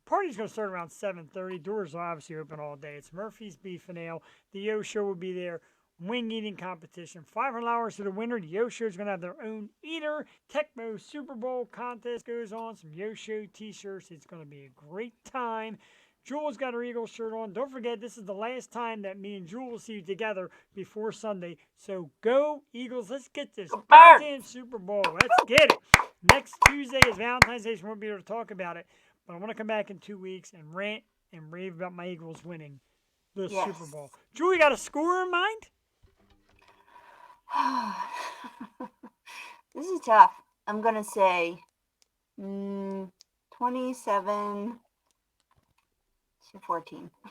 party's going to start around 7:30. Doors are obviously open all day. It's Murphy's Beef and Ale. The Yo Show will be there. Wing eating competition. $500 to the winner. The Yo Show is going to have their own eater. Tecmo Super Bowl contest goes on. Some Yo Show t-shirts. It's going to be a great time. Jewel's got her Eagles shirt on. Don't forget, this is the last time that me and Jewel will see you together before Sunday. So go Eagles. Let's get this goddamn Super Bowl. Let's get it. Next Tuesday is Valentine's Day, so we won't be able to talk about it. But I want to come back in 2 weeks and rant and rave about my Eagles winning the Super Bowl. Jewel, you got a score in mind? This is tough. I'm going to say 27-14.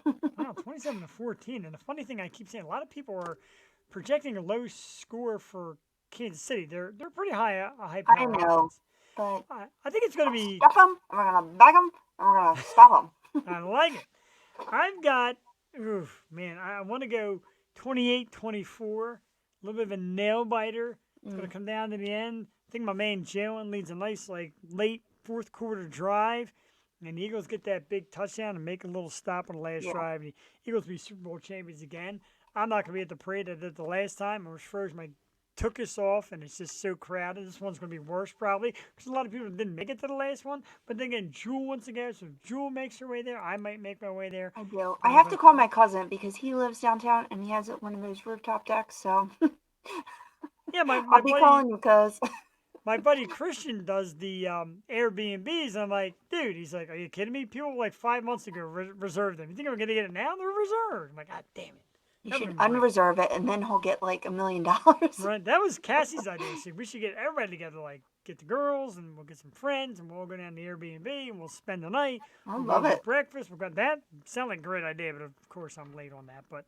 Wow, 27-14. And the funny thing, I keep saying, a lot of people are projecting a low score for Kansas City. They're pretty high power. I know, but I think it's going to be. Stuff them, and we're going to bag them, and we're going to stop them. I like it. I've got, man, I want to go 28-24. A little bit of a nail biter. It's going to come down to the end. I think my man Jalen leads a nice, late fourth quarter drive. And the Eagles get that big touchdown and make a little stop on the last drive. And the Eagles be Super Bowl champions again. I'm not going to be at the parade I did the last time. I was froze. Took us off, and it's just so crowded. This one's going to be worse, probably, because a lot of people didn't make it to the last one. But then again, Jewel wants to go, so if Jewel makes her way there, I might make my way there. I do. I have to call my cousin because he lives downtown, and he has one of those rooftop decks, so... Yeah, my I'll be calling you, cuz. My buddy Christian does the Airbnbs. I'm like, dude, he's like, are you kidding me? People 5 months ago reserved them. You think I'm going to get it now? They're reserved. I'm like, God damn it. You should unreserve it, and then he'll get $1 million. Right, that was Cassie's idea. She said we should get everybody together, get the girls, and we'll get some friends, and we'll all go down to the Airbnb, and we'll spend the night. I love it. Breakfast. We've got that. Sound like a great idea, but of course I'm late on that. But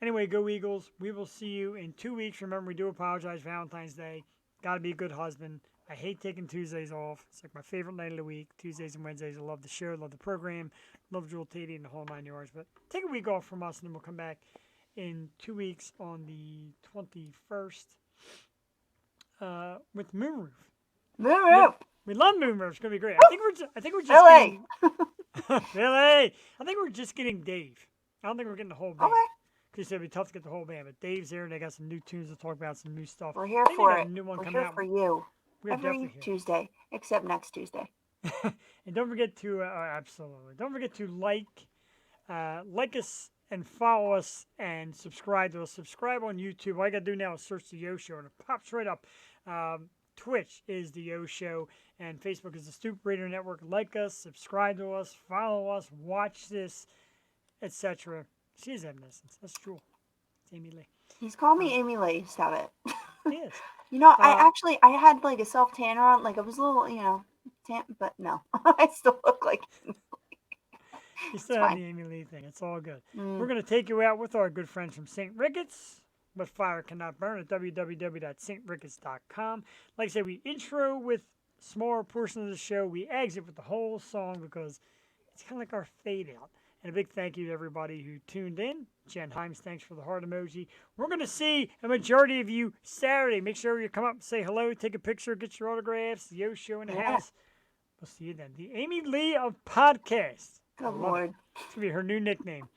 anyway, go Eagles. We will see you in 2 weeks. Remember, we do apologize. Valentine's Day. Got to be a good husband. I hate taking Tuesdays off. It's like my favorite night of the week. Tuesdays and Wednesdays. I love the show, love the program, love Jewel Tatey and the whole 9 yards. But take a week off from us, and then we'll come back in 2 weeks on the 21st with Moonroof. Moonroof. We love Moonroof. It's gonna be great. I think we're just getting Billy. I think we're just getting Dave. I don't think we're getting the whole band. Okay. Because it'd be tough to get the whole band, but Dave's here and they got some new tunes to talk about, some new stuff. We're here for it. We're here for you. Every Tuesday, except next Tuesday. And don't forget to absolutely don't forget to like us and follow us and subscribe to us. Subscribe on YouTube. All you gotta do now is search the Yo Show and it pops right up. Twitch is the Yo Show and Facebook is the Stoop Radio Network. Like us, subscribe to us, follow us, watch this, etc. She is Evanescence. That's true. It's Amy Lee. He's called me Amy Lee. Stop it. He is. I had a self tanner on. I was a little, tan, but no, I still look like. You still have the Amy Lee thing. It's all good. We're going to take you out with our good friends from St. Ricketts. But fire cannot burn at www.stricketts.com. Like I said, we intro with smaller portions of the show. We exit with the whole song because it's kind of like our fade out. And a big thank you to everybody who tuned in. Jen Himes, thanks for the heart emoji. We're going to see a majority of you Saturday. Make sure you come up and say hello, take a picture, get your autographs. The Yo Show in the house. We'll see you then. The Amy Lee of podcasts. Good Lord. It's going to be her new nickname.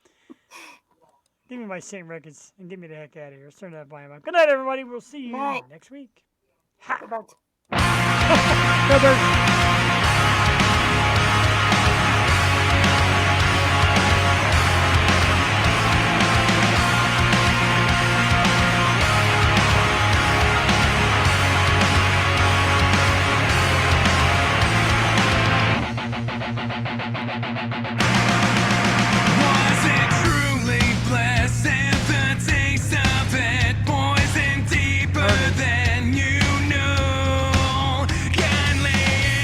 Give me my St. Records and get me the heck out of here. Let's turn that volume up. Good night, everybody. We'll see you next week. Ha! Good night. Go Birds. Than you know, kindly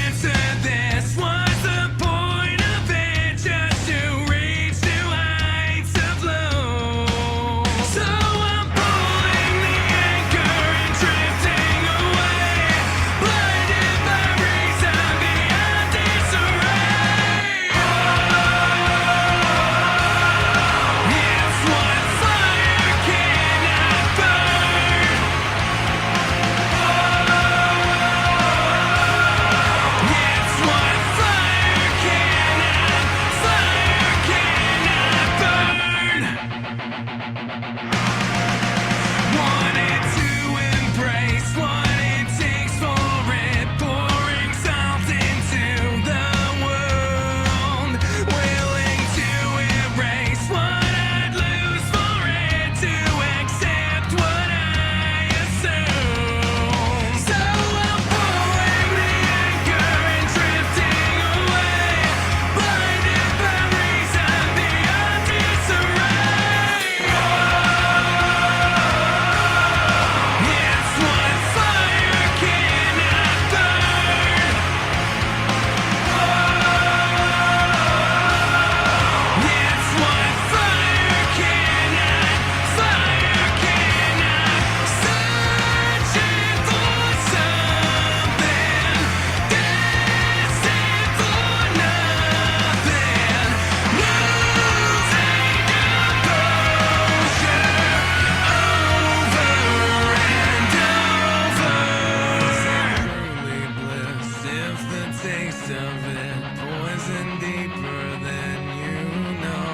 and deeper than you know.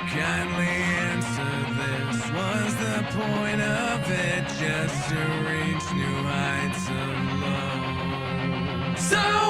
Kindly answer this. Was the point of it just to reach new heights of love? So